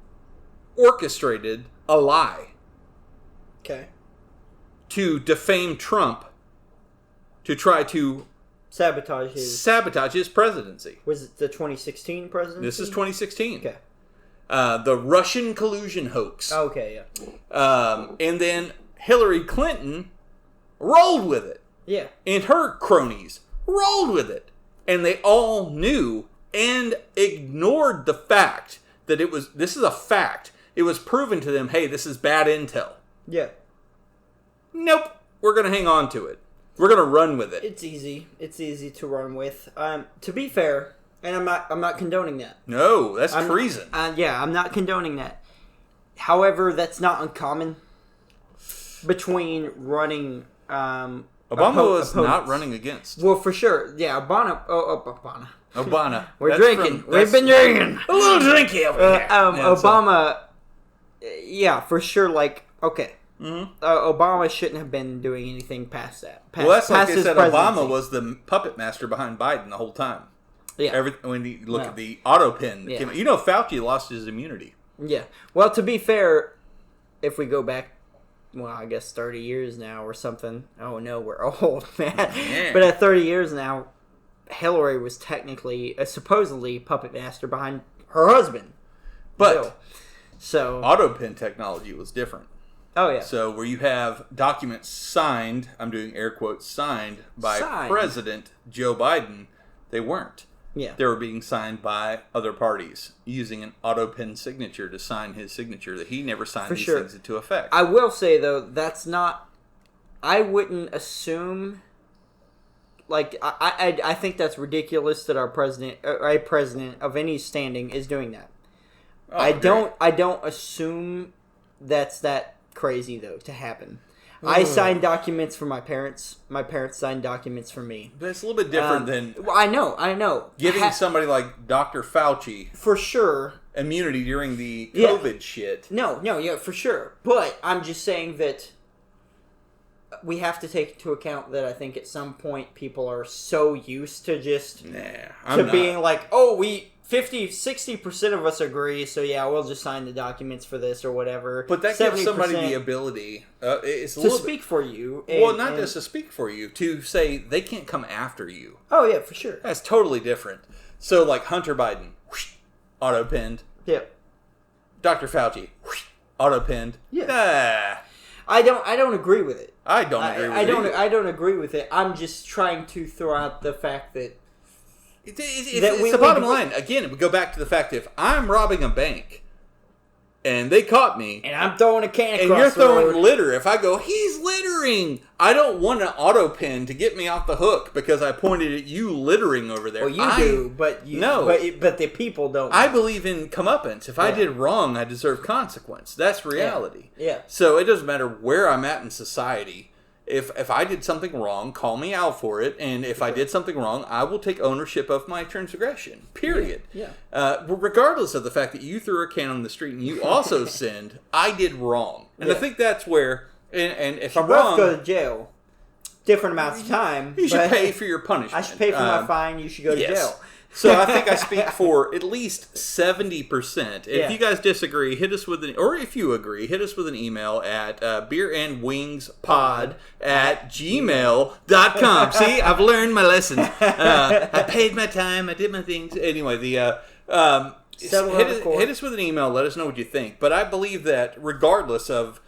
orchestrated a lie. Okay. To defame Trump, to try to sabotage his presidency. Was it the 2016 presidency? This is 2016. Okay. The Russian collusion hoax. Okay, yeah. And then Hillary Clinton rolled with it. Yeah. And her cronies rolled with it. And they all knew and ignored the fact that this is a fact. It was proven to them, hey, this is bad intel. Yeah. Nope. We're going to hang on to it. We're going to run with it. It's easy. It's easy to run with. To be fair, and I'm not condoning that. No, that's treason. I'm not condoning that. However, that's not uncommon between running. Obama was not running against. Well, for sure. Yeah, Obama. We're drinking. We've been drinking. A little drinky over here. Obama. Yeah, for sure. Like, okay. Mm-hmm. Obama shouldn't have been doing anything past that. Well, that's like I said. Obama was the puppet master behind Biden the whole time. Yeah. When you look at the auto pen, Fauci lost his immunity. Yeah. Well, to be fair, if we go back, I guess 30 years now or something. Oh no, we're old, man. Yeah. But at 30 years now, Hillary was technically, supposedly, puppet master behind her husband. But so auto pen technology was different. Oh, yeah. So where you have documents signed, I'm doing air quotes, signed by President Joe Biden, they weren't. Yeah. They were being signed by other parties using an auto pen signature to sign his signature that he never signed these things into effect. I will say, though, that's not... I wouldn't assume... Like, I think that's ridiculous that our president, a president of any standing is doing that. Oh, I don't assume that's that crazy though to happen. I signed documents for my parents. My parents signed documents for me. But it's a little bit different than. Well, I know. Giving somebody like Dr. Fauci for sure immunity during the COVID shit. No, yeah, for sure. But I'm just saying that we have to take into account that I think at some point people are so used to just being like, oh, 60% of us agree, so yeah, we'll just sign the documents for this or whatever. But that gives somebody the ability to speak for you. Not just to speak for you, to say they can't come after you. Oh yeah, for sure. That's totally different. So like Hunter Biden, auto-pinned. Yep. Dr. Fauci, auto-pinned. Yeah. I don't agree with it. I don't agree with it. I don't agree with it. I'm just trying to throw out the fact that it's the bottom line. Again, we go back to the fact that if I'm robbing a bank and they caught me, and I'm throwing a can across and you're throwing road. litter, if I go, he's littering, I don't want an auto pin to get me off the hook because I pointed at you littering over there. Well, you do, but the people don't. I believe in comeuppance. If I did wrong, I deserve consequence. That's reality. Yeah. So it doesn't matter where I'm at in society. If I did something wrong, call me out for it. And if I did something wrong, I will take ownership of my transgression. Period. Yeah. Regardless of the fact that you threw a can on the street and you also sinned, I did wrong. And I think that's where, and if I'm wrong, go to jail. Different amounts of time. You should pay for your punishment. I should pay for my fine. You should go to jail. So I think I speak for at least 70%. If you guys disagree, hit us with or if you agree, hit us with an email at beerandwingspod@gmail.com. See, I've learned my lessons. I paid my time. I did my things. Anyway, hit us with an email. Let us know what you think. But I believe that regardless of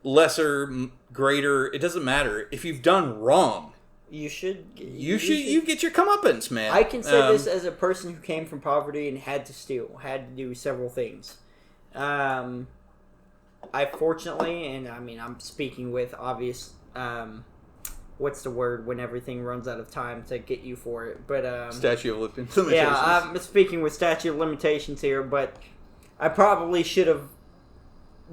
lesser, greater, it doesn't matter. If you've done wrong, you get your comeuppance, man. I can say this as a person who came from poverty and had to steal, had to do several things. I fortunately, and I mean, I'm speaking with obvious, what's the word when everything runs out of time to get you for it? But statute of limitations. Yeah, I'm speaking with statute of limitations here, but I probably should have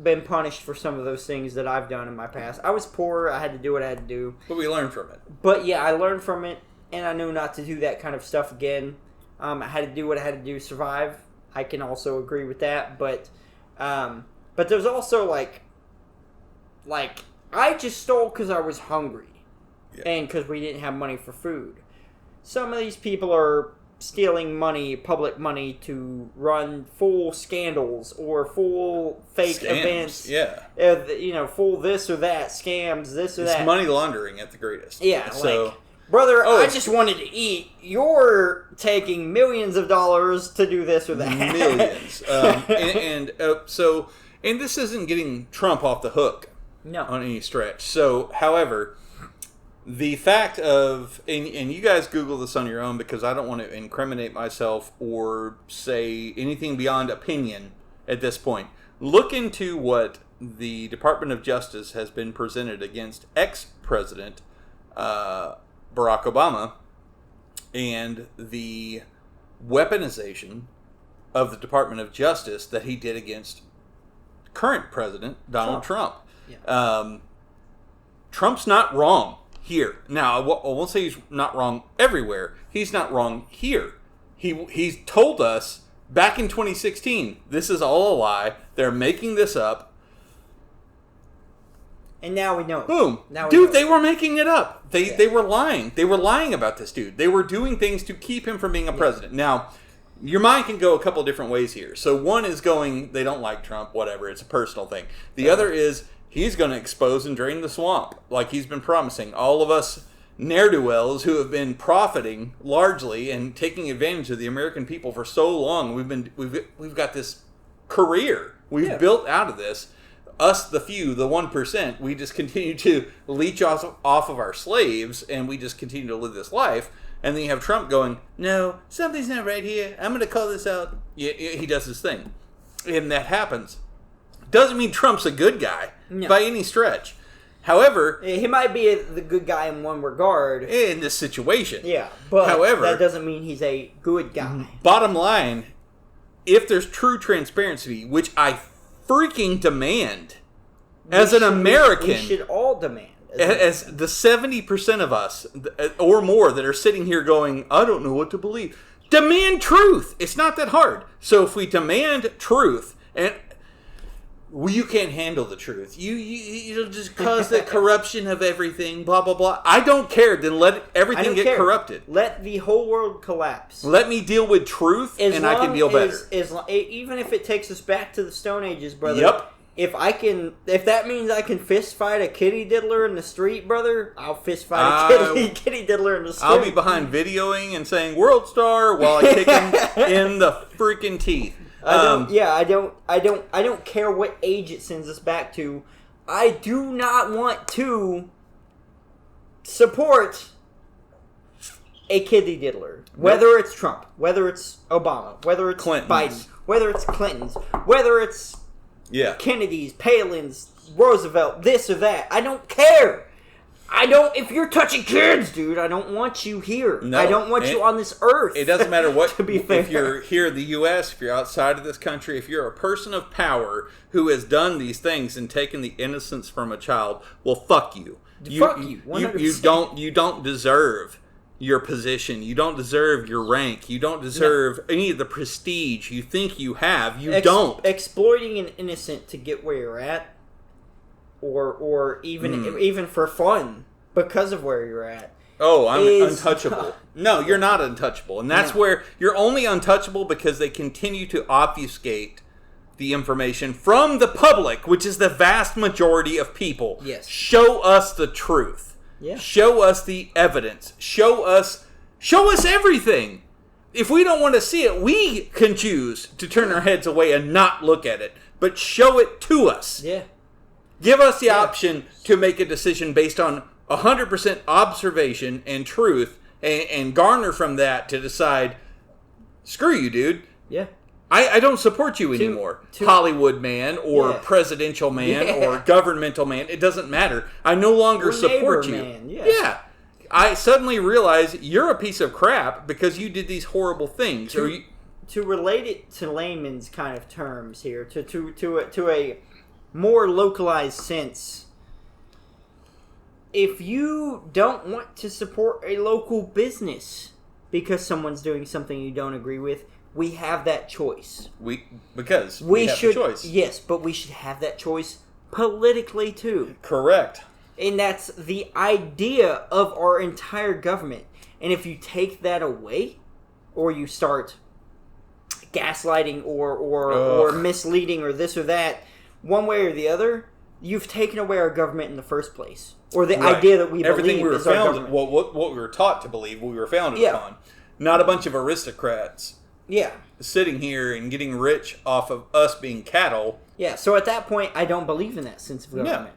been punished for some of those things that I've done in my past. I was poor. I had to do what I had to do. But we learned from it. But yeah, I learned from it, and I knew not to do that kind of stuff again. I had to do what I had to do to survive. I can also agree with that. But there's also like I just stole because I was hungry, and because we didn't have money for food. Some of these people are stealing money, public money, to run full scandals or full fake events. Yeah. Full this or that, scams, this or that. It's money laundering at the greatest. Yeah, so, brother, I just wanted to eat. You're taking millions of dollars to do this or that. Millions. And this isn't getting Trump off the hook. No. On any stretch. So, however, the fact of, and you guys Google this on your own because I don't want to incriminate myself or say anything beyond opinion at this point. Look into what the Department of Justice has been presented against ex-president Barack Obama and the weaponization of the Department of Justice that he did against current president Donald Trump. Yeah. Trump's not wrong here. Now, I won't say he's not wrong everywhere. He's not wrong here. He's told us back in 2016, this is all a lie. They're making this up. And now we know. Boom. They were making it up. They were lying. They were lying about this dude. They were doing things to keep him from being a president. Now, your mind can go a couple different ways here. So one is going, they don't like Trump, whatever. It's a personal thing. The other is, he's going to expose and drain the swamp, like he's been promising. All of us ne'er-do-wells who have been profiting largely and taking advantage of the American people for so long, we've got this career we've built out of this. Us, the few, the 1%, we just continue to leech off of our slaves, and we just continue to live this life. And then you have Trump going, no, something's not right here. I'm going to call this out. Yeah, he does his thing. And that happens. Doesn't mean Trump's a good guy by any stretch. However, he might be the good guy in one regard in this situation. Yeah, but however, that doesn't mean he's a good guy. Bottom line, if there's true transparency, which I freaking demand as an American, we should all demand. As the 70% of us or more that are sitting here going, I don't know what to believe. Demand truth. It's not that hard. So if we demand truth, and well, you can't handle the truth. You'll just cause the corruption of everything, blah, blah, blah. I don't care. Then let everything get corrupted. Let the whole world collapse. Let me deal with truth, and I can deal better. Even if it takes us back to the Stone Ages, brother. Yep. If that means I can fist fight a kitty diddler in the street, brother, I'll fist fight a kitty diddler in the street. I'll be behind videoing and saying "World Star" while I kick him in the freaking teeth. I don't care what age it sends us back to. I do not want to support a kitty diddler. Whether it's Trump, whether it's Obama, whether it's Biden, whether it's Clinton's, whether it's Kennedy's, Palin's, Roosevelt, this or that. I don't care. If you're touching kids, dude, I don't want you here. No, I don't want you on this earth. It doesn't matter what, to be fair. If you're here in the U.S., if you're outside of this country, if you're a person of power who has done these things and taken the innocence from a child, well, fuck you. Fuck you. 100%. You don't deserve your position. You don't deserve your rank. You don't deserve any of the prestige you think you have. You don't. Exploiting an innocent to get where you're at. Or even for fun, because of where you're at. Oh, I'm untouchable. No, you're not untouchable. And that's where you're only untouchable because they continue to obfuscate the information from the public, which is the vast majority of people. Yes. Show us the truth. Yeah. Show us the evidence. Show us everything. If we don't want to see it, we can choose to turn our heads away and not look at it. But show it to us. Yeah. Give us the option to make a decision based on 100% observation and truth and garner from that to decide, screw you, dude. Yeah. I don't support you anymore. Hollywood man or presidential man or governmental man. It doesn't matter. I no longer support you. Man. Yeah. I suddenly realize you're a piece of crap because you did these horrible things. To relate it to layman's kind of terms here, to a more localized sense, if you don't want to support a local business because someone's doing something you don't agree with, we have that choice. We have the choice. Yes, but we should have that choice politically too. Correct. And that's the idea of our entire government. And if you take that away, or you start gaslighting or misleading or this or that, one way or the other, you've taken away our government in the first place. Or the idea that we believe is our government. What we were taught to believe, what we were founded upon. Not a bunch of aristocrats sitting here and getting rich off of us being cattle. Yeah, so at that point, I don't believe in that sense of government.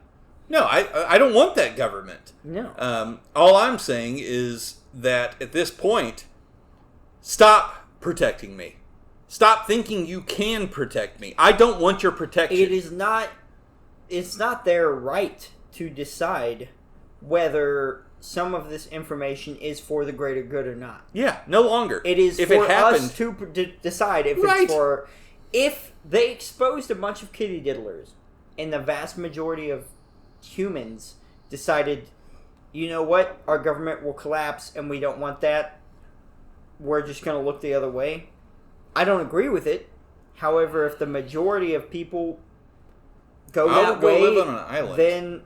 No, I don't want that government. No. All I'm saying is that at this point, stop protecting me. Stop thinking you can protect me. I don't want your protection. It's not their right to decide whether some of this information is for the greater good or not. Yeah, no longer. It is us to decide if it's for... If they exposed a bunch of kitty diddlers and the vast majority of humans decided, you know what, our government will collapse and we don't want that, we're just going to look the other way. I don't agree with it. However, if the majority of people go that way, live on an island. Then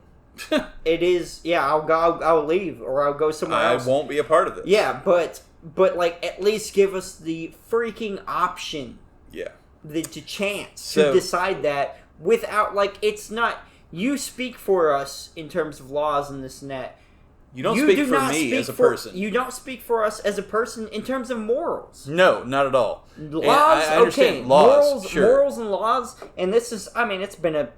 it is. Yeah, I'll leave, or I'll go somewhere else. I won't be a part of this. Yeah, but like at least give us the freaking option. Yeah. The chance to decide that without it's not. You speak for us in terms of laws and this and that. You don't speak for me as a person. You don't speak for us as a person in terms of morals. No, not at all. Laws, I understand laws, morals and laws, and this is, it's been a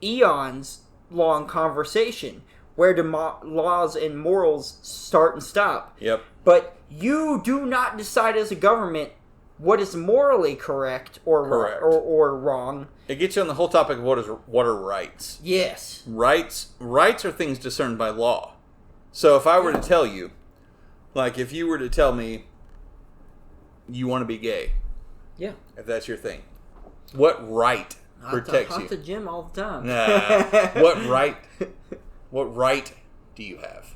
eons long conversation where do laws and morals start and stop. Yep. But you do not decide as a government what is morally correct or wrong. It gets you on the whole topic of what are rights. Yes. Rights are things discerned by law. So if I were to tell you, if you were to tell me you want to be gay, if that's your thing, what right protects you? I to gym all the time. Nah. What right do you have?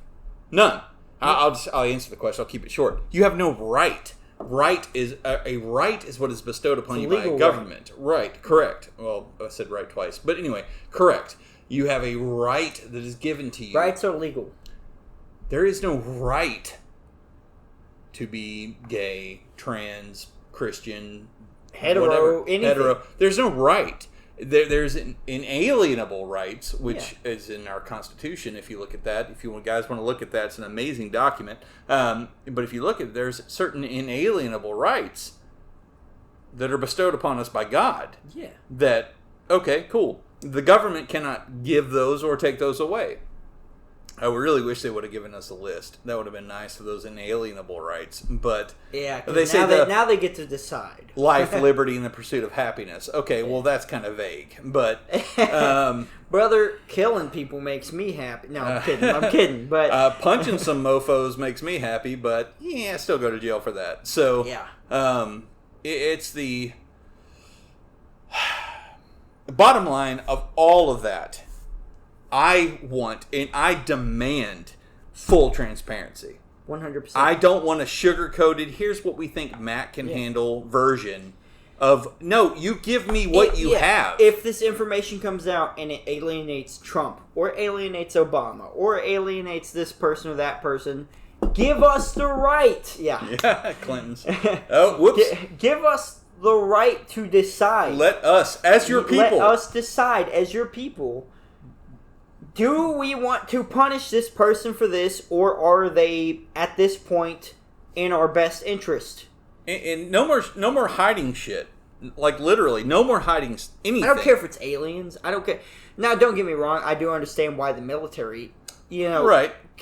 None. I'll answer the question. I'll keep it short. You have no right right is a right is what is bestowed upon you by a government. Right, correct. Well, I said right twice, but anyway, correct. You have a right that is given to you. Rights are legal. There is no right to be gay, trans, Christian, hetero, anything. Hetero. There's no right. There's inalienable rights, which is in our Constitution. If you look at that, if you guys want to look at that, it's an amazing document. But if you look at it, there's certain inalienable rights that are bestowed upon us by God. Yeah. That, okay, cool. The government cannot give those or take those away. I really wish they would have given us a list. That would have been nice of those inalienable rights. But now they get to decide. Life, liberty, and the pursuit of happiness. Okay, well, that's kind of vague. But brother, killing people makes me happy. No, I'm kidding. I'm kidding. But punching some mofos makes me happy. But yeah, I still go to jail for that. So it's the bottom line of all of that. I want and I demand full transparency. 100%. I don't want a sugar-coated, here's what we think Matt can handle version of, no, you give me what you have. If this information comes out and it alienates Trump or alienates Obama or alienates this person or that person, give us the right. Yeah, Clinton's. Oh, whoops. Give us the right to decide. Let us, as your people. Let us decide as your people. Do we want to punish this person for this, or are they, at this point, in our best interest? And no more hiding shit. Like, literally, no more hiding anything. I don't care if it's aliens. I don't care. Now, don't get me wrong. I do understand why the military,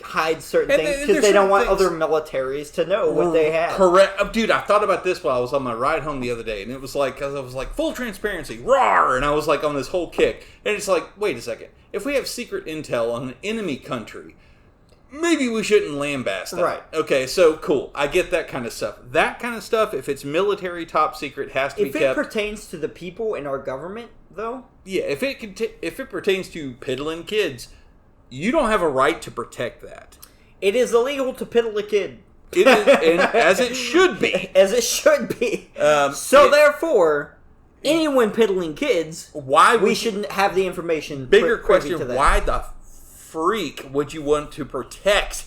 hides certain things, because they don't want other militaries to know what they have. Correct. Dude, I thought about this while I was on my ride home the other day, and it was like, because I was like, full transparency, rawr, and I was like on this whole kick. And it's like, wait a second. If we have secret intel on an enemy country, maybe we shouldn't lambast them. Right. Okay, so cool. I get that kind of stuff. That kind of stuff, if it's military top secret, has to be kept. If it pertains to the people in our government, though? Yeah, if it pertains to piddling kids, you don't have a right to protect that. It is illegal to piddle a kid. It is, and as it should be. As it should be. Therefore, anyone piddling kids, we shouldn't have the information. Bigger question, why the freak would you want to protect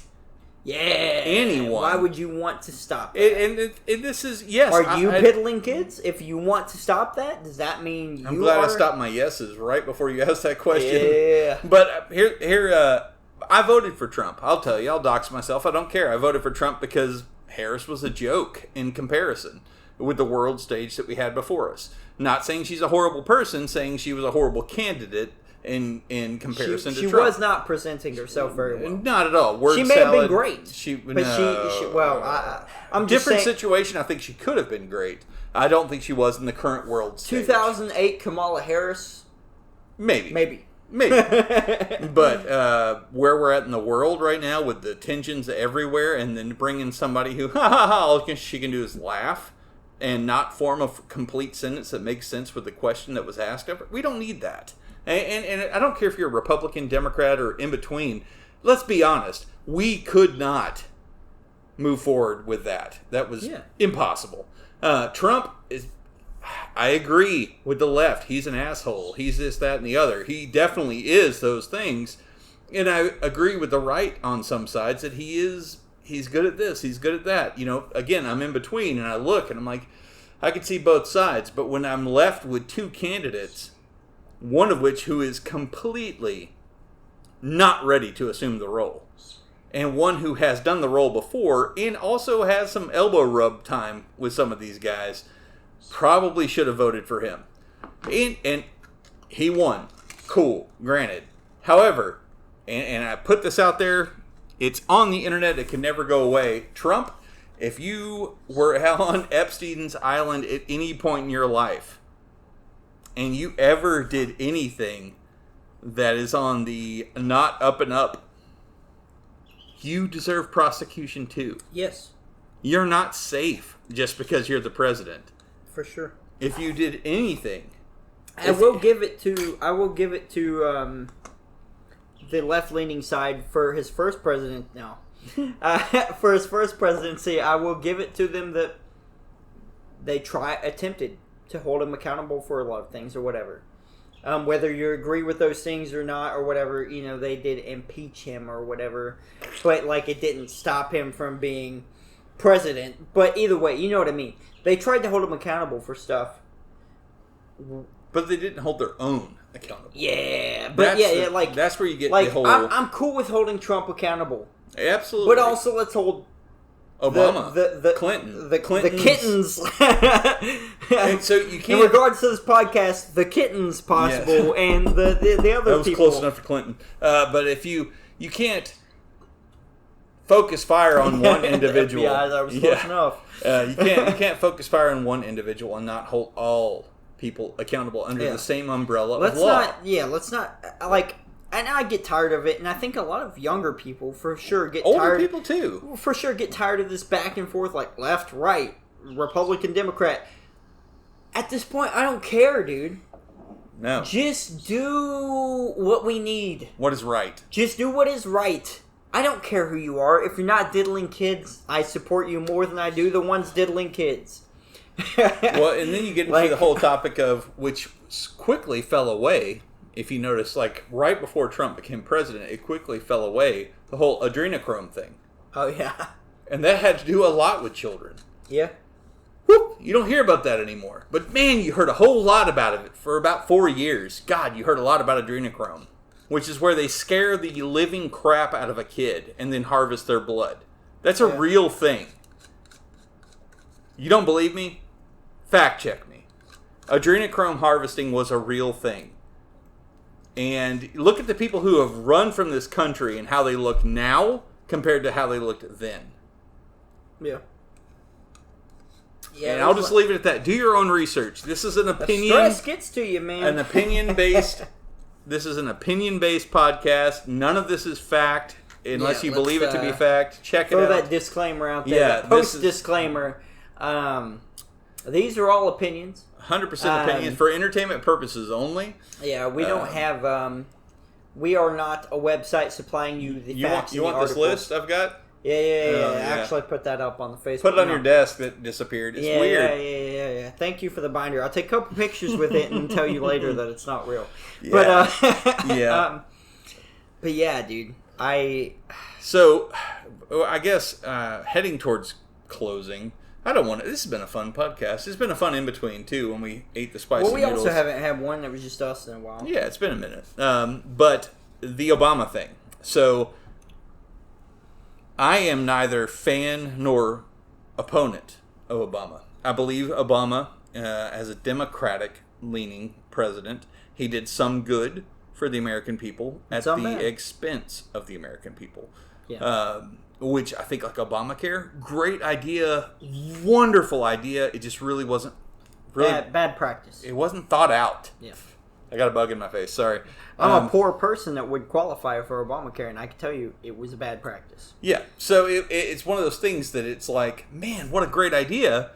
anyone? Why would you want to stop that? And this is, yes. Are you piddling kids? If you want to stop that, does that mean I'm glad I stopped my yeses right before you asked that question. Yeah. But here, I voted for Trump. I'll tell you, I'll dox myself. I don't care. I voted for Trump because Harris was a joke in comparison with the world stage that we had before us. Not saying she's a horrible person, saying she was a horrible candidate in comparison to Trump. She was not presenting herself very well. Not at all. She may have been great. I'm just different situation. I think she could have been great. I don't think she was in the current world stage. 2008 Kamala Harris? Maybe. But where we're at in the world right now with the tensions everywhere, and then bringing somebody who, all she can do is laugh and not form a complete sentence that makes sense with the question that was asked of her. We don't need that. And I don't care if you're a Republican, Democrat, or in between. Let's be honest. We could not move forward with that. That was impossible. Trump is... I agree with the left. He's an asshole. He's this, that, and the other. He definitely is those things. And I agree with the right on some sides that he's good at this, he's good at that. Again, I'm in between, and I look, and I'm like, I can see both sides. But when I'm left with two candidates, one of which who is completely not ready to assume the role, and one who has done the role before and also has some elbow rub time with some of these guys, probably should have voted for him. And he won. Cool, granted. However, and I put this out there, it's on the internet, it can never go away. Trump, if you were on Epstein's island at any point in your life, and you ever did anything that is on the not up and up, you deserve prosecution too. Yes. You're not safe just because you're the president. For sure. If you did anything, I will give it to the left-leaning side for his first president. No, for his first presidency, I will give it to them that they attempted to hold him accountable for a lot of things or whatever. Whether you agree with those things or not or whatever, they did impeach him or whatever. But, it didn't stop him from being president. But either way, you know what I mean. They tried to hold him accountable for stuff. But they didn't hold their own accountable. Yeah. But that's where you get the whole... I'm cool with holding Trump accountable. Absolutely. But also let's hold... Obama, the Clinton, the kittens. And so you can't. In regards to this podcast, the kittens possible, and the other that was people. close enough for Clinton. But if you can't focus fire on one individual, that was close enough. You can't focus fire on one individual and not hold all people accountable under the same umbrella of law. Let's not And I get tired of it, and I think a lot of younger people for sure get tired. Older people too. For sure get tired of this back and forth, left, right, Republican, Democrat. At this point, I don't care, dude. No. Just do what we need. What is right. Just do what is right. I don't care who you are. If you're not diddling kids, I support you more than I do the ones diddling kids. Well, and then you get into the whole topic of, which quickly fell away. If you notice, right before Trump became president, it quickly fell away, the whole adrenochrome thing. Oh, yeah. And that had to do a lot with children. Yeah. Whoop! You don't hear about that anymore. But, man, you heard a whole lot about it for about 4 years. God, you heard a lot about adrenochrome, which is where they scare the living crap out of a kid and then harvest their blood. That's a real thing. You don't believe me? Fact check me. Adrenochrome harvesting was a real thing. And look at the people who have run from this country and how they look now compared to how they looked then. Yeah. And I'll just leave it at that. Do your own research. This is an opinion. Stress gets to you, man. An opinion-based. This is an opinion-based podcast. None of this is fact, unless you believe it to be fact. Check it out. Throw that disclaimer out there. Yeah, post-disclaimer. These are all opinions. 100% opinions for entertainment purposes only. Yeah, we don't have. We are not a website supplying you the facts. You want this list I've got? Yeah. Actually, put that up on the Facebook. Put it on your desk that disappeared. It's weird. Yeah. Thank you for the binder. I'll take a couple pictures with it and tell you later that it's not real. Yeah. But but yeah, dude. So, I guess heading towards closing. I don't want to. This has been a fun podcast. It's been a fun in between too when we ate the spicy noodles. Well, we also haven't had one that was just us in a while. Yeah, it's been a minute. But the Obama thing. So I am neither fan nor opponent of Obama. I believe Obama, as a Democratic-leaning president, he did some good for the American people at the expense of the American people. Yeah. Which I think, Obamacare, great idea, wonderful idea. It just really wasn't bad practice. It wasn't thought out. Yeah. I got a bug in my face. Sorry. I'm a poor person that would qualify for Obamacare, and I can tell you it was a bad practice. Yeah. So it's one of those things that it's man, what a great idea.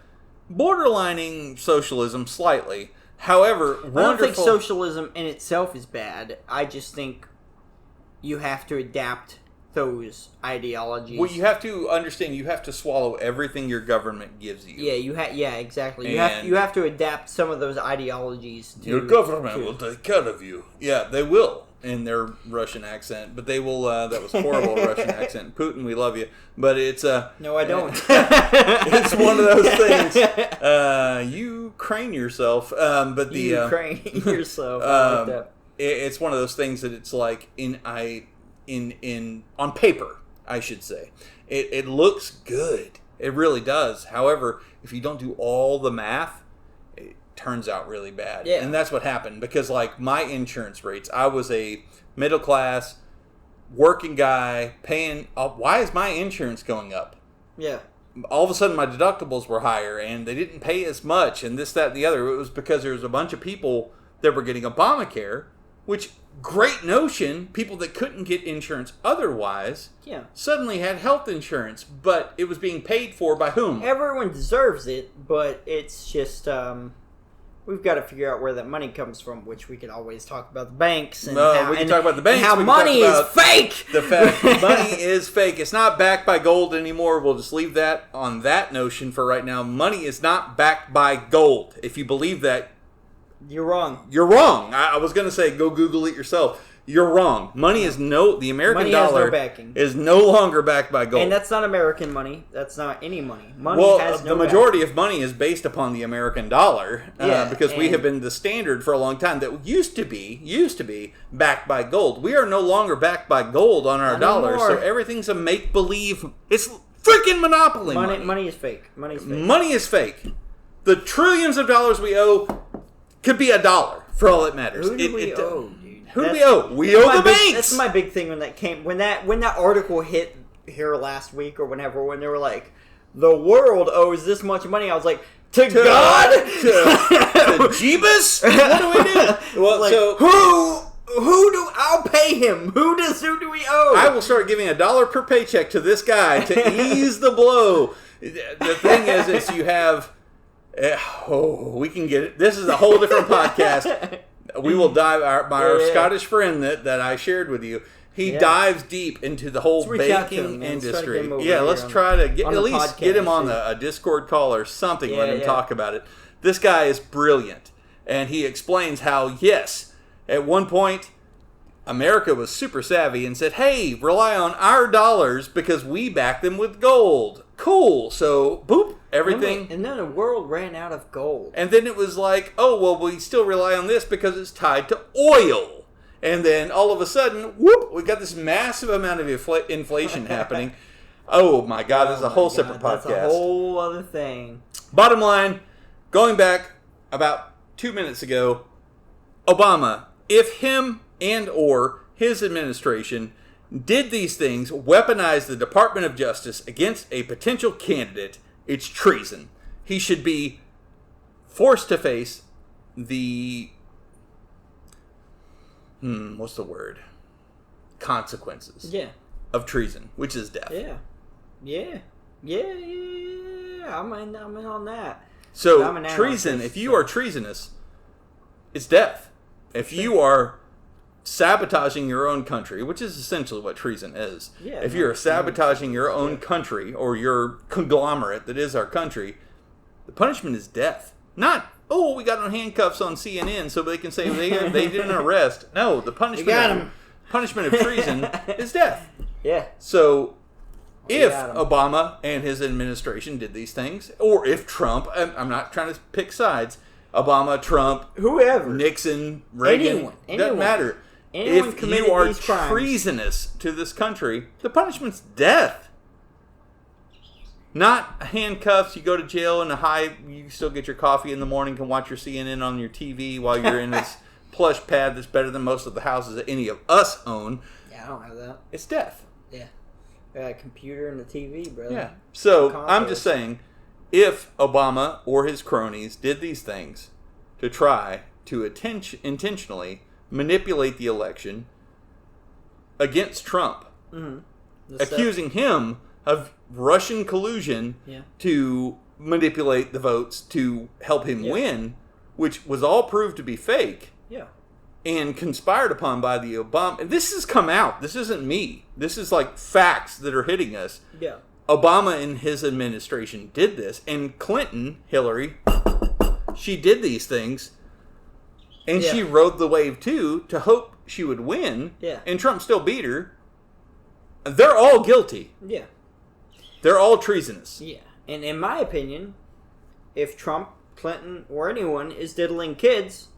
Borderlining socialism slightly. However, wonderful. I don't think socialism in itself is bad. I just think you have to adapt those ideologies. Well, you have to understand. You have to swallow everything your government gives you. Yeah, Yeah, exactly. You have to adapt some of those ideologies to your government will take care of you. Yeah, they will in their Russian accent, but they will. That was horrible Russian accent. Putin, we love you, but it's no, I don't. It's one of those things. You crane yourself, but the you crane yourself. I like that. It's one of those things that it's on paper, I should say, it looks good. It really does. However, if you don't do all the math, it turns out really bad. Yeah. And that's what happened because, my insurance rates, I was a middle class working guy paying. Why is my insurance going up? Yeah. All of a sudden, my deductibles were higher, and they didn't pay as much, and this, that, and the other. It was because there was a bunch of people that were getting Obamacare, which. Great notion. People that couldn't get insurance otherwise suddenly had health insurance, but it was being paid for by whom? Everyone deserves it, but it's just we've got to figure out where that money comes from, which we could always talk about the banks. And we can talk about the banks. And how money is fake! The fact money is fake. It's not backed by gold anymore. We'll just leave that on that notion for right now. Money is not backed by gold. If you believe that, you're wrong. You're wrong. I was going to say, go Google it yourself. You're wrong. Money is the American dollar is no longer backed by gold. And that's not American money. That's not any money. Money has no the majority of money is based upon the American dollar because we have been the standard for a long time that used to be backed by gold. We are no longer backed by gold on our dollars, so everything's a make-believe. It's freaking monopoly money. Money is fake. Money is fake. Money is fake. The trillions of dollars we owe could be $1 for all it matters. Who do we owe? Who do we owe? We owe the banks. That's my big thing when that article hit here last week or whenever, when they were like, the world owes this much money. I was like, to God? To Jeebus? What do we do? Well, like, so I'll pay him. Who do we owe? I will start giving $1 per paycheck to this guy to ease the blow. The thing is you have, we can get it. This is a whole different podcast. We will dive. Our Scottish friend that I shared with you, he dives deep into the whole baking industry. Let's try to get at least get him on a Discord call or something. Let him talk about it. This guy is brilliant, and he explains how at one point America was super savvy and said, "Hey, rely on our dollars because we back them with gold." Cool. So, boop, everything. And then the world ran out of gold. And then it was like, oh, well, we still rely on this because it's tied to oil. And then all of a sudden, whoop, we got this massive amount of inflation happening. Oh, my God, there's a whole separate podcast. That's a whole other thing. Bottom line, going back about 2 minutes ago, Obama, if him and or his administration did these things, weaponize the Department of Justice against a potential candidate, it's treason. He should be forced to face the what's the word? Consequences. Of treason, which is death. I'm in on that. So treason, if you are treasonous, it's death. If you are sabotaging your own country, which is essentially what treason is. If you're sabotaging your own country or your conglomerate that is our country, the punishment is death. Not, we got on handcuffs on CNN so they can say they didn't arrest. No, the punishment of treason is death. So if Obama and his administration did these things, or if Trump, I'm not trying to pick sides, Obama, Trump, whoever, Nixon, Reagan, doesn't matter. If you are treasonous to this country, the punishment's death. Not handcuffs, you go to jail and you still get your coffee in the morning, can watch your CNN on your TV while you're in this plush pad that's better than most of the houses that any of us own. I don't have that. It's death. I got a computer and a TV, brother. Yeah. So, I'm just saying, if Obama or his cronies did these things to try to intentionally manipulate the election against Trump, accusing him of Russian collusion to manipulate the votes to help him win, which was all proved to be fake, and conspired upon by the Obama. And this has come out. This isn't me. This is like facts that are hitting us. Obama and his administration did this, and Clinton, Hillary, she did these things. And she rode the wave, too, to hope she would win. And Trump still beat her. They're all guilty. They're all treasonous. And in my opinion, if Trump, Clinton, or anyone is diddling kids,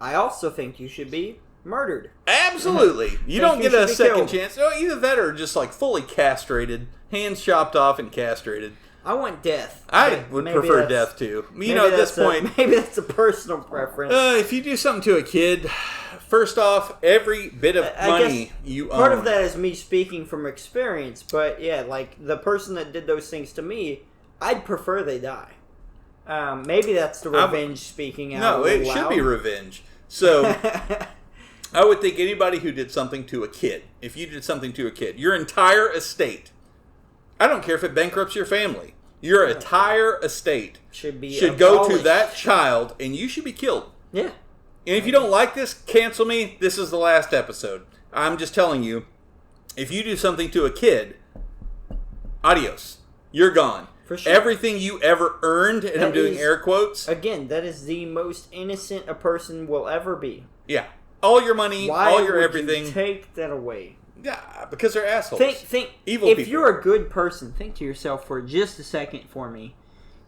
I also think you should be murdered. Absolutely. You don't get a second chance. Either that or just like fully castrated, hands chopped off and castrated. I want death. I would prefer death too. At this point, maybe that's a personal preference. If you do something to a kid, first off, every bit of money you own. Part of that is me speaking from experience, but like the person that did those things to me, I'd prefer they die. Maybe that's the revenge speaking out. No, it should be revenge. So, I would think anybody who did something to a kid, if you did something to a kid, your entire estate, I don't care if it bankrupts your family, Your entire estate should go to that child, and you should be killed. Yeah. And if you don't like this, cancel me. This is the last episode. I'm just telling you, if you do something to a kid, adios. You're gone. For sure. Everything you ever earned, and I'm doing air quotes. Again, that is the most innocent a person will ever be. Yeah. All your money, all your everything. You take that away? Yeah, because they're assholes. Think evil if people. You're a good person, think to yourself for just a second for me.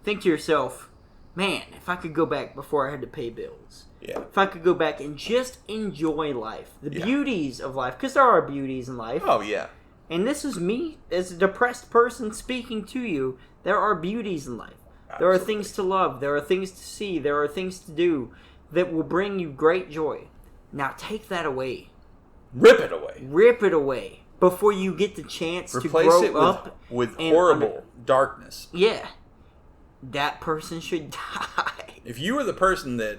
Think to yourself, man, if I could go back before I had to pay bills. Yeah. If I could go back and just enjoy life. The beauties of life. Because there are beauties in life. Oh, yeah. And this is me, as a depressed person speaking to you. There are beauties in life. Absolutely. There are things to love. There are things to see. There are things to do that will bring you great joy. Now take that away. Rip it away. Rip it away before you get the chance to grow up with horrible darkness. Yeah. That person should die. If you were the person that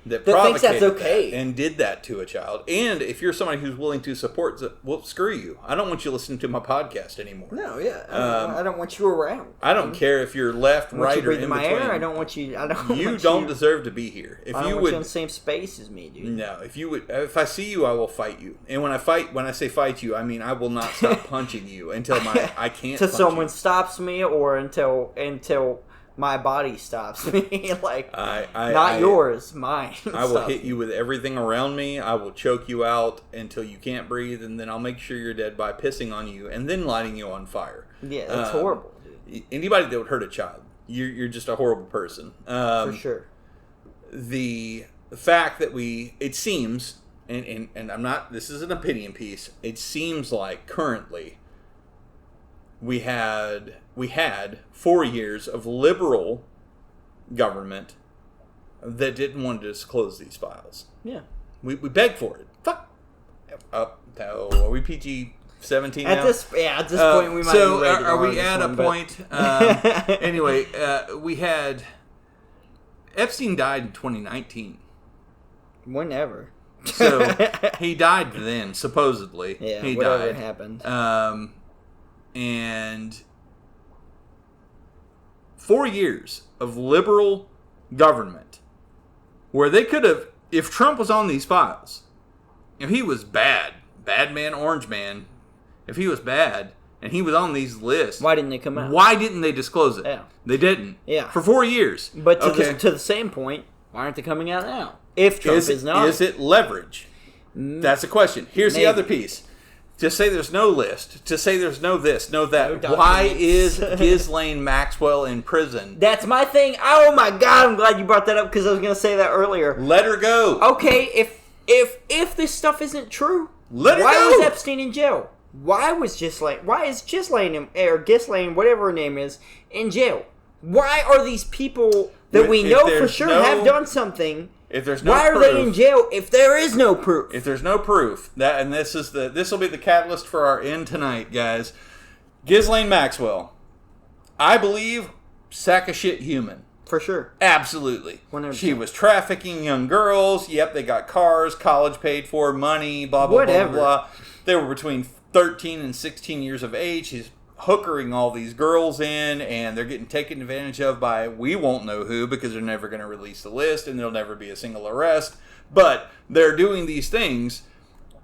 thinks that's okay and did that to a child, and if you're somebody who's willing to support, well, screw you. I don't want you listening to my podcast anymore. No, yeah, I don't want you around. I don't care if you're left, right, or in my between. Air. I don't want you. You don't deserve to be here. If I don't you want would you in the same space as me, dude. No, if I see you, I will fight you. And when I say fight you, I mean I will not stop punching you until I can't. Until someone stops me, or until my body stops me. Like, not yours, mine. I will hit you with everything around me. I will choke you out until you can't breathe, and then I'll make sure you're dead by pissing on you and then lighting you on fire. Yeah, that's horrible, dude. Anybody that would hurt a child, you're just a horrible person. For sure. The fact that it seems, and I'm not, this is an opinion piece, it seems like currently we had 4 years of liberal government that didn't want to disclose these files. Yeah. We begged for it. Fuck. Are we PG-17 now? At this point, we might be ready to are we at a point? Anyway, we had... Epstein died in 2019. Whenever. So, he died then, supposedly. Yeah, he whatever died. happened. And 4 years of liberal government where they could have, if Trump was on these files, if he was bad man, orange man, if he was bad and he was on these lists, why didn't they come out? Why didn't they disclose it? Yeah. They didn't. Yeah. For 4 years. But to the same point, why aren't they coming out now? If Trump is not. Is it leverage? That's the question. Here's the other piece. To say there's no list, to say there's no this, no that. No why is Ghislaine Maxwell in prison? That's my thing. Oh my God, I'm glad you brought that up because I was going to say that earlier. Let her go. Okay, if this stuff isn't true, let her go. Why was Epstein in jail? Why is Ghislaine, whatever her name is, in jail? Why are these people that we know for sure have done something? If there's no why proof, are they in jail if there is no proof? If there's no proof, this will be the catalyst for our end tonight, guys. Ghislaine Maxwell, I believe, sack of shit human. For sure. Absolutely. 100%. She was trafficking young girls. Yep, they got cars, college paid for, money, blah, blah, blah, blah. They were between 13 and 16 years of age. She's hookering all these girls in, and they're getting taken advantage of by we won't know who because they're never going to release the list, and there'll never be a single arrest. But they're doing these things.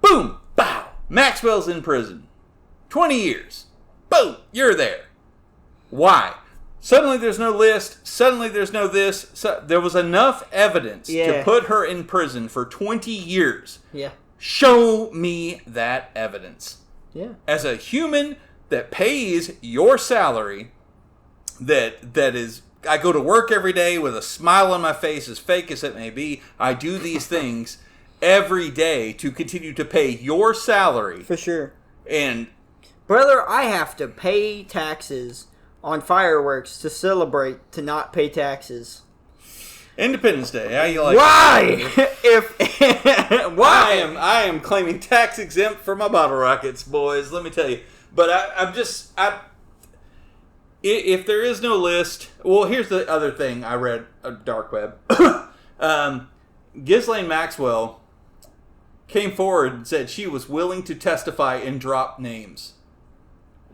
Boom! Bow! Maxwell's in prison. 20 years. Boom! You're there. Why? Suddenly there's no list. Suddenly there's no this. There was enough evidence to put her in prison for 20 years. Yeah. Show me that evidence. Yeah. As a human that pays your salary, that is, I go to work every day with a smile on my face, as fake as it may be. I do these things every day to continue to pay your salary. For sure. And brother, I have to pay taxes on fireworks to celebrate to not pay taxes. Independence Day. How you like why? Why? I am claiming tax exempt for my bottle rockets, boys. Let me tell you. But if there is no list, well, here's the other thing I read on dark web. Ghislaine Maxwell came forward and said she was willing to testify and drop names.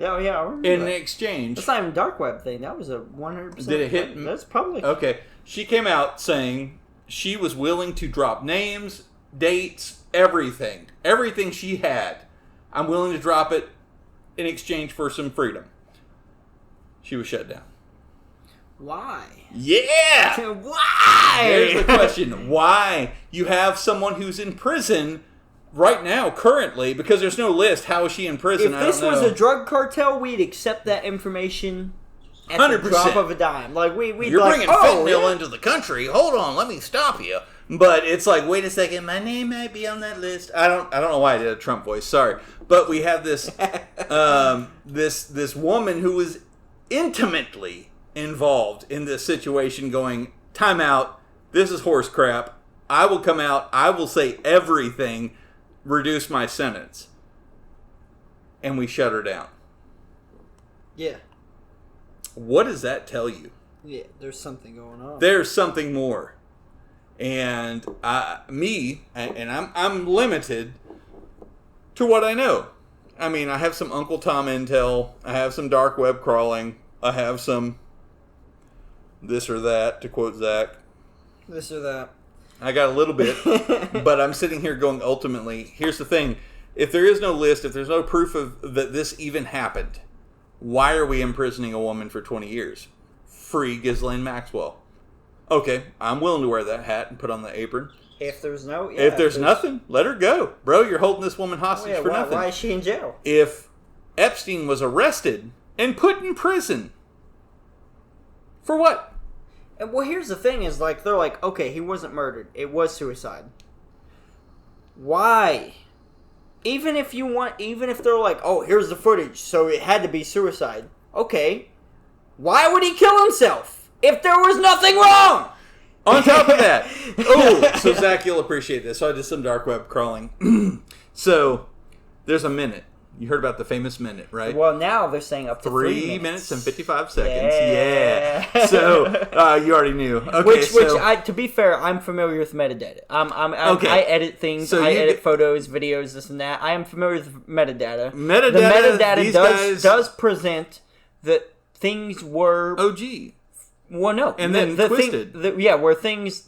Oh, yeah, I remember in that. exchange. That's not even a dark web thing. That was a 100%. Did it hit? That's public. Okay. She came out saying she was willing to drop names, dates, everything. Everything she had. I'm willing to drop it in exchange for some freedom. She was shut down. Why? Yeah! Why? Here's the question. Why? You have someone who's in prison right now, currently, because there's no list. How is she in prison? If this was a drug cartel, we'd accept that information at 100%. The drop of a dime. Like we'd You're like, bringing fentanyl into the country. Hold on, let me stop you. But it's like, wait a second, my name might be on that list. I don't know why I did a Trump voice. Sorry, but we have this this woman who was intimately involved in this situation. Going, time out. This is horse crap. I will come out. I will say everything. Reduce my sentence. And we shut her down. Yeah. What does that tell you? Yeah, there's something going on. There's something more. And I'm limited to what I know. I mean, I have some Uncle Tom intel. I have some dark web crawling. I have some this or that, to quote Zach. This or that. I got a little bit, but I'm sitting here going, ultimately, here's the thing. If there is no list, if there's no proof of that this even happened, why are we imprisoning a woman for 20 years? Free Ghislaine Maxwell. Okay, I'm willing to wear that hat and put on the apron. If there's no... Yeah, if there's nothing, let her go. Bro, you're holding this woman hostage for nothing. Why is she in jail? If Epstein was arrested and put in prison, for what? And well, here's the thing: is like they're like, okay, he wasn't murdered; it was suicide. Why? Even if they're like, oh, here's the footage, so it had to be suicide. Okay, why would he kill himself if there was nothing wrong? On top of that, so Zach, you'll appreciate this. So I did some dark web crawling. So there's a minute. You heard about the famous minute, right? Well, now they're saying up to 3 minutes and 55 seconds. Yeah. So you already knew. Okay, which to be fair, I'm familiar with metadata. Okay. I edit things. So I edit photos, videos, this and that. I am familiar with metadata. The metadata does present that things were OG. Well, no, and then twisted. Where things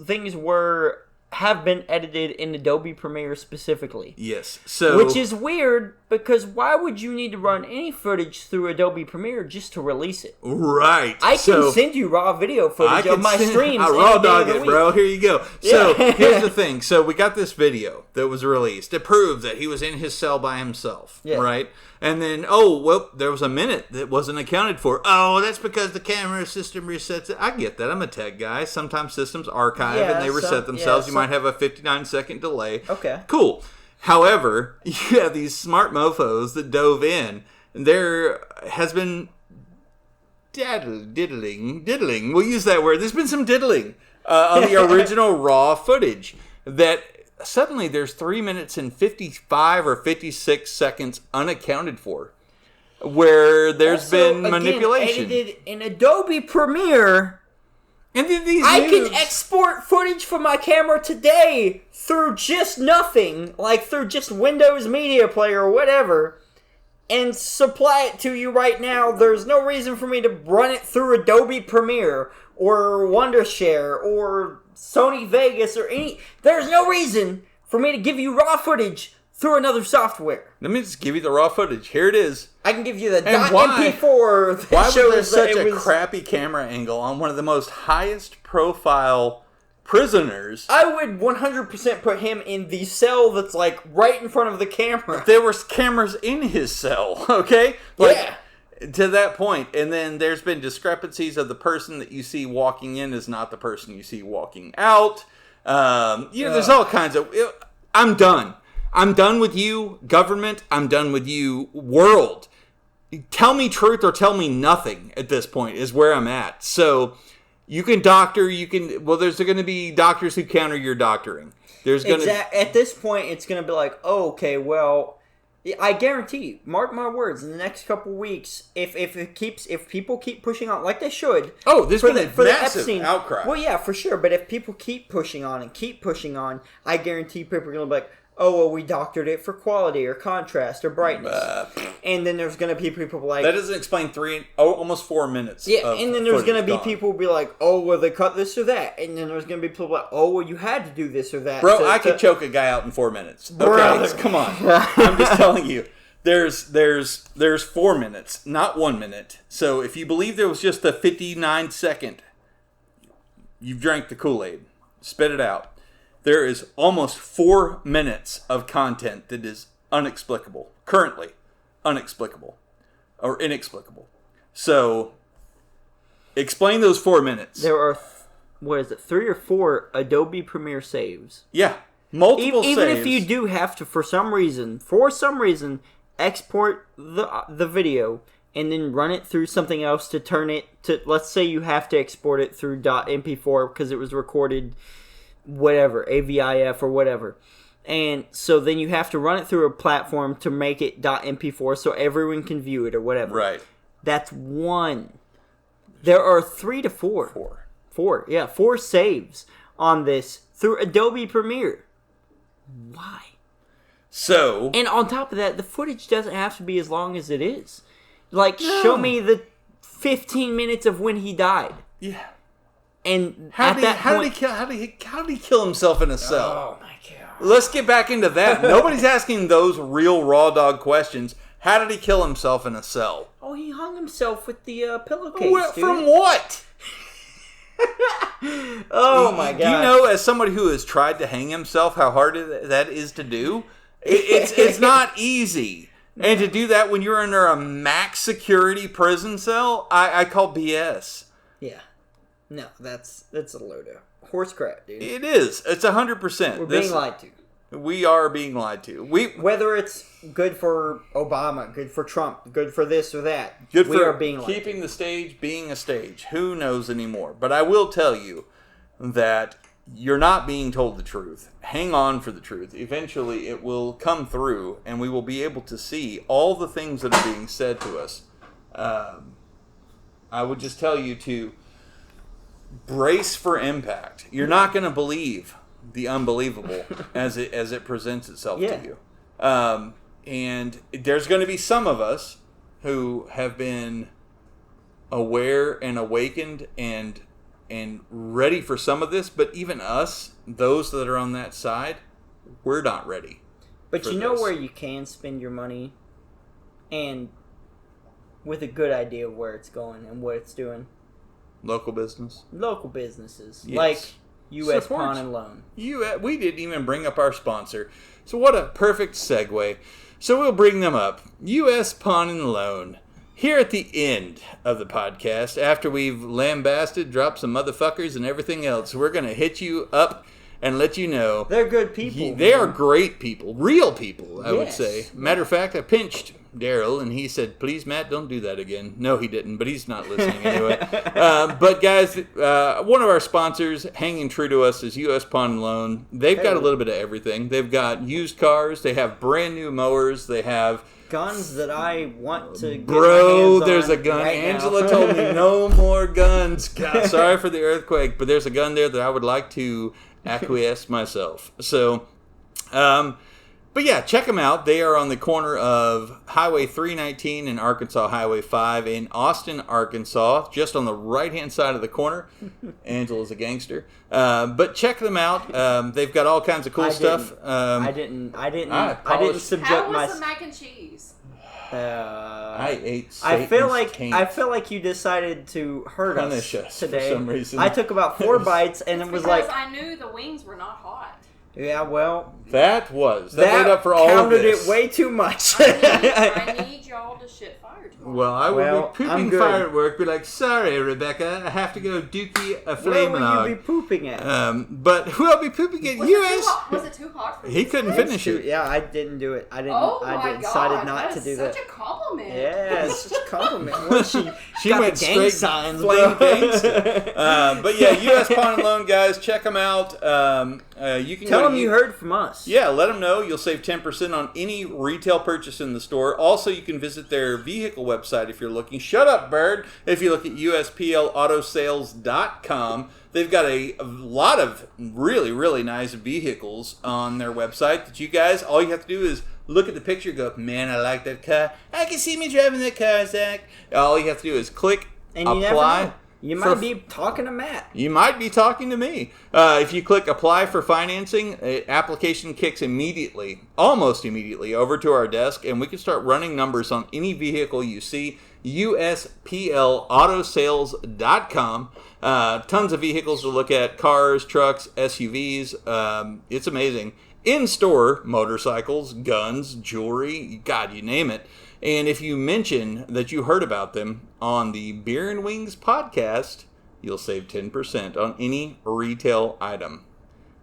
have been edited in Adobe Premiere specifically. Yes. So which is weird because why would you need to run any footage through Adobe Premiere just to release it? Right. I can send you raw video footage of my streams. I raw dog it, bro. Here you go. So here's the thing. So we got this video that was released. It proved that he was in his cell by himself. Yeah. Right? And then, there was a minute that wasn't accounted for. Oh, that's because the camera system resets it. I get that. I'm a tech guy. Sometimes systems archive and they reset themselves. You might have a 59-second delay. Okay. Cool. However, you have these smart mofos that dove in. And there has been diddling. We'll use that word. There's been some diddling on the original raw footage that... Suddenly, there's 3 minutes and 55 or 56 seconds unaccounted for, where there's been manipulation. Edited in Adobe Premiere, and then I can export footage from my camera today through just nothing, like through just Windows Media Player or whatever, and supply it to you right now. There's no reason for me to run it through Adobe Premiere or Wondershare or Sony Vegas or there's no reason for me to give you raw footage through another software. Let me just give you the raw footage. Here it is. I can give you the .mp4 that why was there shows such a crappy camera angle on one of the most highest profile prisoners? I would 100% put him in the cell that's like right in front of the camera. There were cameras in his cell, okay? Yeah. To that point, and then there's been discrepancies of the person that you see walking in is not the person you see walking out. There's all kinds of... I'm done. I'm done with you, government. I'm done with you, world. Tell me truth or tell me nothing at this point is where I'm at. So you can doctor, there's going to be doctors who counter your doctoring. There's going to... At this point, it's going to be like, oh, okay, well... I guarantee you, mark my words, in the next couple weeks, if people keep pushing on like they should. Oh, there's been a massive outcry. Well, yeah, for sure. But if people keep pushing on, I guarantee people are gonna be like, oh, well, we doctored it for quality or contrast or brightness. And then there's going to be people like... That doesn't explain almost 4 minutes. Yeah, and then there's going to be people be like, oh, well, they cut this or that. And then there's going to be people like, oh, well, you had to do this or that. Bro, I could choke a guy out in 4 minutes. Okay, come on. I'm just telling you. There's 4 minutes, not 1 minute. So if you believe there was just a 59-second, you've drank the Kool-Aid. Spit it out. There is almost 4 minutes of content that is inexplicable. Currently, inexplicable. Or inexplicable. So, explain those 4 minutes. There are, 3 or 4 Adobe Premiere saves. Yeah. Multiple even saves. If you do have to, for some reason, export the video and then run it through something else to turn it to, let's say you have to export it through .mp4 because it was recorded whatever, AVIF or whatever. And so then you have to run it through a platform to make it .mp4 so everyone can view it or whatever. Right. That's 1. There are 3 to 4. 4 saves on this through Adobe Premiere. Why? So... And on top of that, the footage doesn't have to be as long as it is. Like, show me the 15 minutes of when he died. Yeah. And how did he kill himself in a cell? Oh my god! Let's get back into that. Nobody's asking those real raw dog questions. How did he kill himself in a cell? Oh, he hung himself with the pillowcase. From what? Oh my god! Do you know, as somebody who has tried to hang himself, how hard that is to do? It's not easy. And to do that when you're under a max security prison cell, I call BS. Yeah. No, that's a load of horse crap, dude. It is. It's 100%. We're being lied to. We are being lied to. Whether it's good for Obama, good for Trump, good for this or that, we are being lied to. Keeping the stage being a stage. Who knows anymore? But I will tell you that you're not being told the truth. Hang on for the truth. Eventually it will come through and we will be able to see all the things that are being said to us. I would just tell you to brace for impact. You're not going to believe the unbelievable as it presents itself to you. And there's going to be some of us who have been aware and awakened and ready for some of this, but even us, those that are on that side, we're not ready. But you know where you can spend your money and with a good idea of where it's going and what it's doing? Local business? Local businesses. Yes. Like U.S. Pawn and Loan. We didn't even bring up our sponsor. So what a perfect segue. So we'll bring them up. U.S. Pawn and Loan. Here at the end of the podcast, after we've lambasted, dropped some motherfuckers and everything else, we're going to hit you up and let you know. They're good people. They are great people. Real people, I would say. Matter of fact, I pinched Daryl, and he said, please, Matt, don't do that again. No, he didn't, but he's not listening anyway. But, guys, one of our sponsors, hanging true to us, is U.S. Pawn and Loan. They've got a little bit of everything. They've got used cars. They have brand new mowers. They have guns that I want to get Bro, my hands there's on a gun. right Angela now. told me no more guns. God, sorry for the earthquake, but there's a gun there that I would like to acquiesce myself. So, but yeah, check them out. They are on the corner of Highway 319 and Arkansas Highway 5 in Austin, Arkansas, just on the right-hand side of the corner. Angela's a gangster. But check them out. They've got all kinds of cool stuff. I didn't subject How my. was the mac and cheese? I ate I Satan's feel like you decided to punish us today. for some reason. I took about 4 bites and it was like, I knew the wings were not hot. yeah, well, that made up for all of counted this. it way too much. I need y'all to shit fire tomorrow. Well, I will be I'm pooping good. firework. Be like, sorry, Rebecca, I have to go dookie a flame Where will you be pooping at? But who will be pooping at? U.S. Was it too hot for you? He couldn't finish it. Yeah, I didn't do it. I God, decided not to do that. Such a compliment. Yeah, it's such a compliment. Well, She got went the gang straight signs, flame bro. gangster. But yeah, U.S. Pawn and Loan, guys, check them out. You can tell them you heard from us. Yeah, let them know. You'll save 10% on any retail purchase in the store. Also, you can visit their vehicle website if you're looking. Shut up, bird. If you look at USPLAutosales.com, they've got a lot of really, really nice vehicles on their website that you guys, all you have to do is look at the picture and go, man, I like that car. I can see me driving that car, Zach. All you have to do is click, and you apply. Never know. You might be talking to Matt. You might be talking to me. If you click apply for financing, application kicks immediately, almost immediately, over to our desk, and we can start running numbers on any vehicle you see. USPLAutosales.com. Tons of vehicles to look at, cars, trucks, SUVs. It's amazing. In-store, motorcycles, guns, jewelry, God, you name it. And if you mention that you heard about them on the Beer and Wings podcast, you'll save 10% on any retail item.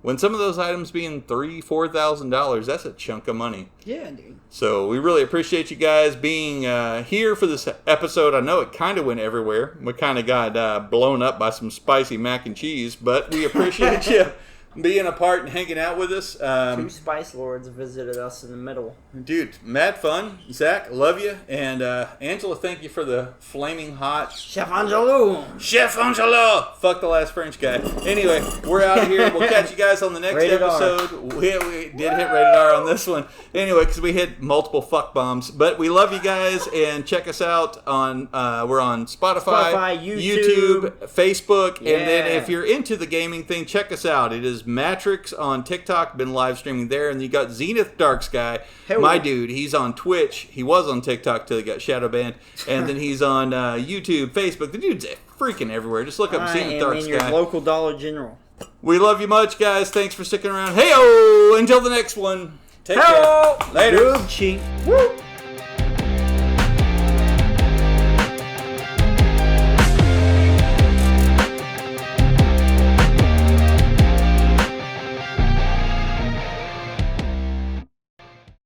When some of those items being $3,000-$4,000, that's a chunk of money. Yeah, dude. So we really appreciate you guys being here for this episode. I know it kind of went everywhere. We kind of got blown up by some spicy mac and cheese, but we appreciate you being a part and hanging out with us. 2 Spice Lords visited us in the middle. Dude, mad fun. Zach, love you. And Angela, thank you for the flaming hot... Chef Angelo! Chef Angelo! Fuck the last French guy. Anyway, we're out of here. We'll catch you guys on the next episode. We did hit rated R on this one. Anyway, because we hit multiple fuck bombs. But we love you guys, and check us out on... we're on Spotify, YouTube, Facebook. Yeah. And then if you're into the gaming thing, check us out. It is Mattrixxz on TikTok, been live streaming there, and you got Zenith Darksky, my dude. He's on Twitch. He was on TikTok till he got shadow banned, and then he's on YouTube, Facebook. The dude's freaking everywhere. Just look up Zenith Darksky. Your local Dollar General. We love you much, guys. Thanks for sticking around. Hey-o! Until the next one. Take care. Later. Woo!